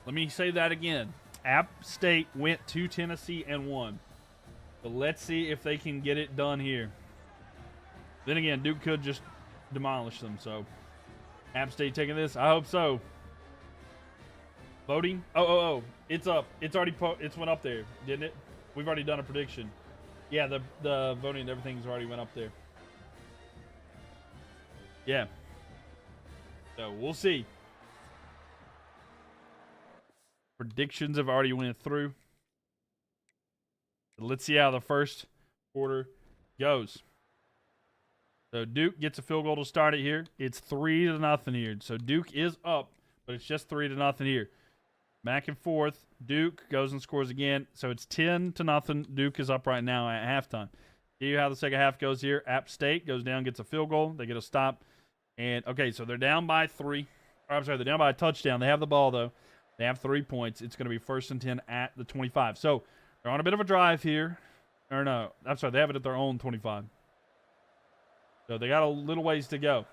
let me say that again. App State went to Tennessee and won. But let's see if they can get it done here. Then again, Duke could just demolish them. So, App State taking this? I hope so. Voting? Oh. It's up. It's already it's went up there, didn't it? We've already done a prediction. Yeah, the voting and everything's already went up there. Yeah. So, we'll see. predictions have already went through. Let's see how the first quarter goes. So Duke gets a field goal to start it here. It's 3-0 here. So Duke is up, but it's just 3-0 here. Back and forth. Duke goes and scores again. So it's 10-0. Duke is up right now at halftime. See how the second half goes here. App State goes down, gets a field goal. They get a stop. And, okay, so they're down by 3. Or, I'm sorry, they're down by a touchdown. They have the ball, though. They have 3 points. It's going to be 1st and 10 at the 25. So they're on a bit of a drive here. Or, no, I'm sorry, they have it at their own 25. So they got a little ways to go.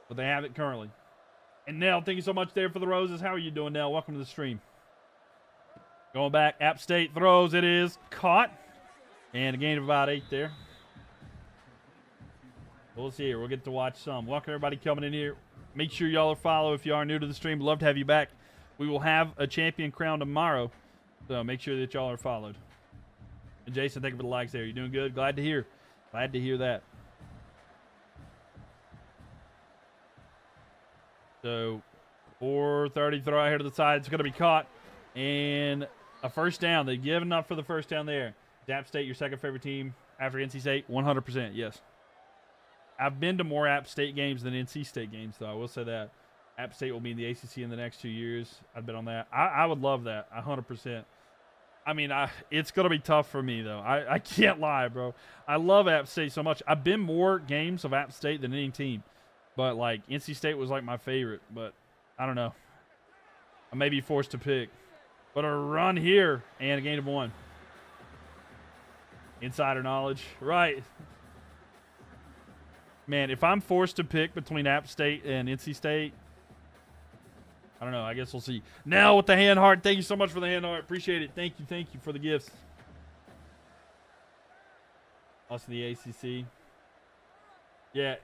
But they have it currently. And Nell, thank you so much there for the roses. How are you doing, Nell? Welcome to the stream. Going back, App State throws. It is caught. And a gain of about 8 there. We'll see here. We'll get to watch some. Welcome, everybody coming in here. Make sure y'all are follow if you are new to the stream. Love to have you back. We will have a champion crown tomorrow. So make sure that y'all are followed. And Jason, thank you for the likes there. You're doing good. Glad to hear. Glad to hear that. So 4:30 throw out here to the side. It's going to be caught. And a first down. They've given up for the first down there. Is App State your second favorite team after NC State? 100%, yes. I've been to more App State games than NC State games, though. I will say that. App State will be in the ACC in the next 2 years. I'd bet on that. I would love that, 100%. I mean, it's going to be tough for me, though. I can't lie, bro. I love App State so much. I've been more games of App State than any team. But, like, NC State was, like, my favorite. But, I don't know. I may be forced to pick. But a run here and a gain of 1. Insider knowledge. Right. Man, if I'm forced to pick between App State and NC State, I don't know. I guess we'll see. Now with the hand heart. Thank you so much for the hand heart. Appreciate it. Thank you for the gifts. Us in the ACC. Yeah.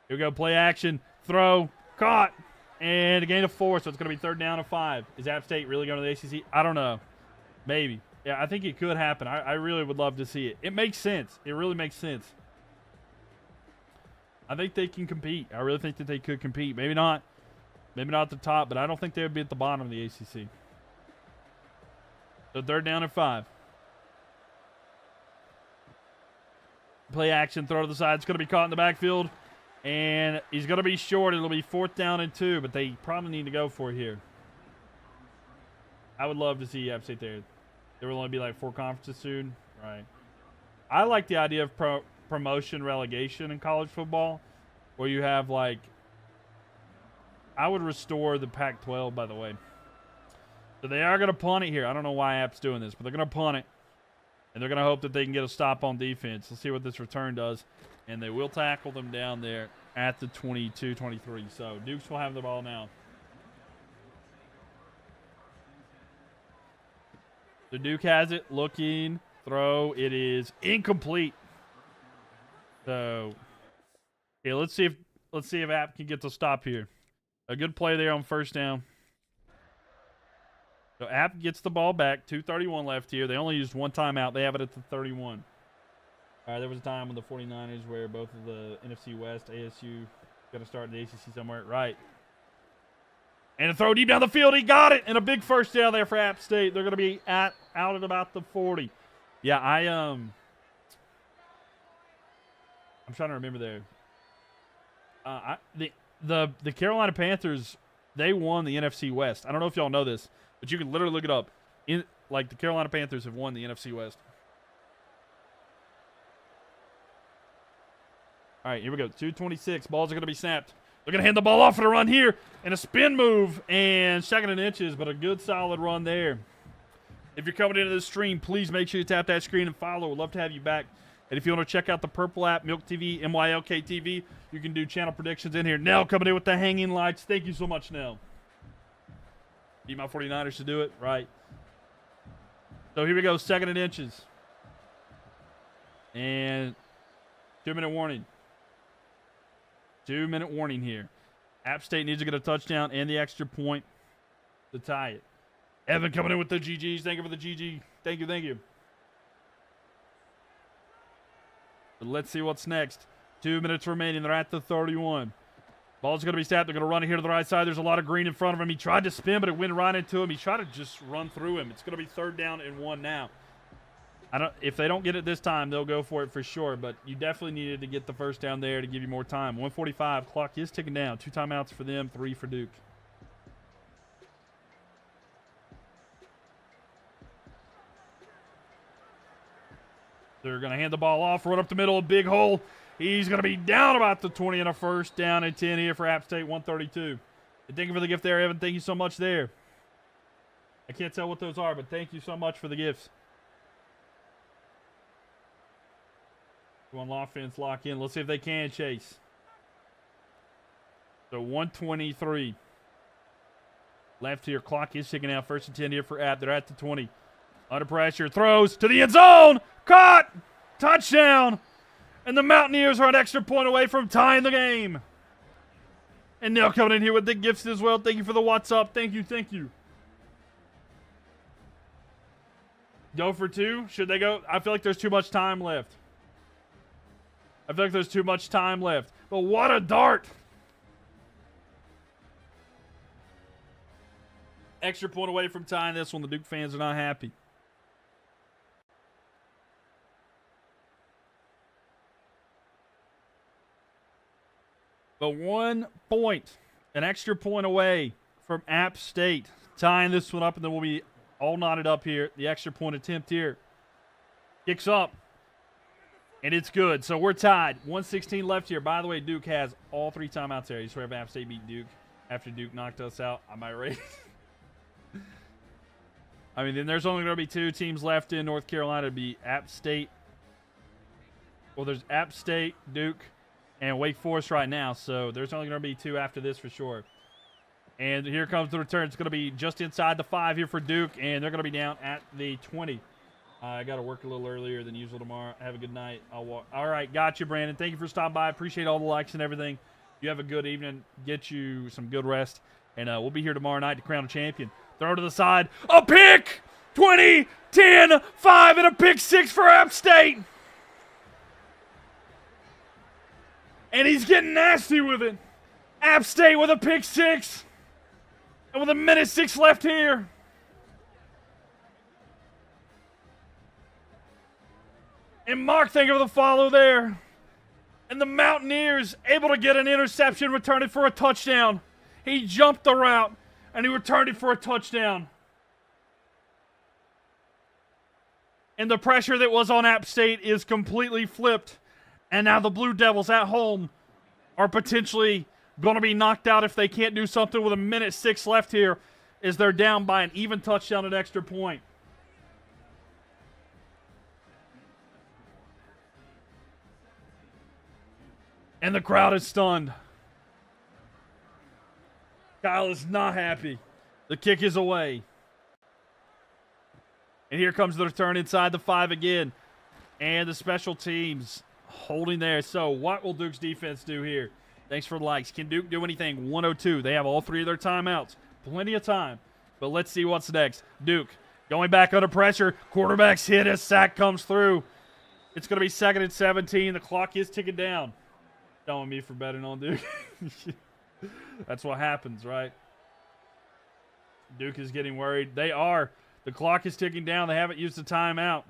Here we go. Play action. Throw. Caught. And a gain of 4, so it's going to be 3rd down and 5. Is App State really going to the ACC? I don't know. Maybe. Yeah, I think it could happen. I really would love to see it. It makes sense. It really makes sense. I think they can compete. I really think that they could compete. Maybe not. Maybe not at the top, but I don't think they would be at the bottom of the ACC. So 3rd down and 5. Play action, throw to the side. It's going to be caught in the backfield. And he's going to be short. It'll be 4th down and 2, but they probably need to go for it here. I would love to see App State there. There will only be like 4 conferences soon. Right. I like the idea of promotion relegation in college football, where you have like, I would restore the Pac-12, by the way. So they are going to punt it here. I don't know why App's doing this, but they're going to punt it. And they're going to hope that they can get a stop on defense. Let's see what this return does. And they will tackle them down there at the 22-23. So Dukes will have the ball now. So Duke has it. Looking. Throw. It is incomplete. So, okay, let's see if App can get the stop here. A good play there on 1st down. So App gets the ball back. 2:31 left here. They only used 1 timeout. They have it at the 31. All right, there was a time with the 49ers where both of the NFC West, ASU, got to start in the ACC somewhere. Right. And a throw deep down the field. He got it. And a big 1st down there for App State. They're going to be out at about the 40. Yeah, I'm trying to remember there. The Carolina Panthers, they won the NFC West. I don't know if y'all know this, but you can literally look it up. The Carolina Panthers have won the NFC West. All right, here we go. 2:26. Balls are going to be snapped. They're going to hand the ball off for a run here. And a spin move. And 2nd and inches, but a good solid run there. If you're coming into the stream, please make sure you tap that screen and follow. We'd love to have you back. And if you want to check out the purple app, Mylk TV, MYLK TV, you can do channel predictions in here. Nell coming in with the hanging lights. Thank you so much, Nell. Need my 49ers to do it? Right. So here we go. 2nd and inches. And 2-minute warning. 2-minute warning here. App State needs to get a touchdown and the extra point to tie it. Evan coming in with the GGs. Thank you for the GG. Thank you. But let's see what's next. 2 minutes remaining. They're at the 31. Ball's going to be snapped. They're going to run it here to the right side. There's a lot of green in front of him. He tried to spin, but it went right into him. He tried to just run through him. It's going to be 3rd down and 1 now. If they don't get it this time, they'll go for it for sure, but you definitely needed to get the first down there to give you more time. 1:45, clock is ticking down. 2 timeouts for them, 3 for Duke. They're going to hand the ball off, run up the middle, a big hole. He's going to be down about the 20 and a 1st down and 10 here for App State, 132. And thank you for the gift there, Evan. Thank you so much there. I can't tell what those are, but thank you so much for the gifts. One offense lock in. Let's see if they can chase. So 123. Left here. Clock is ticking out. 1st and 10 here for App. They're at the 20. Under pressure. Throws to the end zone. Caught. Touchdown. And the Mountaineers are an extra point away from tying the game. And Neil coming in here with the gifts as well. Thank you for the what's up. Thank you. Thank you. Go for 2. Should they go? I feel like there's too much time left. But what a dart. Extra point away from tying this one. The Duke fans are not happy. But 1 point, an extra point away from App State. Tying this one up, and then we'll be all knotted up here. The extra point attempt here. Kicks up. And it's good. So we're tied. 1:16 left here. By the way, Duke has all 3 timeouts there. You swear if App State beat Duke after Duke knocked us out, I might raise. I mean, then there's only going to be 2 teams left in North Carolina. It'd be App State. Well, there's App State, Duke, and Wake Forest right now. So there's only going to be 2 after this for sure. And here comes the return. It's going to be just inside the 5 here for Duke, and they're going to be down at the 20. I got to work a little earlier than usual tomorrow. Have a good night. I'll walk. All right, got you, Brandon. Thank you for stopping by. Appreciate all the likes and everything. You have a good evening. Get you some good rest. And we'll be here tomorrow night to crown a champion. Throw to the side. A pick! 20, 10, 5, and a pick 6 for App State. And he's getting nasty with it. App State with a pick 6. And with 1:06 left here. And Mark, thank you for the follow there. And the Mountaineers able to get an interception, return it for a touchdown. He jumped the route, and he returned it for a touchdown. And the pressure that was on App State is completely flipped. And now the Blue Devils at home are potentially going to be knocked out if they can't do something with 1:06 left here, as they're down by an even touchdown at extra point. And the crowd is stunned. Kyle is not happy. The kick is away. And here comes the return inside the 5 again. And the special teams holding there. So what will Duke's defense do here? Thanks for the likes. Can Duke do anything? 102. They have all 3 of their timeouts. Plenty of time. But let's see what's next. Duke going back under pressure. Quarterback's hit as sack comes through. It's going to be 2nd and 17. The clock is ticking down. Telling me for betting on Duke. That's what happens, right? Duke is getting worried. They are. The clock is ticking down. They haven't used the timeout.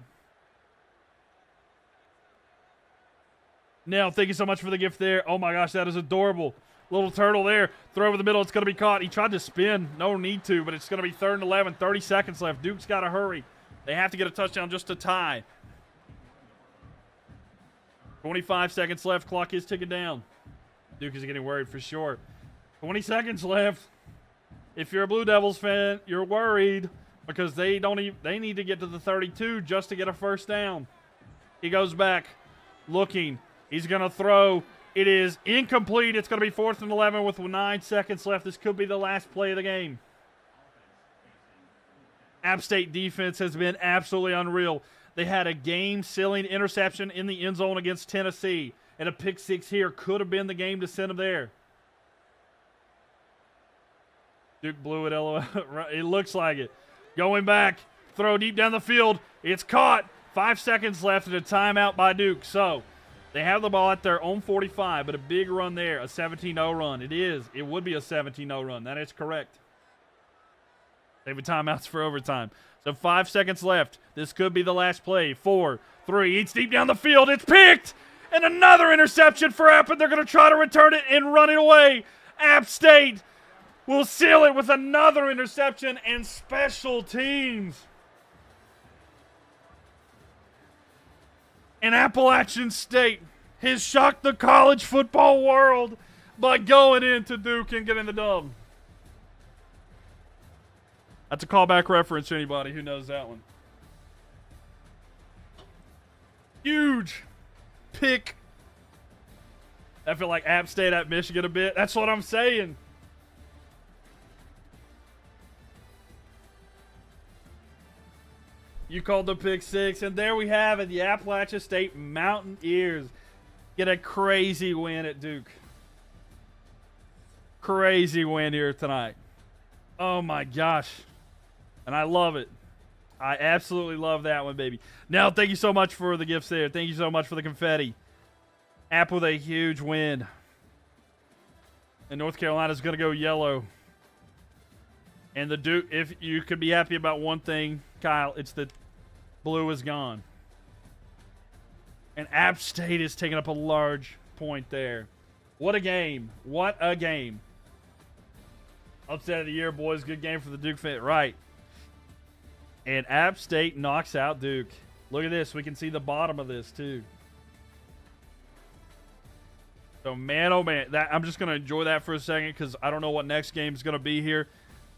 Nell, thank you so much for the gift there. Oh my gosh, that is adorable. Little turtle there. Throw over the middle. It's going to be caught. He tried to spin. No need to, but it's going to be 3rd and 11. 30 seconds left. Duke's got to hurry. They have to get a touchdown just to tie. 25 seconds left. Clock is ticking down. Duke is getting worried for sure. 20 seconds left. If you're a Blue Devils fan, you're worried because they need to get to the 32 just to get a first down. He goes back looking. He's going to throw. It is incomplete. It's going to be 4th and 11 with 9 seconds left. This could be the last play of the game. App State defense has been absolutely unreal. They had a game-sealing interception in the end zone against Tennessee. And a pick 6 here could have been the game to send them there. Duke blew it. It looks like it. Going back. Throw deep down the field. It's caught. 5 seconds left and a timeout by Duke. So They have the ball at their own 45, but a big run there, a 17-0 run. It is. It would be a 17-0 run. That is correct. Saving timeouts for overtime. So 5 seconds left. This could be the last play. 4, 3, eats deep down the field. It's picked! And another interception for App, and they're going to try to return it and run it away. App State will seal it with another interception and special teams. And Appalachian State has shocked the college football world by going into Duke and getting the dub. That's a callback reference to anybody who knows that one. Huge pick. I feel like App State at Michigan a bit. That's what I'm saying. You called the pick six, and there we have it. The Appalachian State Mountaineers get a crazy win at Duke. Crazy win here tonight. Oh my gosh. And I love it. I absolutely love that one, baby. Now, thank you so much for the gifts there. Thank you so much for the confetti. App with a huge win. And North Carolina's going to go yellow. And the Duke, if you could be happy about one thing, Kyle, it's that blue is gone. And App State is taking up a large point there. What a game. What a game. Upset of the year, boys. Good game for the Duke fan. Right. And App State knocks out Duke. Look at this. We can see the bottom of this, too. So, man, oh, man. I'm just going to enjoy that for a second because I don't know what next game is going to be here.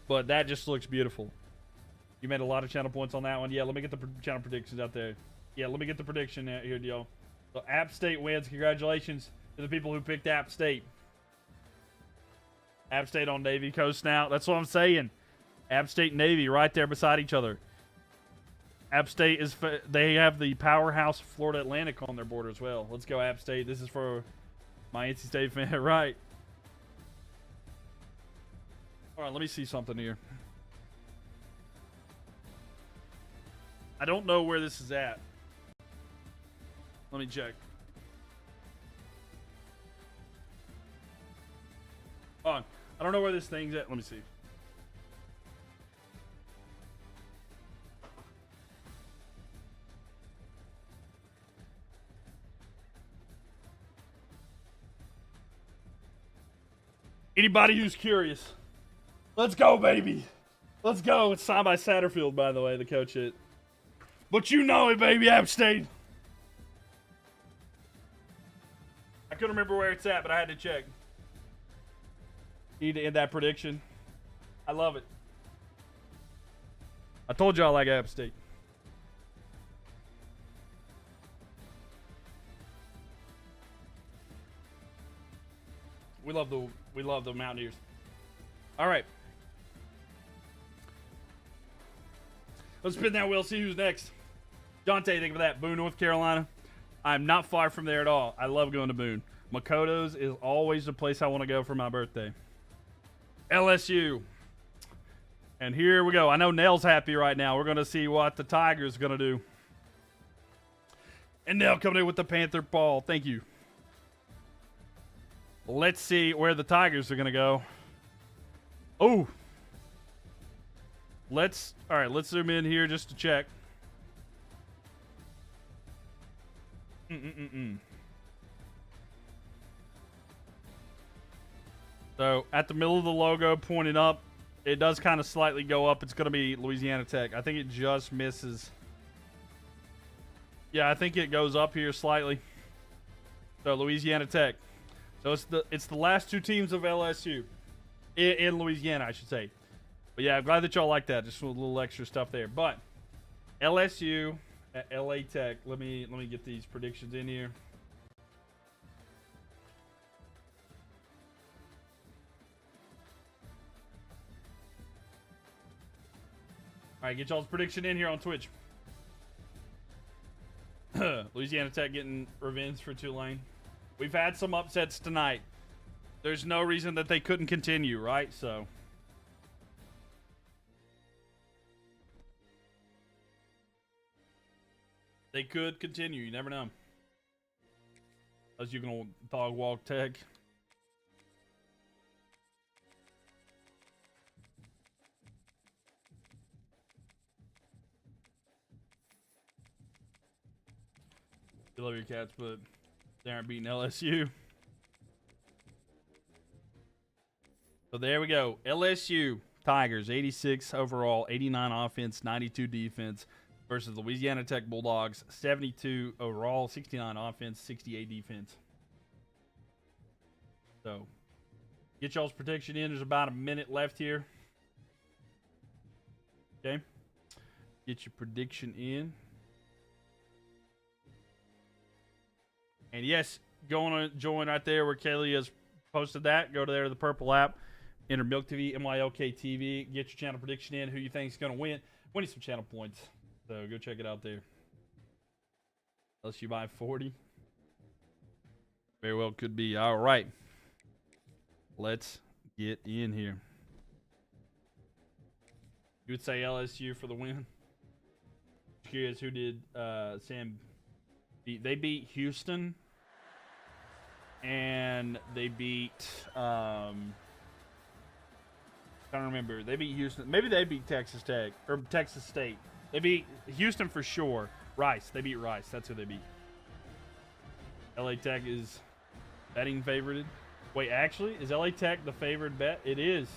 But that just looks beautiful. You made a lot of channel points on that one. Yeah, let me get the channel predictions out there. Yeah, let me get the prediction out here, y'all. So, App State wins. Congratulations to the people who picked App State. App State on Navy Coast now. That's what I'm saying. App State and Navy right there beside each other. App State is, they have the powerhouse Florida Atlantic on their border as well. Let's go App State. This is for my NC State fan, right? All right, let me see something here. I don't know where this is at. Let me check. Hold on. I don't know where this thing's at. Let me see. Anybody who's curious. Let's go, baby. Let's go. It's signed by Satterfield, by the way, the coach it. But you know it, baby, App State. I couldn't remember where it's at, but I had to check. Need to end that prediction. I love it. I told you I like App State. We love the Mountaineers. All right. Let's spin that wheel, see who's next. Jonte, think of that. Boone, North Carolina. I'm not far from there at all. I love going to Boone. Makoto's is always the place I want to go for my birthday. LSU. And here we go. I know Nell's happy right now. We're going to see what the Tigers are going to do. And Nell coming in with the Panther ball. Thank you. Let's see where the Tigers are going to go. Oh. All right, let's zoom in here just to check. So, at the middle of the logo, pointing up, it does kind of slightly go up. It's going to be Louisiana Tech. I think it just misses. Yeah, I think it goes up here slightly. So, Louisiana Tech. So, it's the last two teams of LSU. In Louisiana, I should say. But yeah, I'm glad that y'all like that. Just a little extra stuff there. But LSU at LA Tech. Let me get these predictions in here. All right, get y'all's prediction in here on Twitch. Louisiana Tech getting revenge for Tulane. We've had some upsets tonight. There's no reason that they couldn't continue, right? So. They could continue. You never know. Unless you're gonna dog walk Tech. You love your cats, but they aren't beating LSU. So there we go. LSU Tigers, 86 overall, 89 offense, 92 defense versus Louisiana Tech Bulldogs, 72 overall, 69 offense, 68 defense. So get y'all's prediction in. There's about a minute left here. Okay. Get your prediction in. And yes, go on and join right there where Kaylee has posted that. Go to there to the purple app. Enter Mylk TV, MYLK TV. Get your channel prediction in. Who you think is going to win. Winning some channel points. So go check it out there. Unless you buy 40. Very well could be. All right. Let's get in here. You would say LSU for the win? Curious who did Sam beat. They beat Houston. And they beat I don't remember. They beat Houston. Maybe they beat Texas Tech or Texas State. They beat Houston for sure. Rice. They beat Rice. That's who they beat. LA Tech is betting favorited. Wait, actually, is LA Tech the favored bet? It is.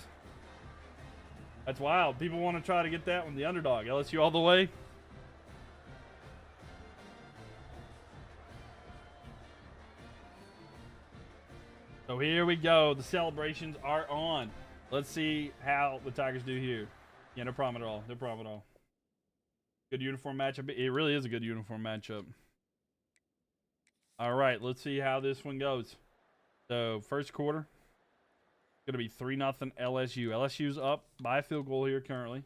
That's wild. People want to try to get that one. The underdog. LSU all the way. So here we go. The celebrations are on. Let's see how the Tigers do here. Yeah, no problem at all. No problem at all. Good uniform matchup. It really is a good uniform matchup. All right, let's see how this one goes. So, first quarter. Going to be 3-0 LSU. LSU's up by a field goal here currently.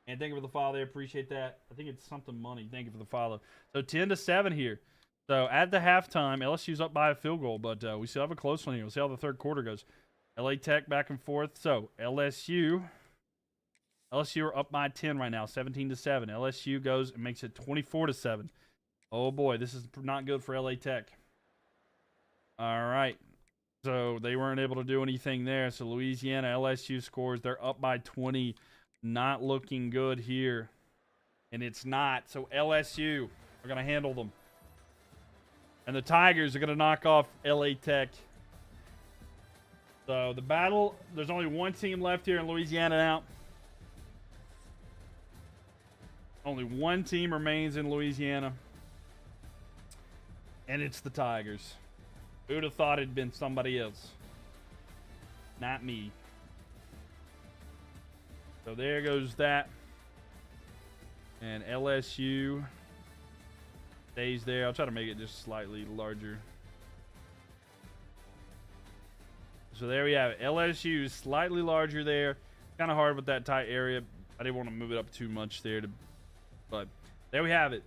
And thank you for the follow there. Appreciate that. I think it's something money. Thank you for the follow. So, 10-7 here. So, at the halftime, LSU's up by a field goal, but we still have a close one here. We'll see how the third quarter goes. LA Tech back and forth. So, LSU are up by 10 right now, 17-7. LSU goes and makes it 24-7. Oh, boy, this is not good for LA Tech. All right. So, they weren't able to do anything there. So, Louisiana, LSU scores. They're up by 20. Not looking good here. And it's not. So, LSU are going to handle them. And the Tigers are going to knock off LA Tech. So, the battle, there's only one team left here in Louisiana now. Only one team remains in Louisiana. And it's the Tigers. Who would have thought it'd been somebody else? Not me. So, there goes that. And LSU stays there. I'll try to make it just slightly larger. So there we have it. LSU is slightly larger there. Kind of hard with that tight area. I didn't want to move it up too much there. But there we have it.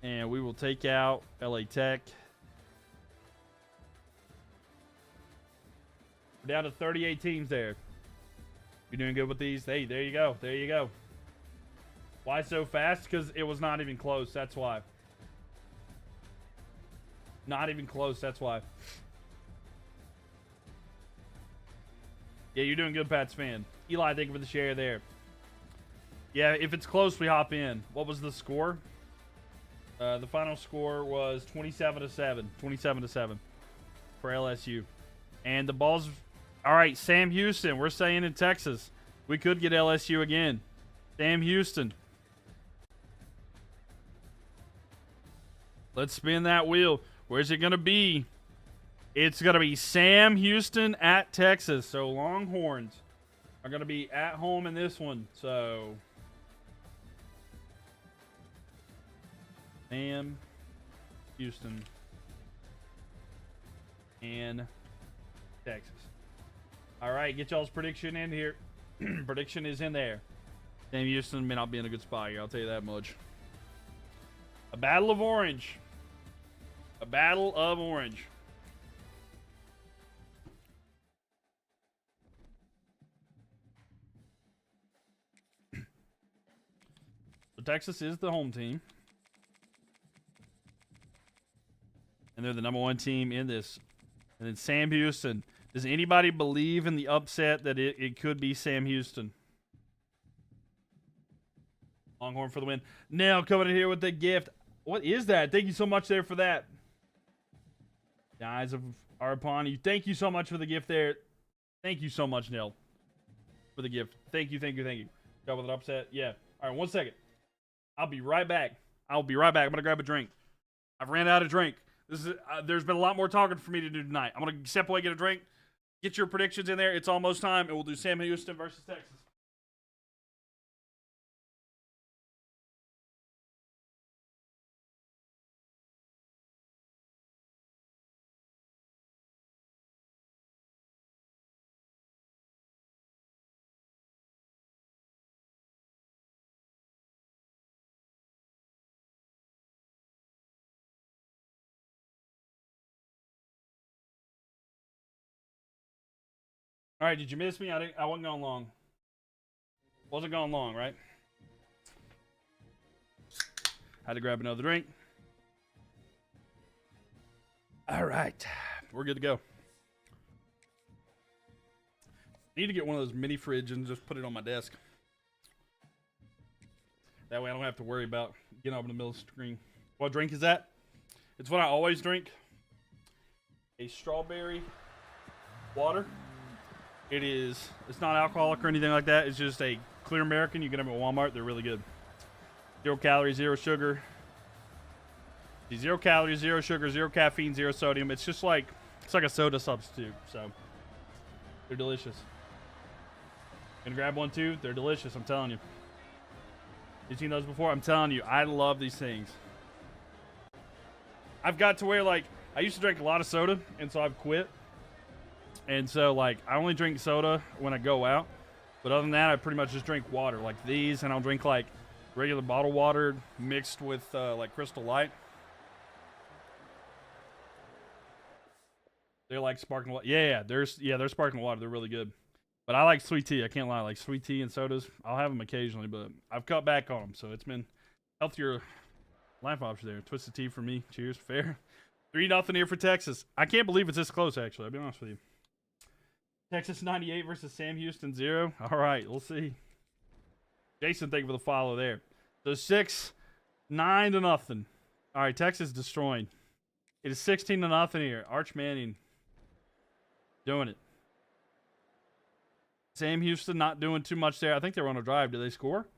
And we will take out LA Tech. We're down to 38 teams there. You're doing good with these? Hey, there you go. There you go. Why so fast? Because it was not even close. That's why. Not even close. That's why. Yeah, you're doing good, Pat's fan. Eli, thank you for the share there. Yeah, if it's close, we hop in. What was the score? The final score was 27-7. 27-7 for LSU. And the ball's... All right, Sam Houston. We're saying in Texas. We could get LSU again. Sam Houston. Let's spin that wheel. Where's it going to be? It's going to be Sam Houston at Texas. So, Longhorns are going to be at home in this one. So, Sam Houston and Texas. All right, get y'all's prediction in here. Prediction is in there. Sam Houston may not be in a good spot here. I'll tell you that much. A battle of orange. A battle of orange. So Texas is the home team. and they're the #1 team in this. And then Sam Houston. Does anybody believe in the upset that it could be Sam Houston? Longhorn for the win. Now coming in here with the gift. What is that? Thank you so much there for that. The eyes are upon you. Thank you so much for the gift there. Thank you so much, Nell, for the gift. Thank you. Got with an upset. Yeah. All right, 1 second. I'll be right back. I'm going to grab a drink. I've ran out of drink. This is there's been a lot more talking for me to do tonight. I'm going to step away, get a drink. Get your predictions in there. It's almost time, and we'll do Sam Houston versus Texas. All right, did you miss me? I wasn't going long. Wasn't going long, right? Had to grab another drink. All right, we're good to go. Need to get one of those mini fridges and just put it on my desk. That way I don't have to worry about getting up in the middle of the screen. What drink is that? It's what I always drink. A strawberry water. It's not alcoholic or anything like that. It's just a clear American. You get them at Walmart. They're really good. 0 calories, 0 sugar. 0 calories, 0 sugar, 0 caffeine, 0 sodium. It's just like, it's like a soda substitute. So, they're delicious. Gonna grab one too. They're delicious, I'm telling you. You've seen those before? I'm telling you, I love these things. I've got to where, like, I used to drink a lot of soda, and so I've quit. And so, like, I only drink soda when I go out. But other than that, I pretty much just drink water, like these, and I'll drink, like, regular bottled water mixed with, like, Crystal Light. They're like sparkling water. Yeah, they're sparkling water. They're really good. But I like sweet tea. I can't lie. Like, sweet tea and sodas, I'll have them occasionally, but I've cut back on them. So it's been healthier life option there. Twisted tea for me. Cheers. Fair. 3-0 here for Texas. I can't believe it's this close, actually. I'll be honest with you. Texas 98 versus Sam Houston 0. All right, we'll see. Jason, thank you for the follow there. So 9-0. All right, Texas destroying. It is 16-0 here. Arch Manning doing it. Sam Houston not doing too much there. I think they were on a drive. Did they score?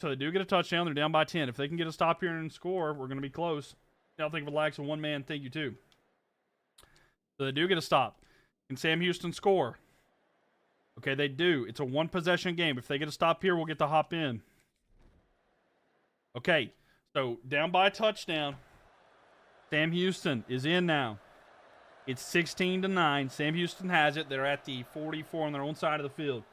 So they do get a touchdown. They're down by 10. If they can get a stop here and score, we're going to be close. I'll think of a lax of one man. Thank you, too. So they do get a stop. Can Sam Houston score? Okay, they do. It's a one-possession game. If they get a stop here, we'll get to hop in. Okay, so down by a touchdown. Sam Houston is in now. It's 16-9. Sam Houston has it. They're at the 44 on their own side of the field.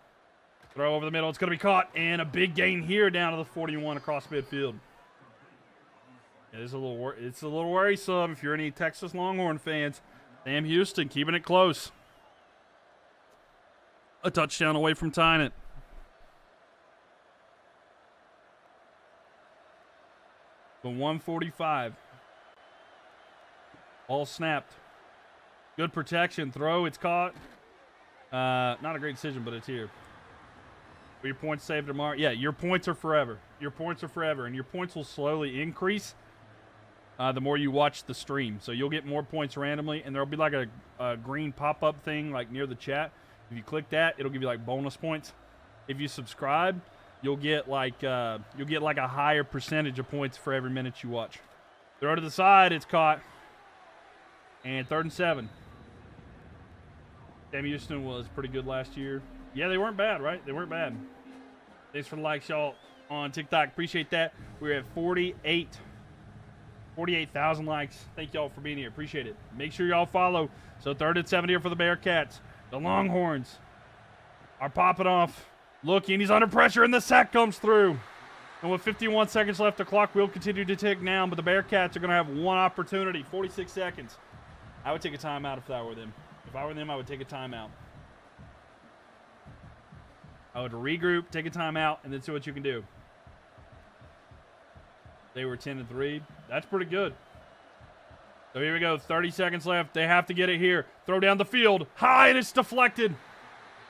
Throw over the middle. It's going to be caught. And a big gain here down to the 41 across midfield. Yeah, it's a little worrisome if you're any Texas Longhorn fans. Sam Houston keeping it close. A touchdown away from tying it. The 145. All snapped. Good protection. Throw. It's caught. Not a great decision, but it's here. Your points saved tomorrow. Yeah, your points are forever. Your points are forever, and your points will slowly increase the more you watch the stream. So you'll get more points randomly, and there'll be like a green pop-up thing like near the chat. If you click that, it'll give you like bonus points. If you subscribe, you'll get like a higher percentage of points for every minute you watch. Throw to the side. It's caught. And 3rd and 7. Sam Houston was pretty good last year. Yeah, they weren't bad, right? They weren't bad. Thanks for the likes, y'all, on TikTok. Appreciate that. We're at 48,000 likes. Thank y'all for being here. Appreciate it. Make sure y'all follow. So 3rd and 7 here for the Bearcats. The Longhorns are popping off. Looking. He's under pressure, and the sack comes through. And with 51 seconds left, the clock will continue to tick down, but the Bearcats are going to have one opportunity. 46 seconds. I would take a timeout if I were them. If I were them, I would take a timeout. I would regroup, take a timeout, and then see what you can do. They were 10-3. That's pretty good. So here we go. 30 seconds left. They have to get it here. Throw down the field. High, and it's deflected.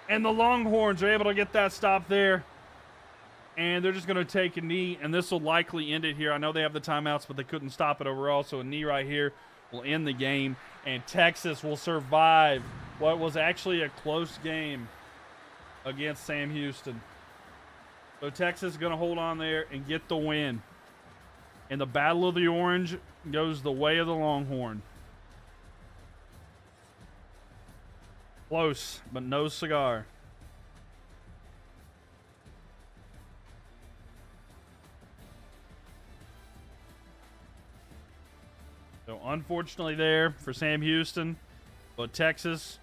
And the Longhorns are able to get that stop there. And they're just going to take a knee, and this will likely end it here. I know they have the timeouts, but they couldn't stop it overall. So a knee right here will end the game, and Texas will survive what was actually a close game against Sam Houston. So Texas is going to hold on there and get the win. And the Battle of the Orange goes the way of the Longhorn. Close, but no cigar. So unfortunately there for Sam Houston, but Texas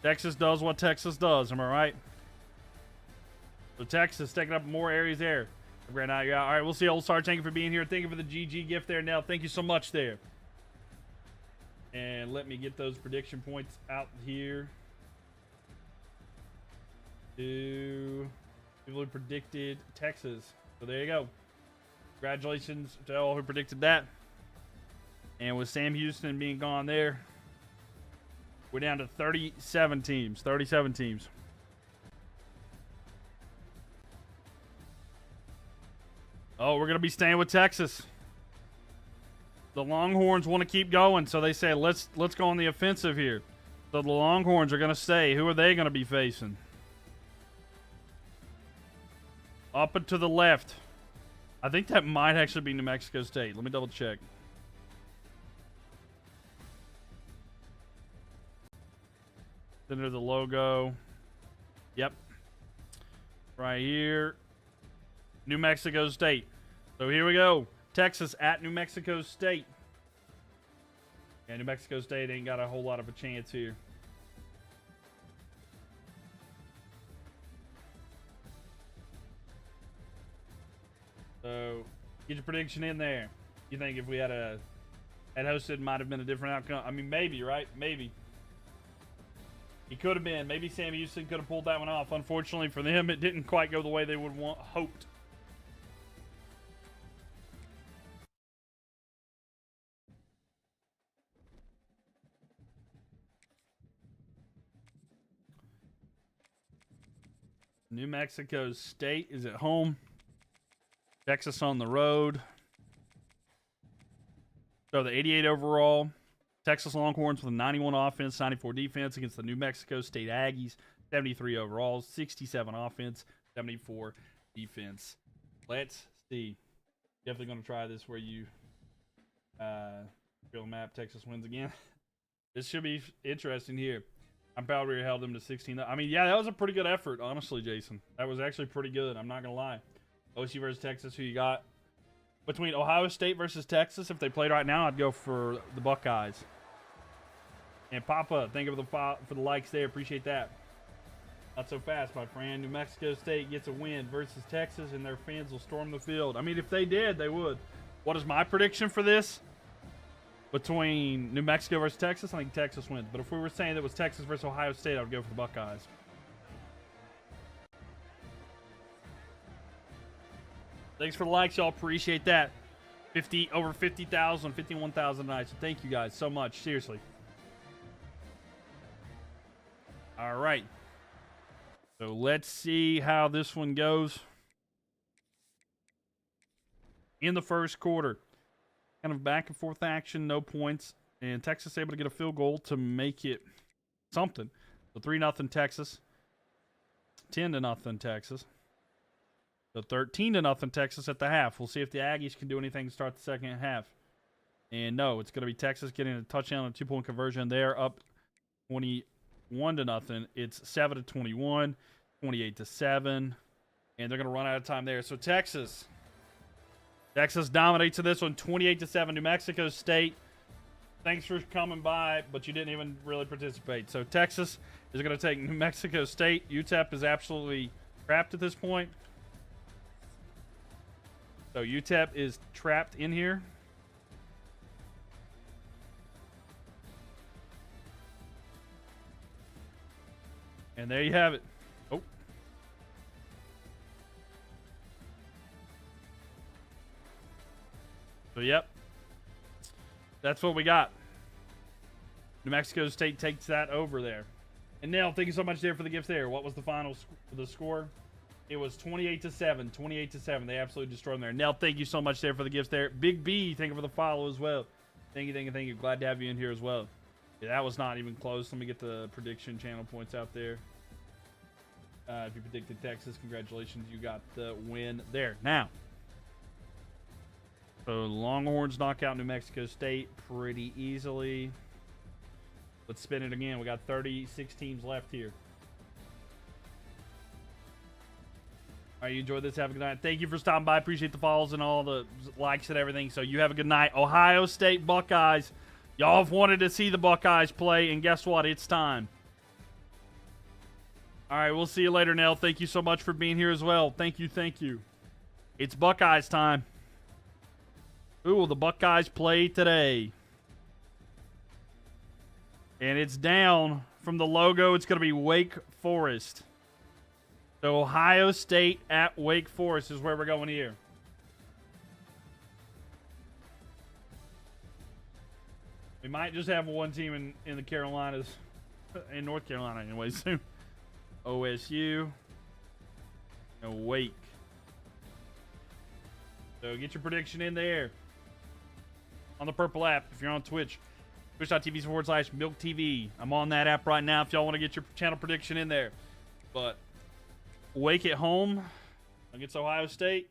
does what Texas does. Am I right? So Texas taking up more areas there. Great night. All right, we'll see. Old Star, thank you for being here. Thank you for the GG gift there, Nell. Thank you so much there. And let me get those prediction points out here. To people who predicted Texas. So there you go. Congratulations to all who predicted that. And with Sam Houston being gone there, we're down to 37 teams. 37 teams. Oh, we're going to be staying with Texas. The Longhorns want to keep going, so they say, let's go on the offensive here. So the Longhorns are going to stay. Who are they going to be facing? Up and to the left. I think that might actually be New Mexico State. Let me double check. Under the logo. Yep. Right here. New Mexico State. So here we go. Texas at New Mexico State. Yeah, New Mexico State ain't got a whole lot of a chance here. So get your prediction in there. You think if we had hosted, it might have been a different outcome? I mean, maybe, right? Maybe. He could have been. Maybe Sam Houston could have pulled that one off. Unfortunately for them, it didn't quite go the way they would hoped. New Mexico State is at home. Texas on the road. So the 88 overall. Texas Longhorns with a 91 offense, 94 defense against the New Mexico State Aggies. 73 overall, 67 offense, 74 defense. Let's see. Definitely going to try this where you fill map. Texas wins again. This should be interesting here. I'm proud we held them to 16. I mean, yeah, that was a pretty good effort, honestly, Jason. That was actually pretty good. I'm not going to lie. OSU versus Texas, who you got? Between Ohio State versus Texas, if they played right now, I'd go for the Buckeyes. And Papa, thank you for the likes there. Appreciate that. Not so fast, my friend. New Mexico State gets a win versus Texas, and their fans will storm the field. I mean, if they did, they would. What is my prediction for this? Between New Mexico versus Texas, I think Texas wins. But if we were saying that it was Texas versus Ohio State, I would go for the Buckeyes. Thanks for the likes, y'all. Appreciate that. Over 50,000, 51,000 tonight. So thank you guys so much. Seriously. All right. So let's see how this one goes. In the first quarter. Kind of back and forth action, no points. And Texas able to get a field goal to make it something. So 3-0 Texas. 10-0 Texas. So 13-0 Texas at the half. We'll see if the Aggies can do anything to start the second half. And no, it's going to be Texas getting a touchdown and a 2-point conversion. They're up 21-0. It's 7-21, 28-7. And they're going to run out of time there. So Texas dominates in this one, 28-7. New Mexico State, thanks for coming by, but you didn't even really participate. So Texas is going to take New Mexico State. UTEP is absolutely trapped at this point. So UTEP is trapped in here. And there you have it. Oh. So, yep. That's what we got. New Mexico State takes that over there. And Nell, thank you so much there for the gift there. What was the final the score? It was 28-7. 28-7. They absolutely destroyed them there. Nell, thank you so much there for the gifts there. Big B, thank you for the follow as well. Thank you, thank you, thank you. Glad to have you in here as well. Yeah, that was not even close. Let me get the prediction channel points out there. If you predicted Texas, congratulations. You got the win there. Now, so Longhorns knock out New Mexico State pretty easily. Let's spin it again. We got 36 teams left here. All right, you enjoyed this. Have a good night. Thank you for stopping by. Appreciate the follows and all the likes and everything. So you have a good night. Ohio State Buckeyes. Y'all have wanted to see the Buckeyes play, and guess what? It's time. All right, we'll see you later, Nell. Thank you so much for being here as well. Thank you, thank you. It's Buckeyes time. Who will the Buckeyes play today? And it's down from the logo. It's going to be Wake Forest. So Ohio State at Wake Forest is where we're going here. We might just have one team in the Carolinas, in North Carolina anyway, soon. OSU and Wake. So get your prediction in there on the Purple app if you're on Twitch. Twitch.tv/Mylk TV. I'm on that app right now if y'all want to get your channel prediction in there. But Wake at home against Ohio State.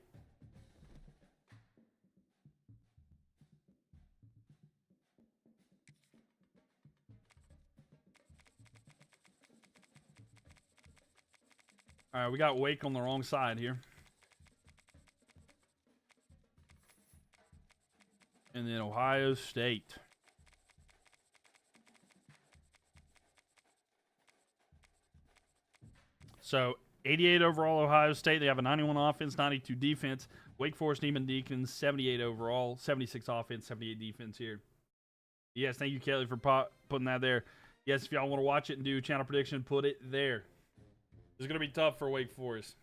All right, we got Wake on the wrong side here. And then Ohio State. So 88 overall Ohio State. They have a 91 offense, 92 defense. Wake Forest, Neiman Deacons, 78 overall, 76 offense, 78 defense here. Yes, thank you, Kelly, for putting that there. Yes, if y'all want to watch it and do channel prediction, put it there. It's going to be tough for Wake Forest.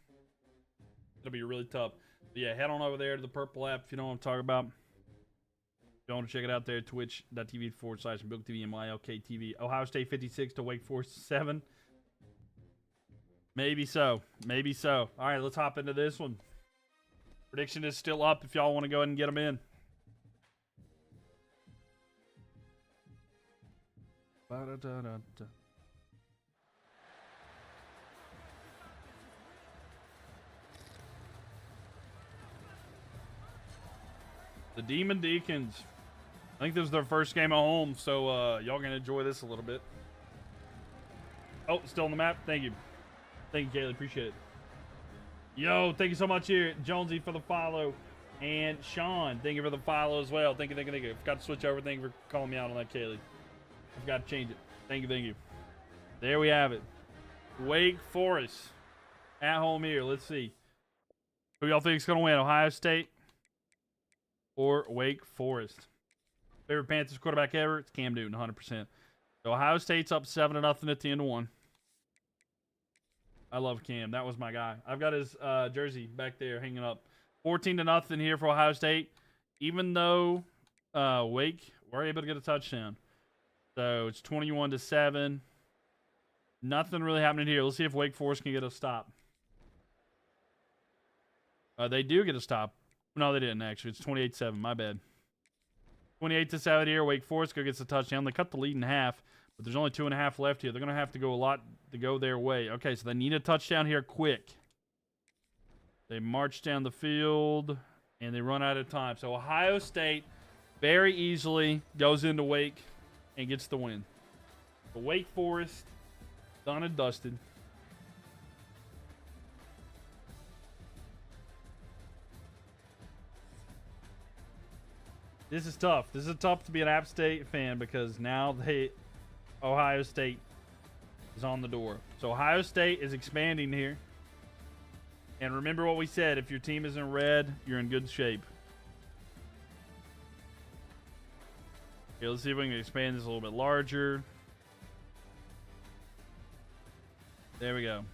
It'll be really tough. But yeah, head on over there to the Purple app if you know what I'm talking about. If you want to check it out there, twitch.tv/Mylk TV and Mylk TV. Ohio State 56 to Wake Forest 7. Maybe so. Maybe so. All right, let's hop into this one. Prediction is still up if y'all want to go ahead and get them in. Ba-da-da-da-da. The Demon Deacons. I think this is their first game at home, so y'all gonna enjoy this a little bit. Oh, still on the map. Thank you. Thank you, Kaylee. Appreciate it. Yo, thank you so much here, Jonesy, for the follow. And Sean, thank you for the follow as well. Thank you, thank you, thank you. Forgot to switch over. Thank you for calling me out on that, Kaylee. I've got to change it. Thank you, thank you. There we have it. Wake Forest at home here. Let's see. Who y'all think is going to win, Ohio State or Wake Forest? Favorite Panthers quarterback ever? It's Cam Newton, 100%. So Ohio State's up 7-0 at the end of one. I love Cam. That was my guy. I've got his jersey back there hanging up. 14-0 here for Ohio State. Even though Wake were able to get a touchdown. So it's 21-7. Nothing really happening here. Let's see if Wake Forest can get a stop. They do get a stop. No, they didn't, actually. It's 28-7. My bad. 28-7 here. Wake Forest gets a touchdown. They cut the lead in half, but there's only 2.5 left here. They're going to have to go a lot to go their way. Okay, so they need a touchdown here quick. They march down the field, and they run out of time. So Ohio State very easily goes into Wake and gets the win. The Wake Forest, done and dusted. This is tough. This is tough to be an App State fan because now Ohio State is on the door. So Ohio State is expanding here. And remember what we said. If your team is in red, you're in good shape. Okay, let's see if we can expand this a little bit larger. There we go.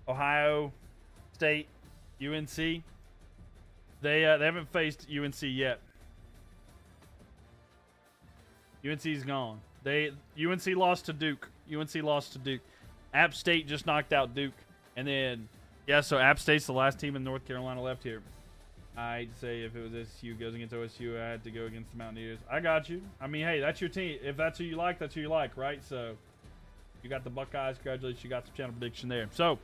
Ohio State, UNC. They haven't faced UNC yet. UNC's gone. UNC lost to Duke. UNC lost to Duke. App State just knocked out Duke. And then, yeah, so App State's the last team in North Carolina left here. I'd say if it was SU goes against OSU, I had to go against the Mountaineers. I got you. I mean, hey, that's your team. If that's who you like, that's who you like, right? So, you got the Buckeyes. Congratulations, you got the channel prediction there. So,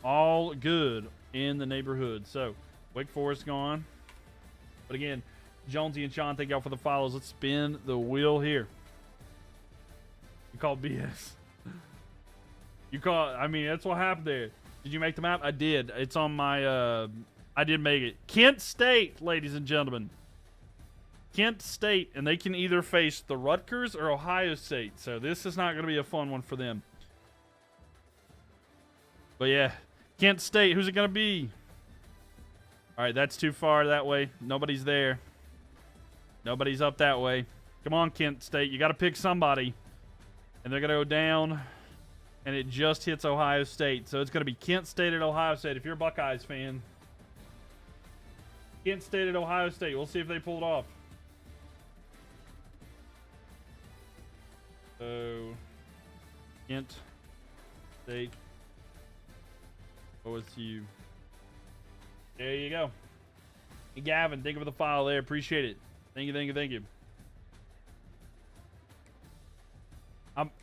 all good in the neighborhood. So, Wake Forest gone. But again, Jonesy and Sean, thank y'all for the follows. Let's spin the wheel here. You called BS. I mean, that's what happened there. Did you make the map? I did. It's on my, I did make it. Kent State, ladies and gentlemen. Kent State, and they can either face the Rutgers or Ohio State. So this is not going to be a fun one for them. But yeah, Kent State, who's it going to be? All right, that's too far that way. Nobody's there. Nobody's up that way. Come on, Kent State. You got to pick somebody. And they're going to go down. And it just hits Ohio State. So it's going to be Kent State at Ohio State. If you're a Buckeyes fan. Kent State at Ohio State. We'll see if they pull it off. So, Kent State. OSU. There you go. Hey, Gavin, thank you for the file there. Appreciate it. Thank you, thank you, thank you.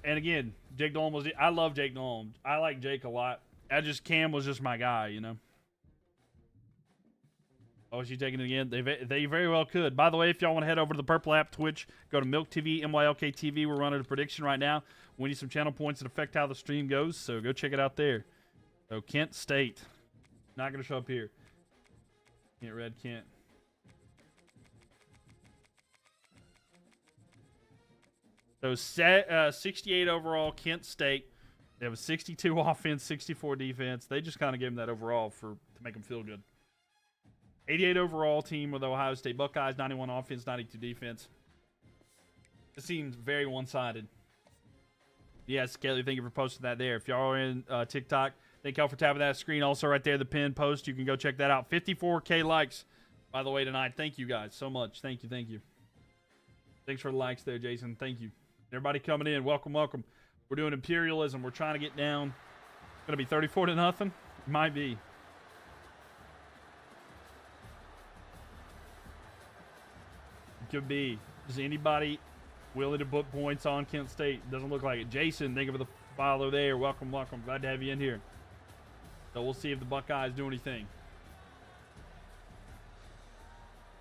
And again, Jake Nolan was... I love Jake Nolan. I like Jake a lot. Cam was just my guy, you know. Oh, is she taking it again? They very well could. By the way, if y'all want to head over to the Purple app, Twitch, go to Mylk TV, Mylk TV. We're running a prediction right now. We need some channel points that affect how the stream goes, so go check it out there. So, Kent State. Not going to show up here. Kent Red, Kent. So, 68 overall, Kent State. They have a 62 offense, 64 defense. They just kind of gave them that overall to make them feel good. 88 overall team with Ohio State Buckeyes, 91 offense, 92 defense. It seems very one-sided. Yes, Kelly, thank you for posting that there. If y'all are in TikTok, thank y'all for tapping that screen. Also, right there, the pinned post. You can go check that out. 54K likes, by the way, tonight. Thank you, guys, so much. Thank you, thank you. Thanks for the likes there, Jason. Thank you. Everybody coming in, welcome, welcome. We're doing Imperialism. We're trying to get down. It's going to be 34-0. It might be. Could be. Is anybody willing to put points on Kent State? Doesn't look like it. Jason, thank you for the follow there. Welcome, welcome. Glad to have you in here. So we'll see if the Buckeyes do anything.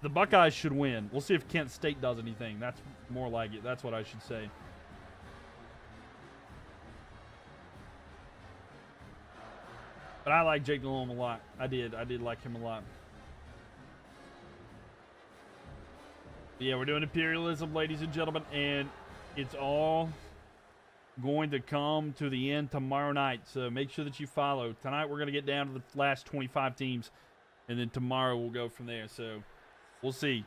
The Buckeyes should win. We'll see if Kent State does anything. That's more like it. That's what I should say. But I like Jake Nolan a lot. I did like him a lot. Yeah, we're doing Imperialism, ladies and gentlemen, and it's all going to come to the end tomorrow night, so make sure that you follow. Tonight we're going to get down to the last 25 teams, and then tomorrow we'll go from there, so we'll see.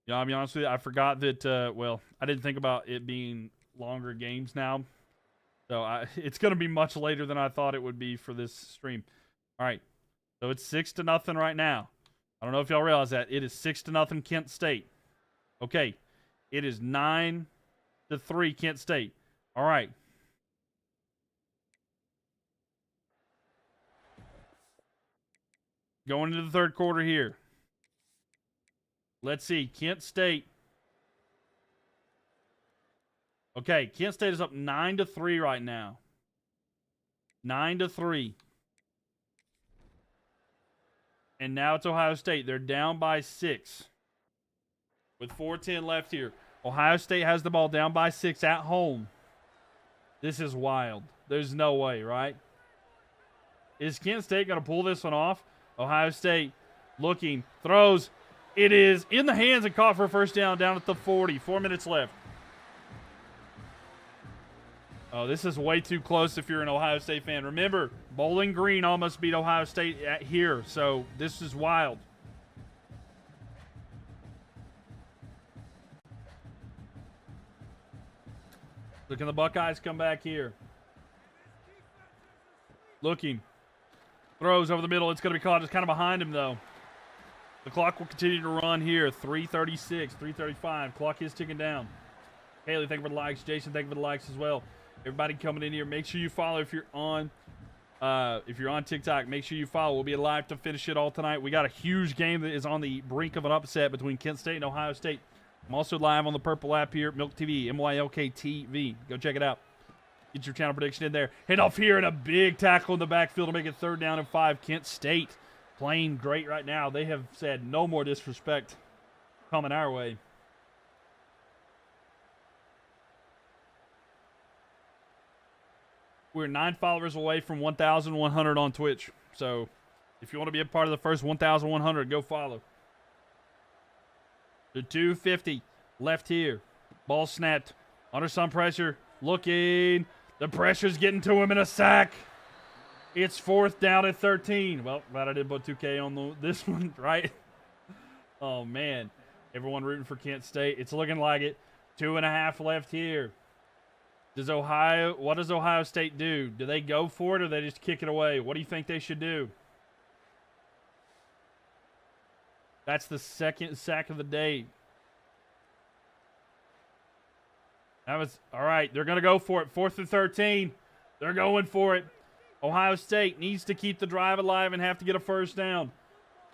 Yeah, I'll be honest with you, I forgot that, well, I didn't think about it being longer games now, so it's going to be much later than I thought it would be for this stream. All right, so it's 6-0 right now. I don't know if y'all realize that. It is 6-0 Kent State. Okay. It is 9-3 Kent State. All right. Going into the third quarter here. Let's see. Kent State. Okay. Kent State is up 9-3 right now. 9-3. And now it's Ohio State. They're down by 6. With 4:10 left here. Ohio State has the ball down by 6 at home. This is wild. There's no way, right? Is Kent State going to pull this one off? Ohio State looking. Throws. It is in the hands and caught for a first down at the 40. 4 minutes left. Oh, this is way too close if you're an Ohio State fan. Remember, Bowling Green almost beat Ohio State here, so this is wild. Look at the Buckeyes come back here. Looking. Throws over the middle. It's going to be caught. It's kind of behind him, though. The clock will continue to run here. 3:36, 3:35. Clock is ticking down. Haley, thank you for the likes. Jason, thank you for the likes as well. Everybody coming in here, make sure you follow if you're on TikTok. Make sure you follow. We'll be live to finish it all tonight. We got a huge game that is on the brink of an upset between Kent State and Ohio State. I'm also live on the Purple app here, Mylk TV, MYLK TV. Go check it out. Get your channel prediction in there. Head off here and a big tackle in the backfield to make it 3rd down and 5. Kent State playing great right now. They have said no more disrespect coming our way. We're 9 followers away from 1,100 on Twitch. So if you want to be a part of the first 1,100, go follow. The 250 left here. Ball snapped. Under some pressure. Looking. The pressure's getting to him in a sack. It's 4th down at 13. Well, glad I didn't put 2K on this one, right? Oh, man. Everyone rooting for Kent State. It's looking like it. 2.5 left here. What does Ohio State do? Do they go for it or they just kick it away? What do you think they should do? That's the 2nd sack of the day. That was all right. They're going to go for it. 4th and 13. They're going for it. Ohio State needs to keep the drive alive and have to get a 1st down.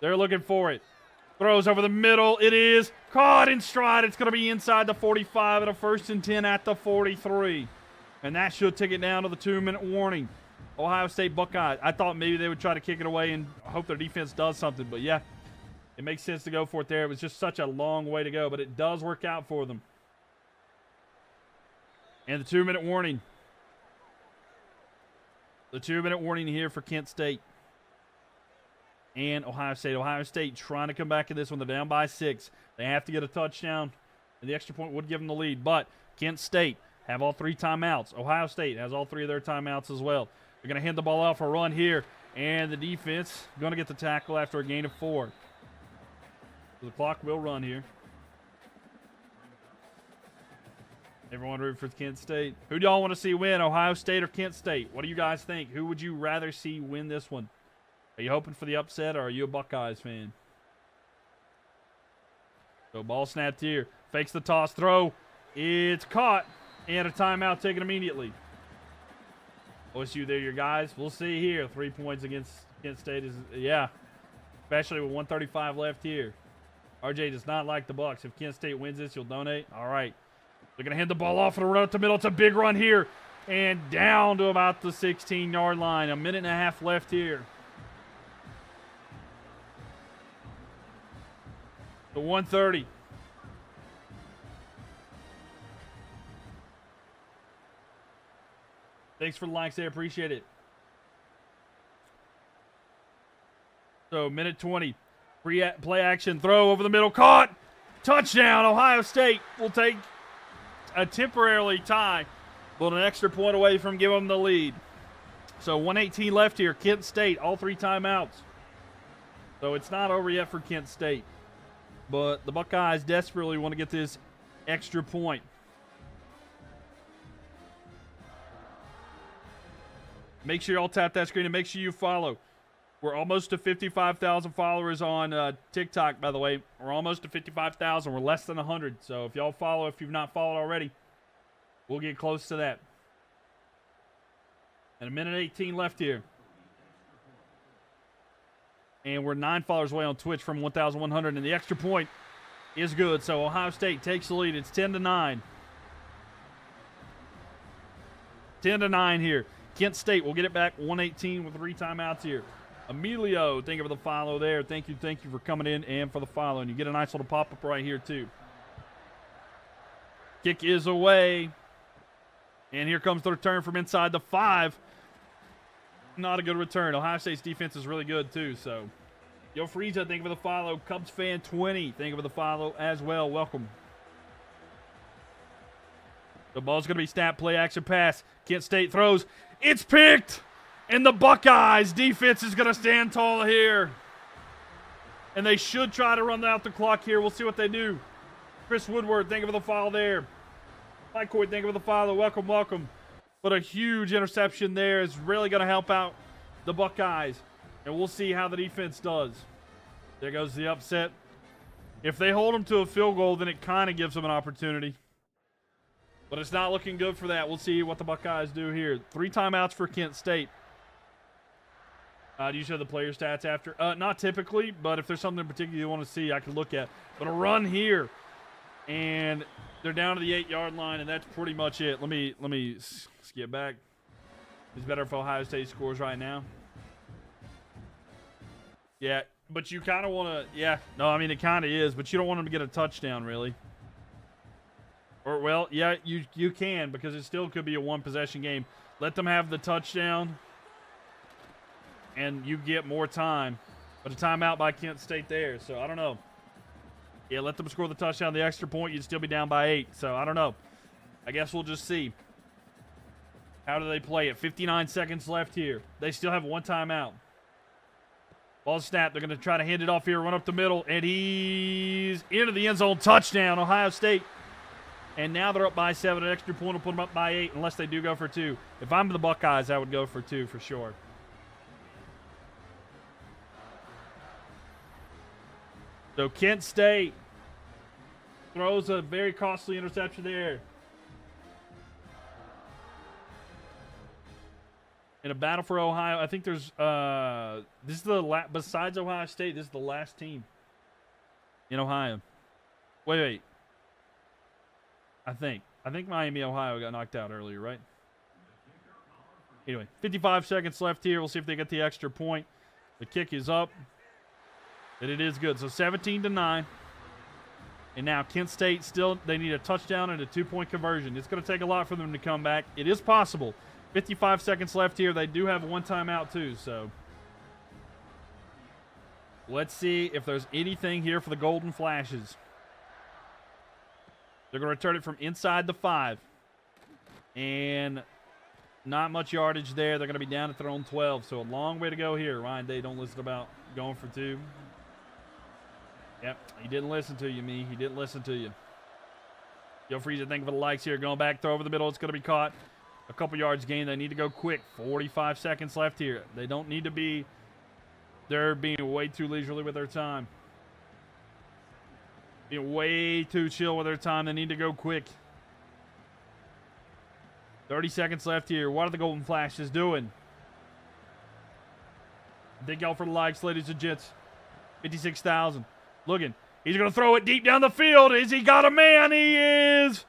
They're looking for it. Throws over the middle. It is caught in stride. It's going to be inside the 45 and a 1st and 10 at the 43. And that should take it down to the 2-minute warning. Ohio State Buckeyes. I thought maybe they would try to kick it away and hope their defense does something. But, yeah, it makes sense to go for it there. It was just such a long way to go. But it does work out for them. And the 2-minute warning. The 2-minute warning here for Kent State. And Ohio State. Ohio State trying to come back in this one. They're down by 6. They have to get a touchdown. And the extra point would give them the lead. But Kent State have all 3 timeouts. Ohio State has all 3 of their timeouts as well. They're going to hand the ball out for a run here. And the defense going to get the tackle after a gain of 4. So the clock will run here. Everyone rooting for Kent State. Who do y'all want to see win, Ohio State or Kent State? What do you guys think? Who would you rather see win this one? Are you hoping for the upset or are you a Buckeyes fan? So ball snapped here. Fakes the toss throw. It's caught. And a timeout taken immediately. OSU, there your guys. We'll see here. 3 points against Kent State is, yeah. Especially with 1:35 left here. RJ does not like the Bucks. If Kent State wins this, you'll donate. All right. They're going to hand the ball off and run up the middle. It's a big run here. And down to about the 16-yard line. 1.5 minutes left here. The 130. Thanks for the likes there. Appreciate it. So, minute 20. Play action. Throw over the middle. Caught. Touchdown. Ohio State will take a temporarily tie, but an extra point away from giving them the lead. So 1:18 left here. Kent State, all 3 timeouts. So it's not over yet for Kent State. But the Buckeyes desperately want to get this extra point. Make sure you all tap that screen and make sure you follow. We're almost to 55,000 followers on TikTok, by the way. We're almost to 55,000. We're less than 100. So if y'all follow, if you've not followed already, we'll get close to that. And 1:18 left here. And we're 9 followers away on Twitch from 1,100. And the extra point is good. So Ohio State takes the lead. It's 10-9. 10-9 here. Kent State will get it back 1:18 with 3 timeouts here. Emilio, thank you for the follow there. Thank you for coming in and for the follow. And you get a nice little pop-up right here, too. Kick is away. And here comes the return from inside the 5. Not a good return. Ohio State's defense is really good, too. So, Yo Frieza, thank you for the follow. Cubs fan 20, thank you for the follow as well. Welcome. The ball's going to be snapped. Play action pass. Kent State throws. It's picked. And the Buckeyes defense is going to stand tall here. And they should try to run out the clock here. We'll see what they do. Chris Woodward, thank you for the follow there. Mike Coy, thank you for the follow. Welcome, welcome. But a huge interception there is really going to help out the Buckeyes. And we'll see how the defense does. There goes the upset. If they hold them to a field goal, then it kind of gives them an opportunity. But it's not looking good for that. We'll see what the Buckeyes do here. 3 timeouts for Kent State. Do you show the player stats after? Not typically, but if there's something in particular you want to see, I can look at. But a run here, and they're down to the 8-yard line, and that's pretty much it. Let me skip back. It's better if Ohio State scores right now. Yeah, but you kind of want to. Yeah, no, I mean it kind of is, but you don't want them to get a touchdown, really. Or well, yeah, you can, because it still could be a 1-possession game. Let them have the touchdown, and you get more time. But a timeout by Kent State there, so I don't know. Yeah, let them score the touchdown, the extra point, you'd still be down by 8. So I don't know. I guess we'll just see. How do they play it? 59 seconds left here. They still have 1 timeout. Ball snapped. They're going to try to hand it off here, run up the middle, and he's into the end zone. Touchdown, Ohio State. And now they're up by 7. An extra point will put them up by 8 unless they do go for 2. If I'm the Buckeyes, I would go for 2 for sure. So Kent State throws a very costly interception there. In a battle for Ohio, I think there's this is the besides Ohio State, this is the last team in Ohio. Wait. I think Miami, Ohio got knocked out earlier, right? Anyway, 55 seconds left here. We'll see if they get the extra point. The kick is up. And it is good. So 17-9. And now Kent State still, they need a touchdown and a 2-point conversion. It's going to take a lot for them to come back. It is possible. 55 seconds left here. They do have 1 timeout too, so let's see if there's anything here for the Golden Flashes. They're going to return it from inside the 5. And not much yardage there. They're going to be down at their own 12. So a long way to go here. Ryan Day, don't listen about going for 2. Yep, he didn't listen to you, me. He didn't listen to you. Joe Freezer, thank you for the likes here. Going back, throw over the middle. It's going to be caught. A couple yards gained. They need to go quick. 45 seconds left here. They don't need to be. They're being way too leisurely with their time. Being way too chill with their time. They need to go quick. 30 seconds left here. What are the Golden Flashes doing? Thank y'all for the likes, ladies and gents. 56,000. Looking. He's going to throw it deep down the field. Has he got a man? He is.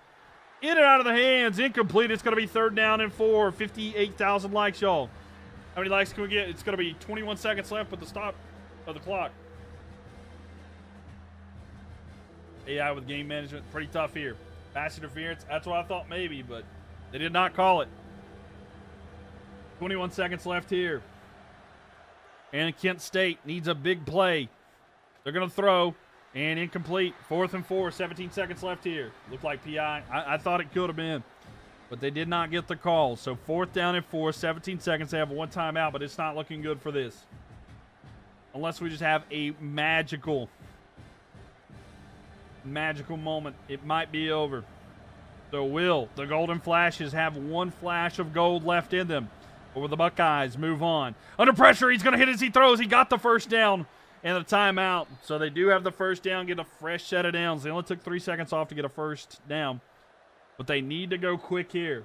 In and out of the hands. Incomplete. It's going to be 3rd down and 4. 58,000 likes, y'all. How many likes can we get? It's going to be 21 seconds left with the stop of the clock. AI with game management. Pretty tough here. Pass interference. That's what I thought maybe, but they did not call it. 21 seconds left here. And Kent State needs a big play. They're going to throw. And incomplete. 4th and 4. 17 seconds left here. Looked like PI. I thought it could have been. But they did not get the call. So 4th down and 4. 17 seconds. They have 1 timeout. But it's not looking good for this. Unless we just have a magical moment. It might be over. So will the Golden Flashes have 1 flash of gold left in them? Or will the Buckeyes move on? Under pressure. He's going to hit as he throws. He got the 1st down. And a timeout. So they do have the 1st down, get a fresh set of downs. They only took 3 seconds off to get a 1st down. But they need to go quick here.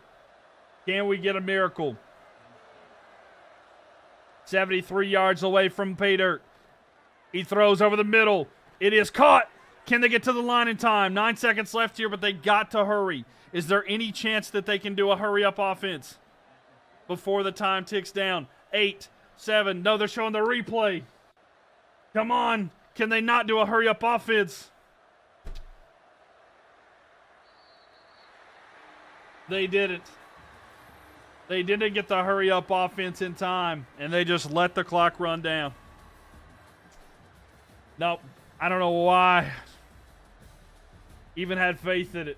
Can we get a miracle? 73 yards away from pay dirt. He throws over the middle. It is caught. Can they get to the line in time? 9 seconds left here, but they got to hurry. Is there any chance that they can do a hurry-up offense before the time ticks down? 8, 7. No, they're showing the replay. Come on. Can they not do a hurry-up offense? They didn't. They didn't get the hurry-up offense in time, and they just let the clock run down. Nope. I don't know why. Even had faith in it.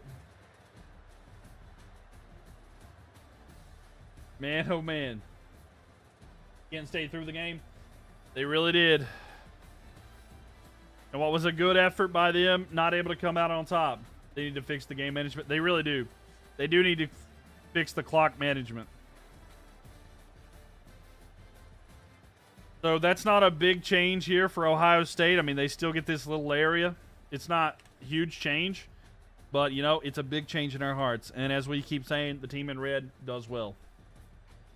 Man, oh man. Kent State through the game. They really did. And what was a good effort by them, not able to come out on top. They need to fix the game management. They really do. They do need to fix the clock management. So that's not a big change here for Ohio State. I mean, they still get this little area. It's not a huge change, but, you know, it's a big change in our hearts. And as we keep saying, the team in red does well.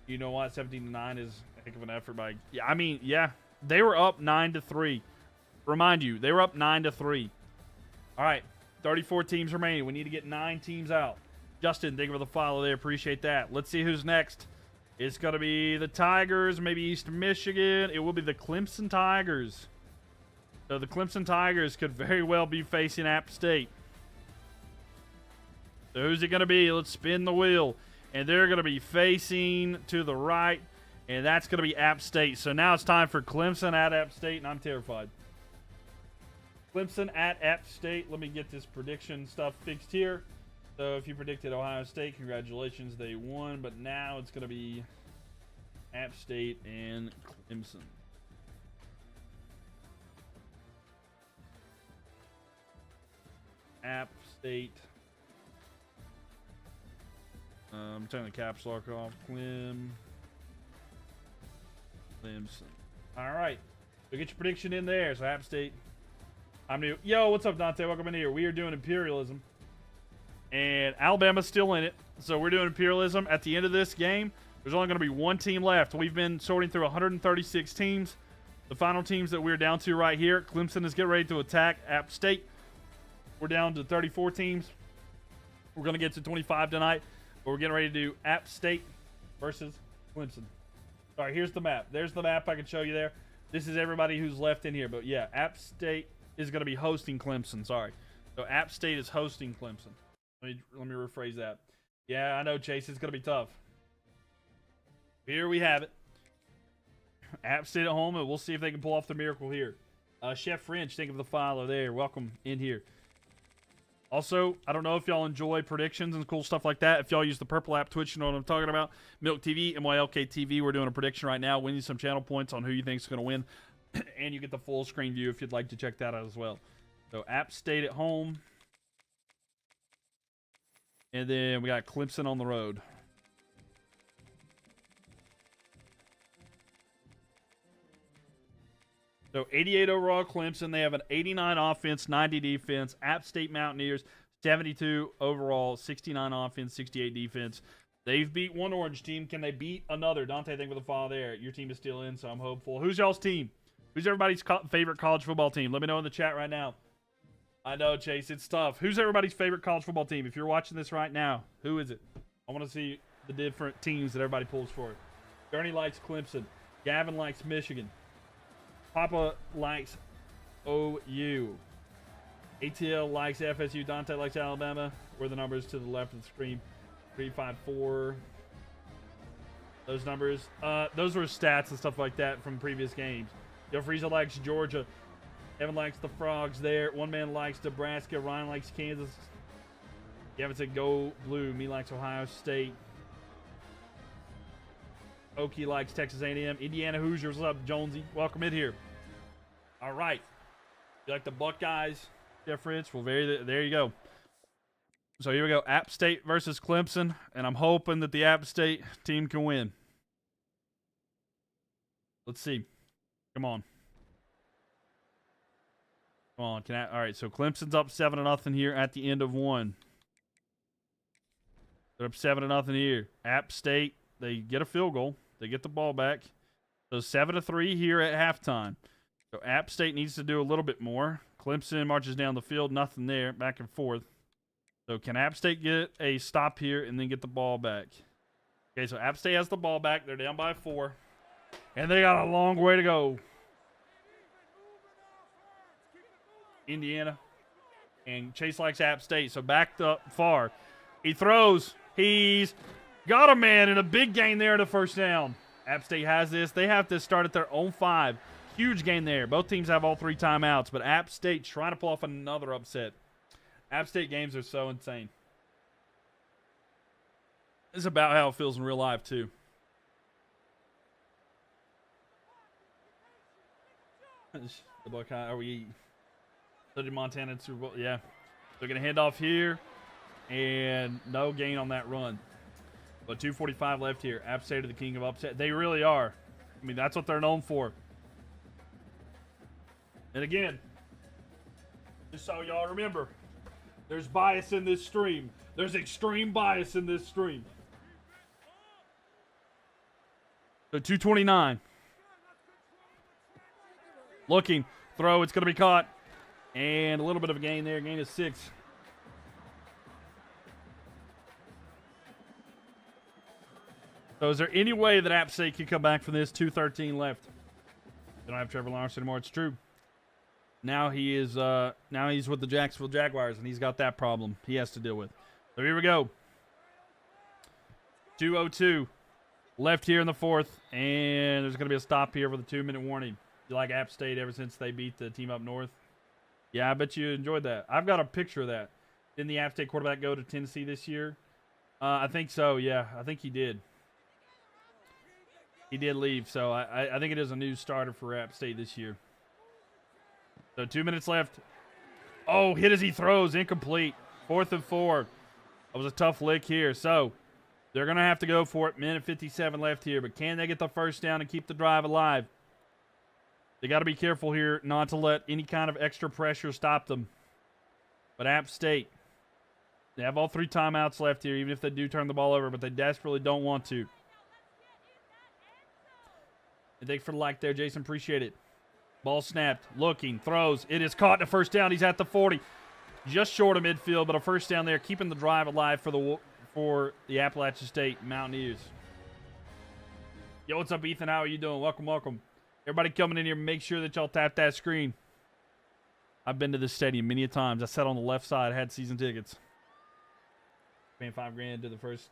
You know what? 17-9 is a heck of an effort by... Yeah, I mean, yeah. They were up 9-3. Remind you, they were up 9-3. All right, 34 teams remaining. We need to get 9 teams out. Justin, thank you for the follow there. Appreciate that. Let's see who's next. It's going to be the Tigers, maybe Eastern Michigan. It will be the Clemson Tigers. So the Clemson Tigers could very well be facing App State. So who's it going to be? Let's spin the wheel. And they're going to be facing to the right, and that's going to be App State. So now it's time for Clemson at App State, and I'm terrified. Clemson at App State. Let me get this prediction stuff fixed here. So if you predicted Ohio State, congratulations, they won. But now it's going to be App State and Clemson. App State. I'm turning the caps lock off. Clemson. All right. So get your prediction in there. So App State. I'm new. Yo, what's up, Dante? Welcome in here. We are doing Imperialism. And Alabama's still in it. So we're doing Imperialism. At the end of this game, there's only going to be one team left. We've been sorting through 136 teams. The final teams that we're down to right here. Clemson is getting ready to attack App State. We're down to 34 teams. We're going to get to 25 tonight. But we're getting ready to do App State versus Clemson. All right, here's the map. There's the map I can show you there. This is everybody who's left in here. But, yeah, App State is going to be hosting Clemson. Sorry. So, App State is hosting Clemson. Let me rephrase that. Yeah, I know, Chase. It's going to be tough. Here we have it. App State at home, and we'll see if they can pull off the miracle here. Chef French, think of the follow there. Welcome in here. Also, I don't know if y'all enjoy predictions and cool stuff like that. If y'all use the purple app, Twitch, you know what I'm talking about. Mylk TV, MYLK TV, we're doing a prediction right now, winning some channel points on who you think is going to win. And you get the full screen view if you'd like to check that out as well. So, App State at home. And then we got Clemson on the road. So 88 overall Clemson. They have an 89 offense, 90 defense. App State Mountaineers, 72 overall, 69 offense, 68 defense. They've beat one orange team. Can they beat another? Dante, thank you for the follow there. Your team is still in, so I'm hopeful. Who's y'all's team? Who's everybody's favorite college football team? Let me know in the chat right now. I know, Chase, it's tough. Who's everybody's favorite college football team? If you're watching this right now, who is it? I want to see the different teams that everybody pulls for. Bernie likes Clemson. Gavin likes Michigan. Papa likes OU. ATL likes FSU. Dante likes Alabama. Where the numbers to the left of the screen. 354. Those numbers. Those were stats and stuff like that from previous games. Joe Frieza likes Georgia. Evan likes the Frogs there. One man likes Nebraska. Ryan likes Kansas. Gavin said go blue. Me likes Ohio State. Okie likes Texas A&M. Indiana Hoosiers. What's up, Jonesy? Welcome in here. All right. You like the Buckeyes, Jeff Fritz? Well, there you go. So here we go. App State versus Clemson. And I'm hoping that the App State team can win. Let's see. Come on. Come on. All right, so Clemson's up 7-0 here at the end of one. They're up 7-0 here. App State, they get a field goal. They get the ball back. So 7-3 here at halftime. So App State needs to do a little bit more. Clemson marches down the field. Nothing there. Back and forth. So can App State get a stop here and then get the ball back? Okay, so App State has the ball back. They're down by 4. And they got a long way to go. Indiana. And Chase likes App State, so backed up far. He throws. He's got a man in a big gain there in the first down. App State has this. They have to start at their own 5. Huge gain there. Both teams have all 3 timeouts, but App State trying to pull off another upset. App State games are so insane. It's about how it feels in real life, too. The Buckeye, are we... Montana and Super Bowl, yeah. They're going to hand off here, and no gain on that run. But 2:45 left here. App State are the king of upset. They really are. I mean, that's what they're known for. And again, just so y'all remember, there's bias in this stream. There's extreme bias in this stream. So 229. Looking. Throw. It's going to be caught. And a little bit of a gain there. Gain of 6. So is there any way that App State can come back from this? 2:13 left. They don't have Trevor Lawrence anymore. It's true. Now he is. Now he's with the Jacksonville Jaguars, and he's got that problem he has to deal with. So here we go. 2:02 left here in the 4th, and there's going to be a stop here with a 2-minute warning. You like App State ever since they beat the team up north? Yeah, I bet you enjoyed that. I've got a picture of that. Didn't the App State quarterback go to Tennessee this year? I think so. Yeah, I think he did. He did leave, so I think it is a new starter for App State this year. So 2 minutes left. Oh, hit as he throws. Incomplete. 4th and 4. That was a tough lick here. So they're going to have to go for it. Minute 57 left here. But can they get the first down and keep the drive alive? They got to be careful here not to let any kind of extra pressure stop them. But App State, they have all 3 timeouts left here, even if they do turn the ball over, but they desperately don't want to. And thanks for the like there, Jason. Appreciate it. Ball snapped. Looking. Throws. It is caught. A first down. He's at the 40. Just short of midfield, but a first down there, keeping the drive alive for the Appalachian State Mountaineers. Yo, what's up, Ethan? How are you doing? Welcome, welcome. Everybody coming in here, make sure that y'all tap that screen. I've been to this stadium many a times. I sat on the left side. I had season tickets. Paying $5,000 to the first.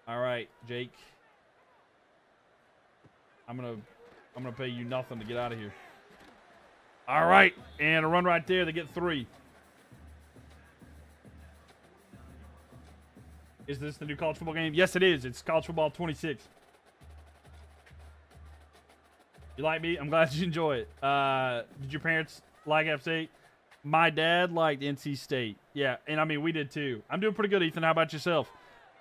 All right, Jake. I'm gonna pay you nothing to get out of here. All right, and a run right there. They get 3. Is this the new college football game? Yes, it is. It's College Football 26. You like me? I'm glad you enjoy it. Did your parents like App State? My dad liked NC State. Yeah, and I mean, we did too. I'm doing pretty good, Ethan. How about yourself?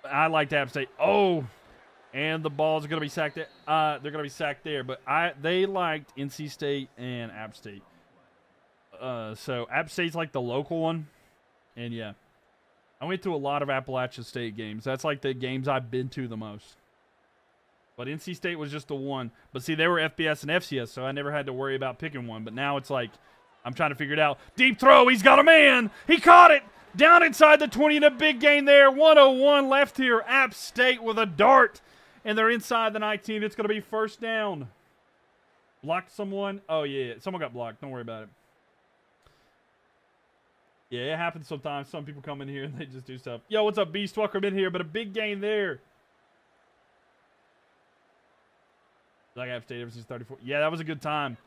I liked App State. Oh, and the balls are going to be sacked there. They're going to be sacked there, but they liked NC State and App State. So App State's like the local one, and yeah. I went to a lot of Appalachian State games. That's like the games I've been to the most. But NC State was just the one. But see, they were FBS and FCS, so I never had to worry about picking one. But now it's like, I'm trying to figure it out. Deep throw, he's got a man. He caught it. Down inside the 20 and a big gain there. 101 left here. App State with a dart. And they're inside the 19. It's going to be first down. Blocked someone. Oh, yeah. Someone got blocked. Don't worry about it. Yeah, it happens sometimes. Some people come in here and they just do stuff. Yo, what's up, Beast? Welcome in here. But a big gain there. Like App State ever since 34. Yeah, that was a good time.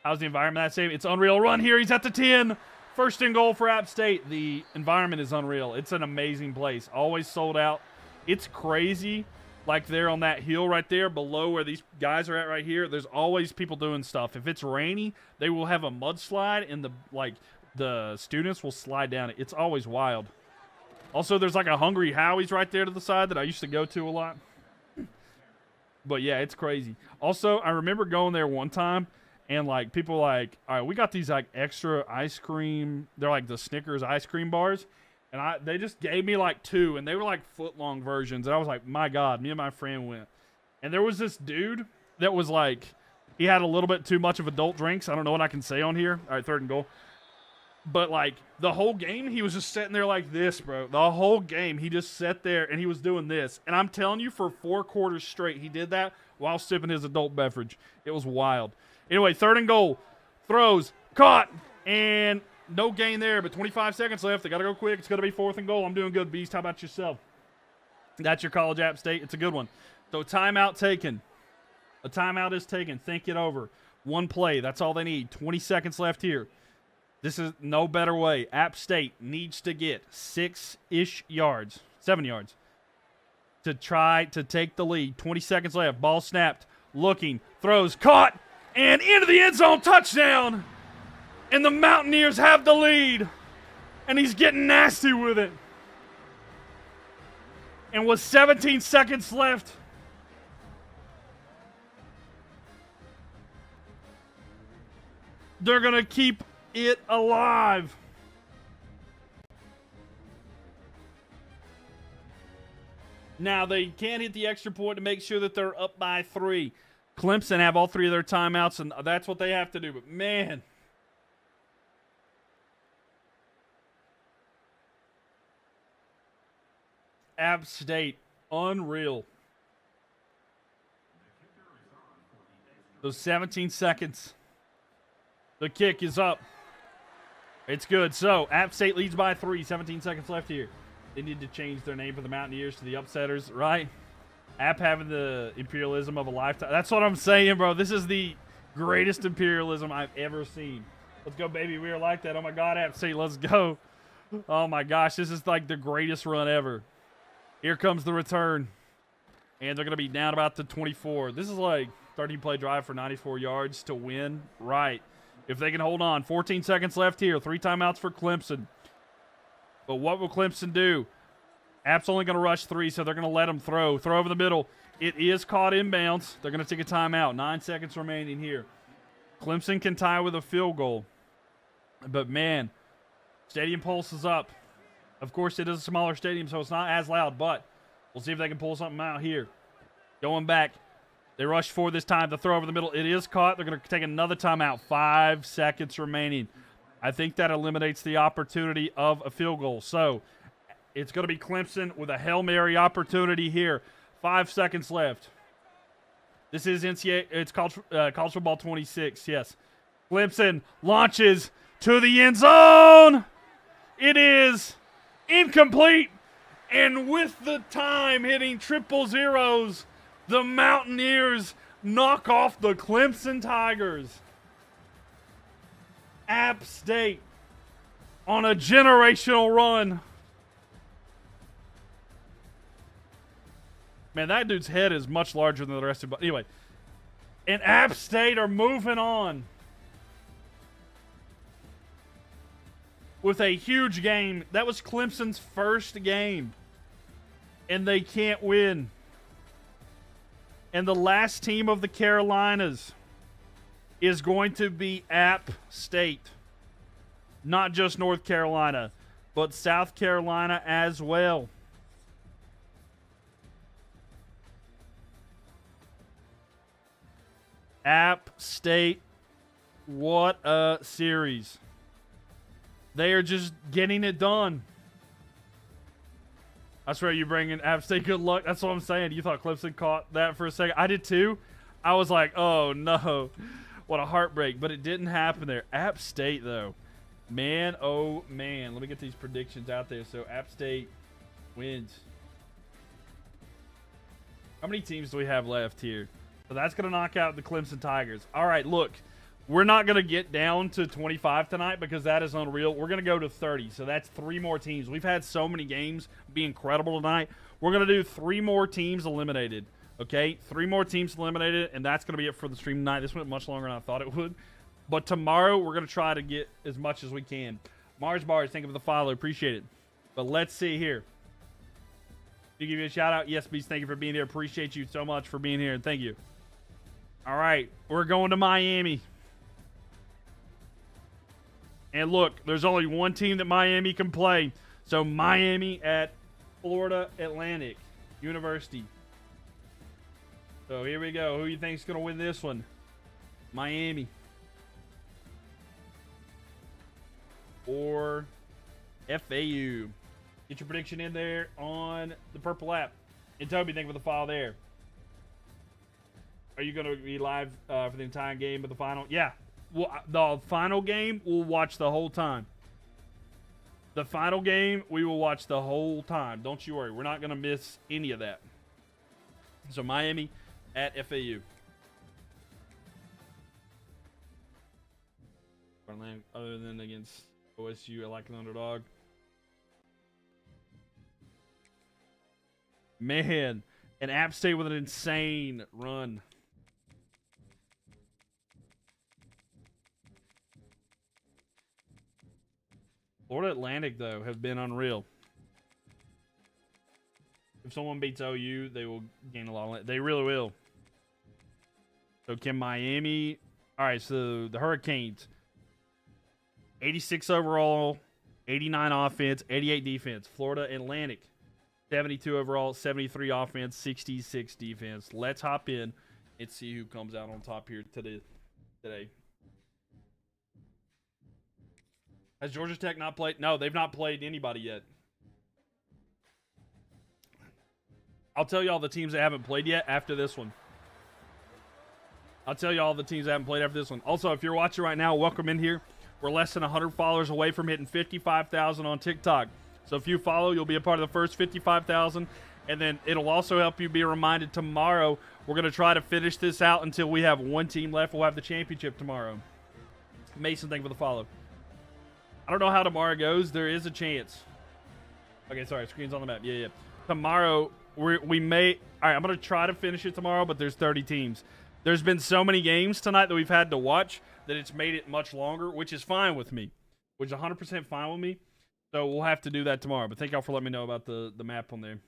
How's the environment that same? It's unreal. Run here. He's at the 10. First and goal for App State. The environment is unreal. It's an amazing place. Always sold out. It's crazy. Like there on that hill right there below where these guys are at right here, there's always people doing stuff. If it's rainy, they will have a mudslide and the students will slide down it. It's always wild. Also, there's like a Hungry Howie's right there to the side that I used to go to a lot. But yeah, it's crazy. Also, I remember going there one time and like people like, all right, we got these like extra ice cream. They're like the Snickers ice cream bars. And they just gave me like 2 and they were like foot-long versions. And I was like, my God, me and my friend went. And there was this dude that was like, he had a little bit too much of adult drinks. I don't know what I can say on here. All right, 3rd and goal. But like the whole game, he was just sitting there like this, bro. The whole game, he just sat there and he was doing this. And I'm telling you, for 4 quarters straight, he did that while sipping his adult beverage. It was wild. Anyway, 3rd and goal. Throws. Caught. And no gain there, but 25 seconds left. They got to go quick. It's going to be 4th and goal. I'm doing good, Beast. How about yourself? That's your college App State. It's a good one. So timeout taken. A timeout is taken. Think it over. 1 play. That's all they need. 20 seconds left here. This is no better way. App State needs to get 6-ish yards, 7 yards, to try to take the lead. 20 seconds left. Ball snapped. Looking. Throws. Caught. And into the end zone. Touchdown. And the Mountaineers have the lead. And he's getting nasty with it. And with 17 seconds left, They're going to keep it alive. Now, they can't hit the extra point to make sure that they're up by 3. Clemson have all 3 of their timeouts, and that's what they have to do. But, man. App State, unreal. Those 17 seconds. The kick is up. It's good. So, App State leads by 3. 17 seconds left here. They need to change their name from the Mountaineers to the Upsetters, right? App having the imperialism of a lifetime. That's what I'm saying, bro. This is the greatest imperialism I've ever seen. Let's go, baby. We are like that. Oh, my God, App State. Let's go. Oh, my gosh. This is like the greatest run ever. Here comes the return. And they're going to be down about the 24. This is like 13-play drive for 94 yards to win. Right. If they can hold on. 14 seconds left here. 3 timeouts for Clemson. But what will Clemson do? App's only going to rush 3, so they're going to let them throw. Throw over the middle. It is caught inbounds. They're going to take a timeout. 9 seconds remaining here. Clemson can tie with a field goal. But, man, stadium pulse is up. Of course, it is a smaller stadium, so it's not as loud, but we'll see if they can pull something out here. Going back. They rush 4 this time. The throw over the middle. It is caught. They're going to take another timeout. 5 seconds remaining. I think that eliminates the opportunity of a field goal. So, it's going to be Clemson with a Hail Mary opportunity here. 5 seconds left. This is NCAA. It's college football 26. Yes. Clemson launches to the end zone. It is incomplete. And with the time hitting triple zeros, the Mountaineers knock off the Clemson Tigers. App State on a generational run. Man, that dude's head is much larger than the rest of it. Anyway, and App State are moving on with a huge game. That was Clemson's first game, and they can't win. And the last team of the Carolinas is going to be App State. Not just North Carolina, but South Carolina as well. App State, what a series. They are just getting it done. I swear you bring in App State good luck. That's what I'm saying. You thought Clemson caught that for a second. I did too. I was like, oh no. What a heartbreak. But it didn't happen there. App State, though. Man, oh man. Let me get these predictions out there. So App State wins. How many teams do we have left here? So that's going to knock out the Clemson Tigers. All right, look. We're not going to get down to 25 tonight because that is unreal. We're going to go to 30. So that's 3 more teams. We've had so many games be incredible tonight. We're going to do 3 more teams eliminated. Okay? 3 more teams eliminated, and that's going to be it for the stream tonight. This went much longer than I thought it would. But tomorrow, we're going to try to get as much as we can. Mars Bars, thank you for the follow. Appreciate it. But let's see here. Did you give you a shout out? Yes, Beast, thank you for being here. Appreciate you so much for being here, and thank you. All right, we're going to Miami. And look, there's only one team that Miami can play. So Miami at Florida Atlantic University. So here we go. Who do you think is going to win this one? Miami. Or FAU. Get your prediction in there on the Purple app. And Toby, thank you for the follow there. Are you going to be live for the entire game of the final? Yeah. Well, the final game, we'll watch the whole time. The final game, we will watch the whole time. Don't you worry. We're not going to miss any of that. So, Miami at FAU. Other than against OSU, I like an underdog. Man, and App State with an insane run. Florida Atlantic, though, have been unreal. If someone beats OU, they will gain a lot. They really will. So can Miami... All right, so the Hurricanes. 86 overall, 89 offense, 88 defense. Florida Atlantic, 72 overall, 73 offense, 66 defense. Let's hop in and see who comes out on top here today. Has Georgia Tech not played? No, they've not played anybody yet. I'll tell you all the teams that haven't played yet after this one. Also, if you're watching right now, welcome in here. We're less than 100 followers away from hitting 55,000 on TikTok. So if you follow, you'll be a part of the first 55,000. And then it'll also help you be reminded tomorrow. We're going to try to finish this out until we have one team left. We'll have the championship tomorrow. Mason, thank you for the follow. I don't know how tomorrow goes. There is a chance. Okay, sorry. Screen's on the map. Yeah. Tomorrow, we may... All right, I'm going to try to finish it tomorrow, but there's 30 teams. There's been so many games tonight that we've had to watch that it's made it much longer, which is fine with me. Which is 100% fine with me. So we'll have to do that tomorrow. But thank y'all for letting me know about the map on there.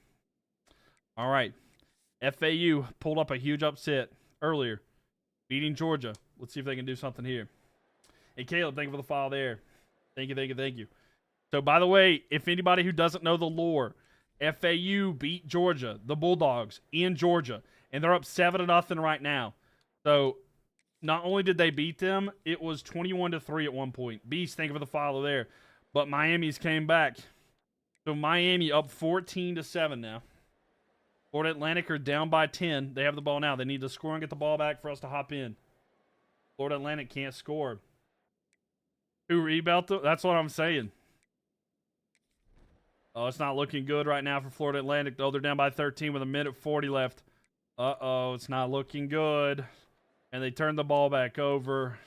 All right. FAU pulled up a huge upset earlier, beating Georgia. Let's see if they can do something here. Hey, Caleb, thank you for the follow there. Thank you. So, by the way, if anybody who doesn't know the lore, FAU beat Georgia, the Bulldogs, in Georgia, and they're up 7-0 right now. So, not only did they beat them, it was 21-3 at one point. Beast, thank you for the follow there. But Miami's came back. So, Miami up 14-7 now. Florida Atlantic are down by 10. They have the ball now. They need to score and get the ball back for us to hop in. Florida Atlantic can't score. Who rebounded? That's what I'm saying. Oh, it's not looking good right now for Florida Atlantic. Oh, they're down by 13 with 1:40 left. Uh-oh, it's not looking good. And they turn the ball back over.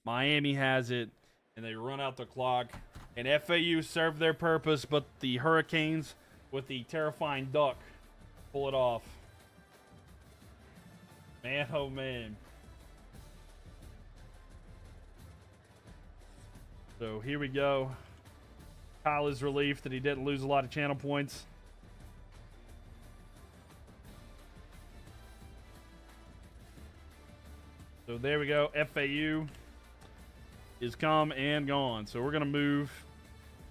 Miami has it, and they run out the clock. And FAU served their purpose, but the Hurricanes with the terrifying duck pull it off. Man, oh man. So here we go. Kyle is relieved that he didn't lose a lot of channel points. So there we go. FAU is come and gone. So we're going to move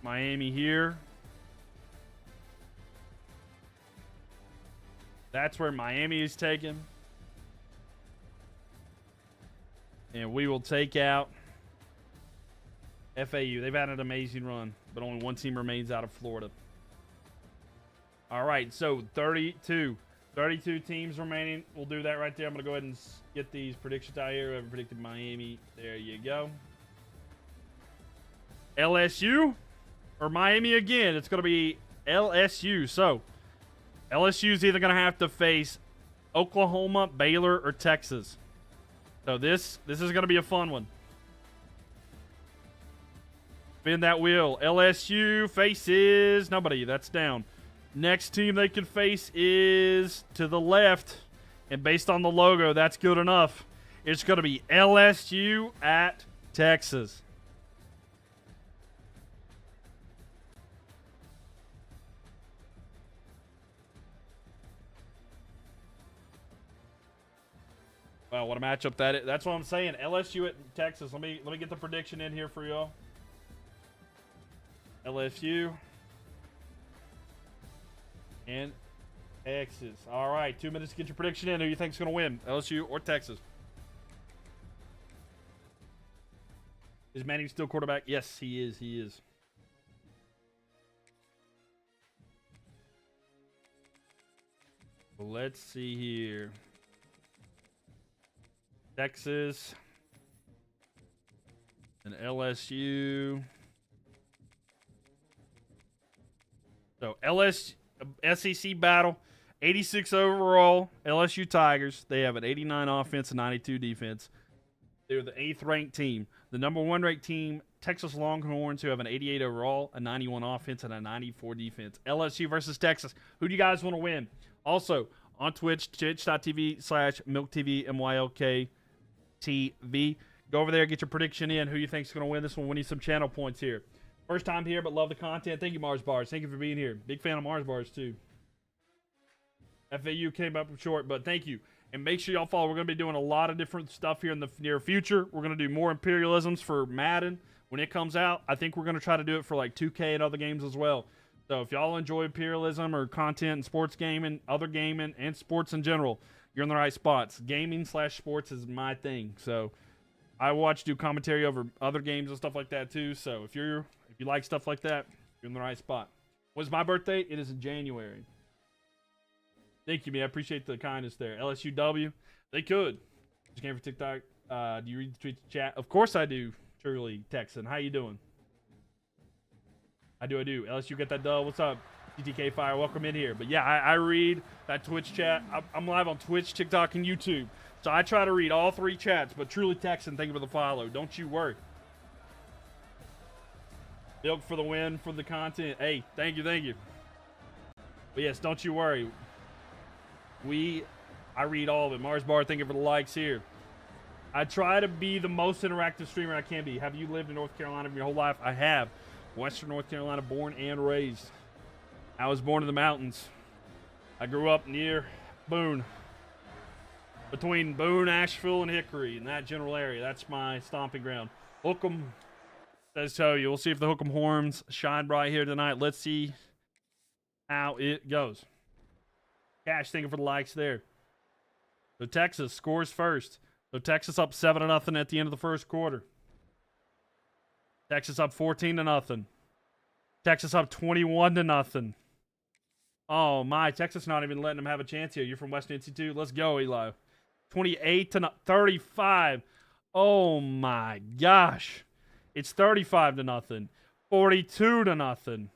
Miami here. That's where Miami is taken. And we will take out FAU. They've had an amazing run, but only one team remains out of Florida. All right, so 32 teams remaining. We'll do that right there. I'm going to go ahead and get these predictions out here. Whoever predicted Miami, there you go. LSU or Miami again. It's going to be LSU. So LSU is either going to have to face Oklahoma, Baylor, or Texas. So this is going to be a fun one. Spin that wheel. LSU faces nobody. That's down. Next team they can face is to the left. And based on the logo, that's good enough. It's going to be LSU at Texas. Wow, what a matchup that is. That's what I'm saying. LSU at Texas. Let me get the prediction in here for y'all. LSU and Texas. All right, 2 minutes to get your prediction in. Who you think's going to win, LSU or Texas? Is Manning still quarterback? Yes, he is. He is. Well, let's see here. Texas and LSU. So SEC battle, 86 overall, LSU Tigers. They have an 89 offense and 92 defense. They're the 8th ranked team. The number 1 ranked team, Texas Longhorns, who have an 88 overall, a 91 offense, and a 94 defense. LSU versus Texas. Who do you guys want to win? Also, on Twitch, twitch.tv/MylkTV, MYLK Go over there, get your prediction in. Who you think is going to win this one? We need some channel points here. First time here, but love the content. Thank you, Mars Bars. Thank you for being here. Big fan of Mars Bars, too. FAU came up short, but thank you. And make sure y'all follow. We're going to be doing a lot of different stuff here in the near future. We're going to do more Imperialisms for Madden. when it comes out, I think we're going to try to do it for like 2K and other games as well. So if y'all enjoy Imperialism or content and sports gaming, other gaming, and sports in general, you're in the right spots. Gaming/sports is my thing. So I do commentary over other games and stuff like that too. So if you like stuff like that, you're in the right spot. When's my birthday? It is in January. Thank you, man. I appreciate the kindness there. LSUW, they could. Just came for TikTok. Do you read the tweets chat? Of course I do. Truly, Texan. How you doing? I do. LSU get that dub. What's up? TTK Fire, welcome in here. But yeah, I read that Twitch chat. I'm live on Twitch, TikTok, and YouTube. So I try to read all 3 chats, but Truly Texan, thank you for the follow. Don't you worry. Mylk for the win, for the content. Hey, thank you. But yes, don't you worry. I read all of it. Mars Bar, thank you for the likes here. I try to be the most interactive streamer I can be. Have you lived in North Carolina for your whole life? I have. Western North Carolina, born and raised. I was born in the mountains. I grew up near Boone. Between Boone, Asheville, and Hickory, in that general area. That's my stomping ground. Hook'em says so. We'll see if the Hook'em horns shine bright here tonight. Let's see how it goes. Cash, thank you for the likes there. So Texas scores first. So Texas up 7-0 at the end of the first quarter. Texas up 14-0. Texas up 21-0. Oh my, Texas not even letting them have a chance here. You're from West NC2. Let's go, Eli. 28-35. Oh my gosh. It's 35-0. 42-0.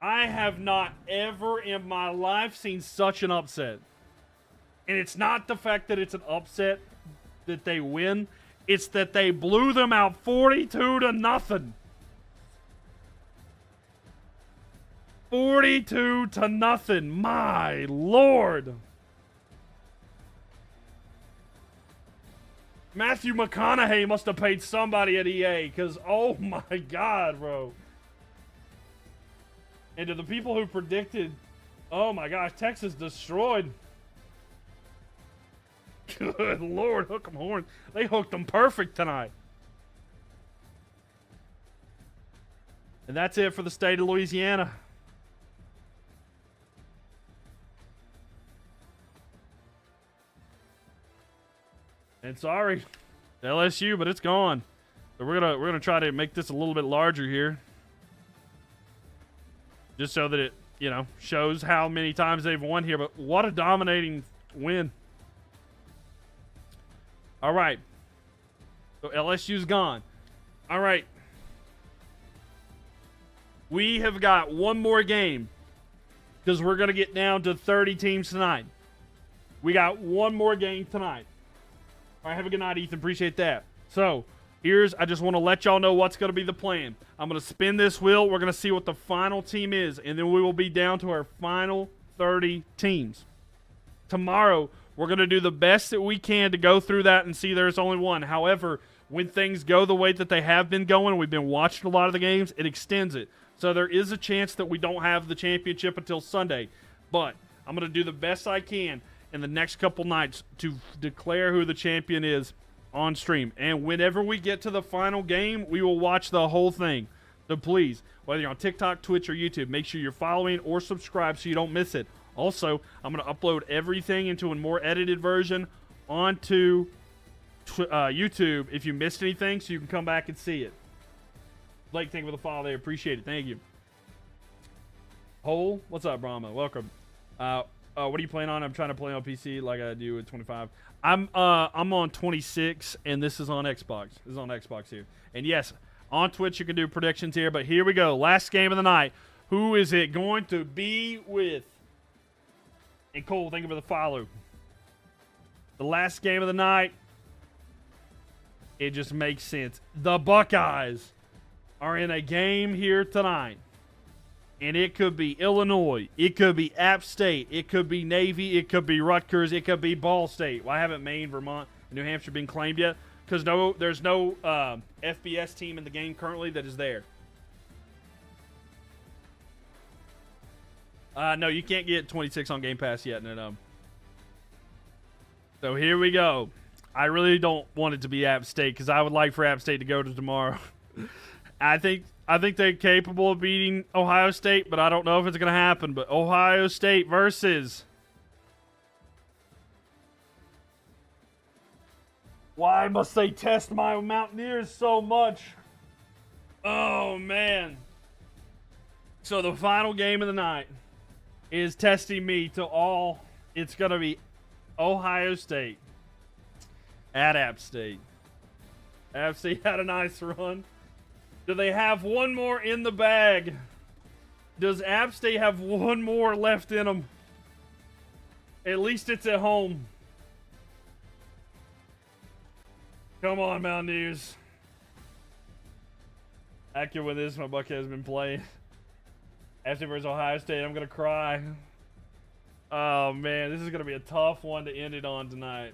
I have not ever in my life seen such an upset. And it's not the fact that it's an upset that they win. It's that they blew them out 42-0. 42-0. My Lord. Matthew McConaughey must have paid somebody at EA, because oh my God, bro. And to the people who predicted, oh my gosh, Texas destroyed. Good Lord, hook 'em horn. They hooked them perfect tonight. And that's it for the state of Louisiana. And sorry, LSU, but it's gone. So we're gonna try to make this a little bit larger here, just so that it, shows how many times they've won here. But what a dominating win! All right, so LSU's gone. All right, we have got one more game because we're gonna get down to 30 teams tonight. We got one more game tonight. All right, have a good night, Ethan. Appreciate that. So, I just want to let y'all know what's going to be the plan. I'm going to spin this wheel. We're going to see what the final team is, and then we will be down to our final 30 teams. Tomorrow, we're going to do the best that we can to go through that and see there's only one. However, when things go the way that they have been going, we've been watching a lot of the games, it extends it. So there is a chance that we don't have the championship until Sunday. But I'm going to do the best I can in the next couple nights to declare who the champion is on stream. And whenever we get to the final game, we will watch the whole thing. So please, whether you're on TikTok, Twitch, or YouTube, make sure you're following or subscribe so you don't miss it. Also, I'm going to upload everything into a more edited version onto YouTube if you missed anything, so you can come back and see it. Blake, thank you for the follow there. Appreciate it. Thank you. Hole, what's up, Brahma? Welcome. What are you playing on? I'm trying to play on PC like I do at 25. I'm on 26, and this is on Xbox. This is on Xbox here. And yes, on Twitch you can do predictions here, but here we go. Last game of the night. Who is it going to be with? And Cole, thank you for the follow. The last game of the night. It just makes sense. The Buckeyes are in a game here tonight. And it could be Illinois. It could be App State. It could be Navy. It could be Rutgers. It could be Ball State. Why haven't Maine, Vermont, and New Hampshire been claimed yet? Because there's no FBS team in the game currently that is there. No, you can't get 26 on Game Pass yet. No. So here we go. I really don't want it to be App State because I would like for App State to go to tomorrow. I think they're capable of beating Ohio State, but I don't know if it's going to happen. But Ohio State versus... Why must they test my Mountaineers so much? Oh, man. So the final game of the night is testing me to all. It's going to be Ohio State at App State. App State had a nice run. Do they have one more in the bag? Does App State have one more left in them? At least it's at home. Come on, Mountaineers. I can win this. My bucket has been playing. App State versus Ohio State. I'm going to cry. Oh, man. This is going to be a tough one to end it on tonight.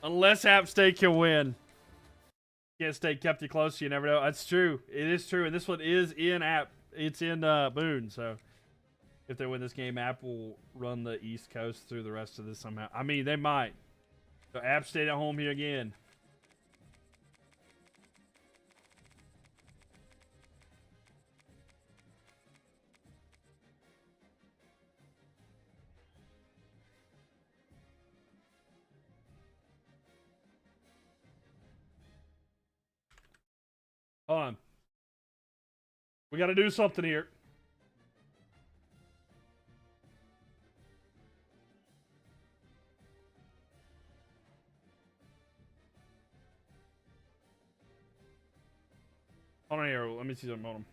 Unless App State can win. Kent State kept you close. You never know. That's true. It is true. And this one is in App. It's in Boone. So if they win this game, App will run the East Coast through the rest of this somehow. I mean, they might. So App State at home here again. Hold on. We got to do something here. Hold on here. Let me see something on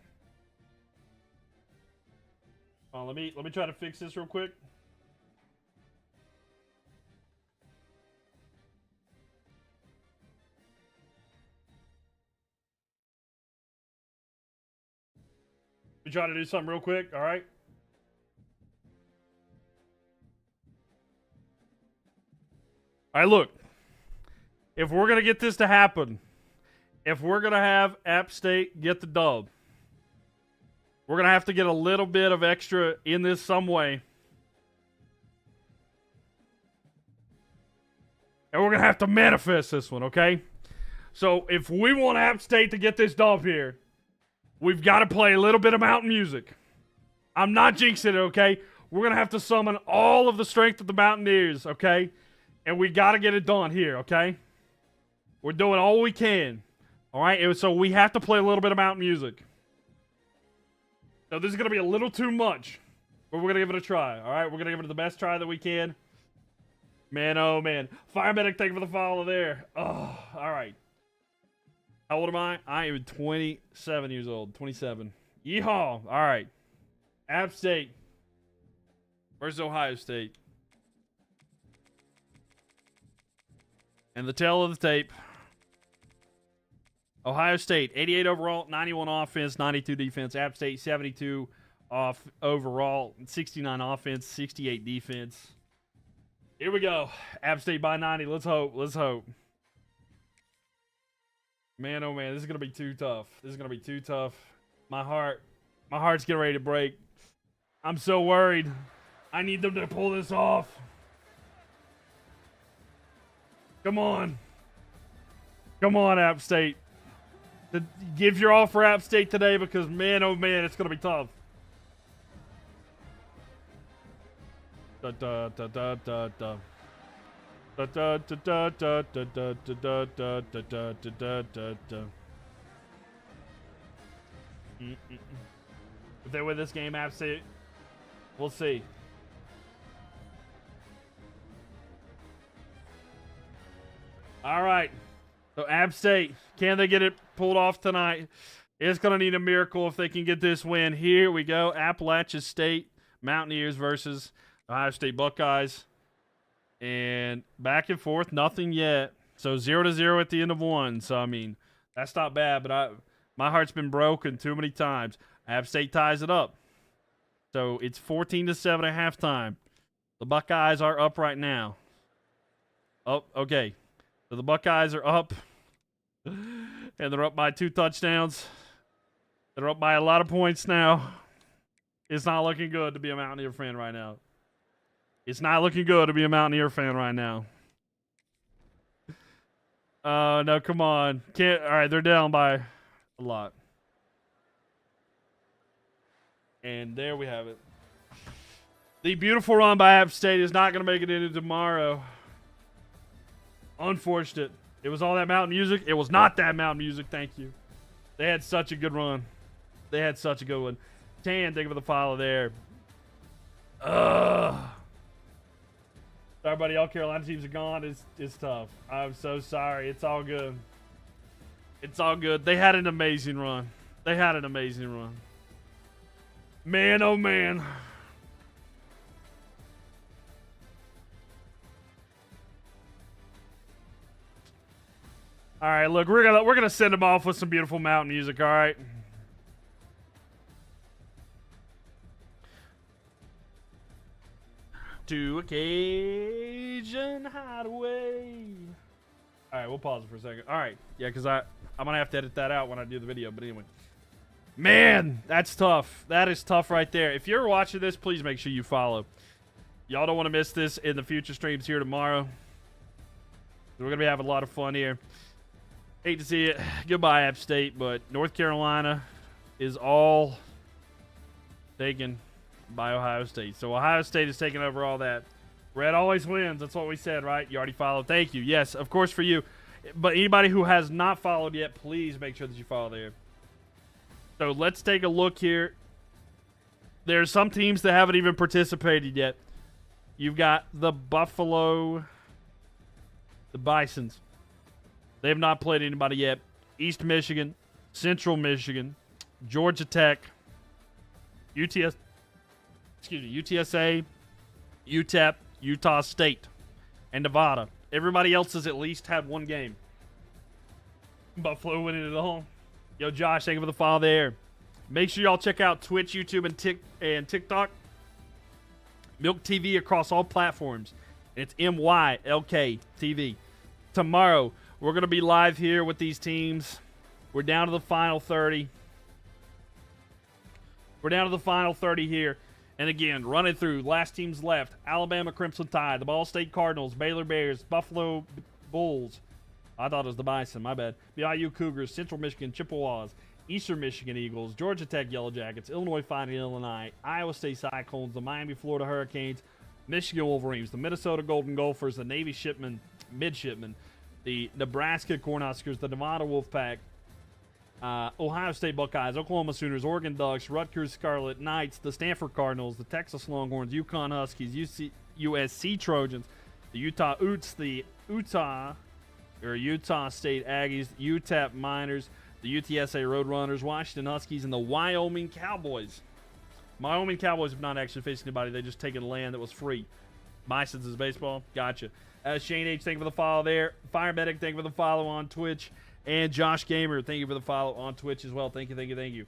them. Let me try to fix this real quick. We try to do something real quick, all right? All right, look. If we're going to get this to happen, if we're going to have App State get the dub, we're going to have to get a little bit of extra in this some way. And we're going to have to manifest this one, okay? So if we want App State to get this dub here, we've got to play a little bit of mountain music. I'm not jinxing it, okay? We're going to have to summon all of the strength of the Mountaineers, okay? And we got to get it done here, okay? We're doing all we can. All right? So we have to play a little bit of mountain music. So this is going to be a little too much. But we're going to give it a try, all right? We're going to give it the best try that we can. Man, oh, man. Fire Medic, thank you for the follow there. Oh, all right. How old am I? I am 27 years old. 27. Yeehaw. All right. App State versus Ohio State. And the tail of the tape. Ohio State, 88 overall, 91 offense, 92 defense. App State, 72 off overall, 69 offense, 68 defense. Here we go. App State by 90. Let's hope. Let's hope. Man, oh man, this is going to be too tough. This is going to be too tough. My heart's getting ready to break. I'm so worried. I need them to pull this off. Come on. Come on, App State. Give your all for App State today because, man, oh man, it's going to be tough. Da da da da da da. Da da da da da da da da da da da da da. If they win this game, App State, we'll see. All right. So App State, can they get it pulled off tonight? It's going to need a miracle if they can get this win. Here we go. Appalachia State Mountaineers versus Ohio State Buckeyes. And back and forth, nothing yet. So 0-0 at the end of one. So, I mean, that's not bad, but my heart's been broken too many times. App State ties it up. So it's 14-7 at halftime. The Buckeyes are up right now. Oh, okay. So the Buckeyes are up, and they're up by 2 touchdowns. They're up by a lot of points now. It's not looking good to be a Mountaineer fan right now. It's not looking good to be a Mountaineer fan right now. Oh, no, come on. Can't. All right, they're down by a lot. And there we have it. The beautiful run by App State is not going to make it into tomorrow. Unfortunate. It was all that mountain music. It was not that mountain music. Thank you. They had such a good run. They had such a good one. Tan, thank you for the follow there. Ugh. Sorry, buddy. All Carolina teams are gone. It's tough. I'm so sorry. It's all good. It's all good. They had an amazing run. They had an amazing run. Man, oh man. All right, look, we're gonna send them off with some beautiful mountain music. All right. To occasion hideaway. All right, we'll pause it for a second. All right, yeah, because I'm gonna have to edit that out when I do the video. But anyway, man, that's tough. That is tough right there. If you're watching this, please make sure you follow. Y'all don't want to miss this in the future streams here tomorrow. We're gonna be having a lot of fun here. Hate to see it. Goodbye, App State, but North Carolina is all taken by Ohio State. So Ohio State is taking over all that. Red always wins. That's what we said, right? You already followed. Thank you. Yes, of course for you. But anybody who has not followed yet, please make sure that you follow there. So let's take a look here. There's some teams that haven't even participated yet. You've got the Buffalo, the Bisons. They have not played anybody yet. East Michigan, Central Michigan, Georgia Tech, UTSA, UTEP, Utah State, and Nevada. Everybody else has at least had one game. Buffalo winning it all. Yo, Josh, thank you for the follow there. Make sure y'all check out Twitch, YouTube, and TikTok. Mylk TV across all platforms. It's MYLK TV. Tomorrow, we're going to be live here with these teams. We're down to the final 30. We're down to the final 30 here. And again, running through, last teams left. Alabama Crimson Tide, the Ball State Cardinals, Baylor Bears, Buffalo Bulls. I thought it was the Bison, my bad. BYU Cougars, Central Michigan Chippewas, Eastern Michigan Eagles, Georgia Tech Yellow Jackets, Illinois Fighting Illini, Iowa State Cyclones, the Miami Florida Hurricanes, Michigan Wolverines, the Minnesota Golden Gophers, the Navy Midshipmen, the Nebraska Cornhuskers, the Nevada Wolfpack, Ohio State Buckeyes, Oklahoma Sooners, Oregon Ducks, Rutgers Scarlet Knights, the Stanford Cardinals, the Texas Longhorns, UConn Huskies, USC Trojans, the Utah Utes, the Utah State Aggies, UTEP Miners, the UTSA Roadrunners, Washington Huskies, and the Wyoming Cowboys. Wyoming Cowboys have not actually faced anybody. They just taken land that was free. Bisons is baseball. Gotcha. Shane H, thank you for the follow there. Fire Medic, thank you for the follow on Twitch. And Josh Gamer, thank you for the follow on Twitch as well. Thank you, thank you, thank you.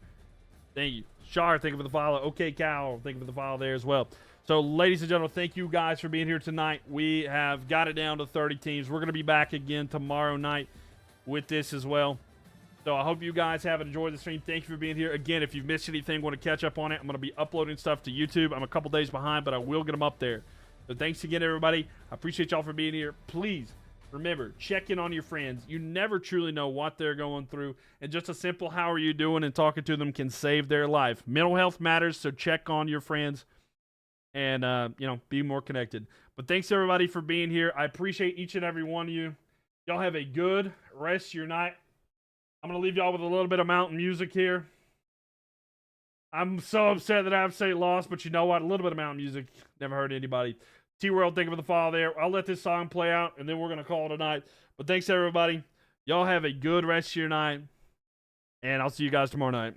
Thank you. Shar, thank you for the follow. Okay, Cal, thank you for the follow there as well. So, ladies and gentlemen, thank you guys for being here tonight. We have got it down to 30 teams. We're going to be back again tomorrow night with this as well. So, I hope you guys have enjoyed the stream. Thank you for being here. Again, if you've missed anything, want to catch up on it, I'm going to be uploading stuff to YouTube. I'm a couple days behind, but I will get them up there. So, thanks again, everybody. I appreciate y'all for being here. Please, remember, check in on your friends. You never truly know what they're going through. And just a simple how are you doing and talking to them can save their life. Mental health matters, so check on your friends and, be more connected. But thanks, everybody, for being here. I appreciate each and every one of you. Y'all have a good rest of your night. I'm going to leave y'all with a little bit of mountain music here. I'm so upset that App State lost, but you know what? A little bit of mountain music never hurt anybody. T-World, thank you for the follow there. I'll let this song play out, and then we're going to call it a night. But thanks, everybody. Y'all have a good rest of your night, and I'll see you guys tomorrow night.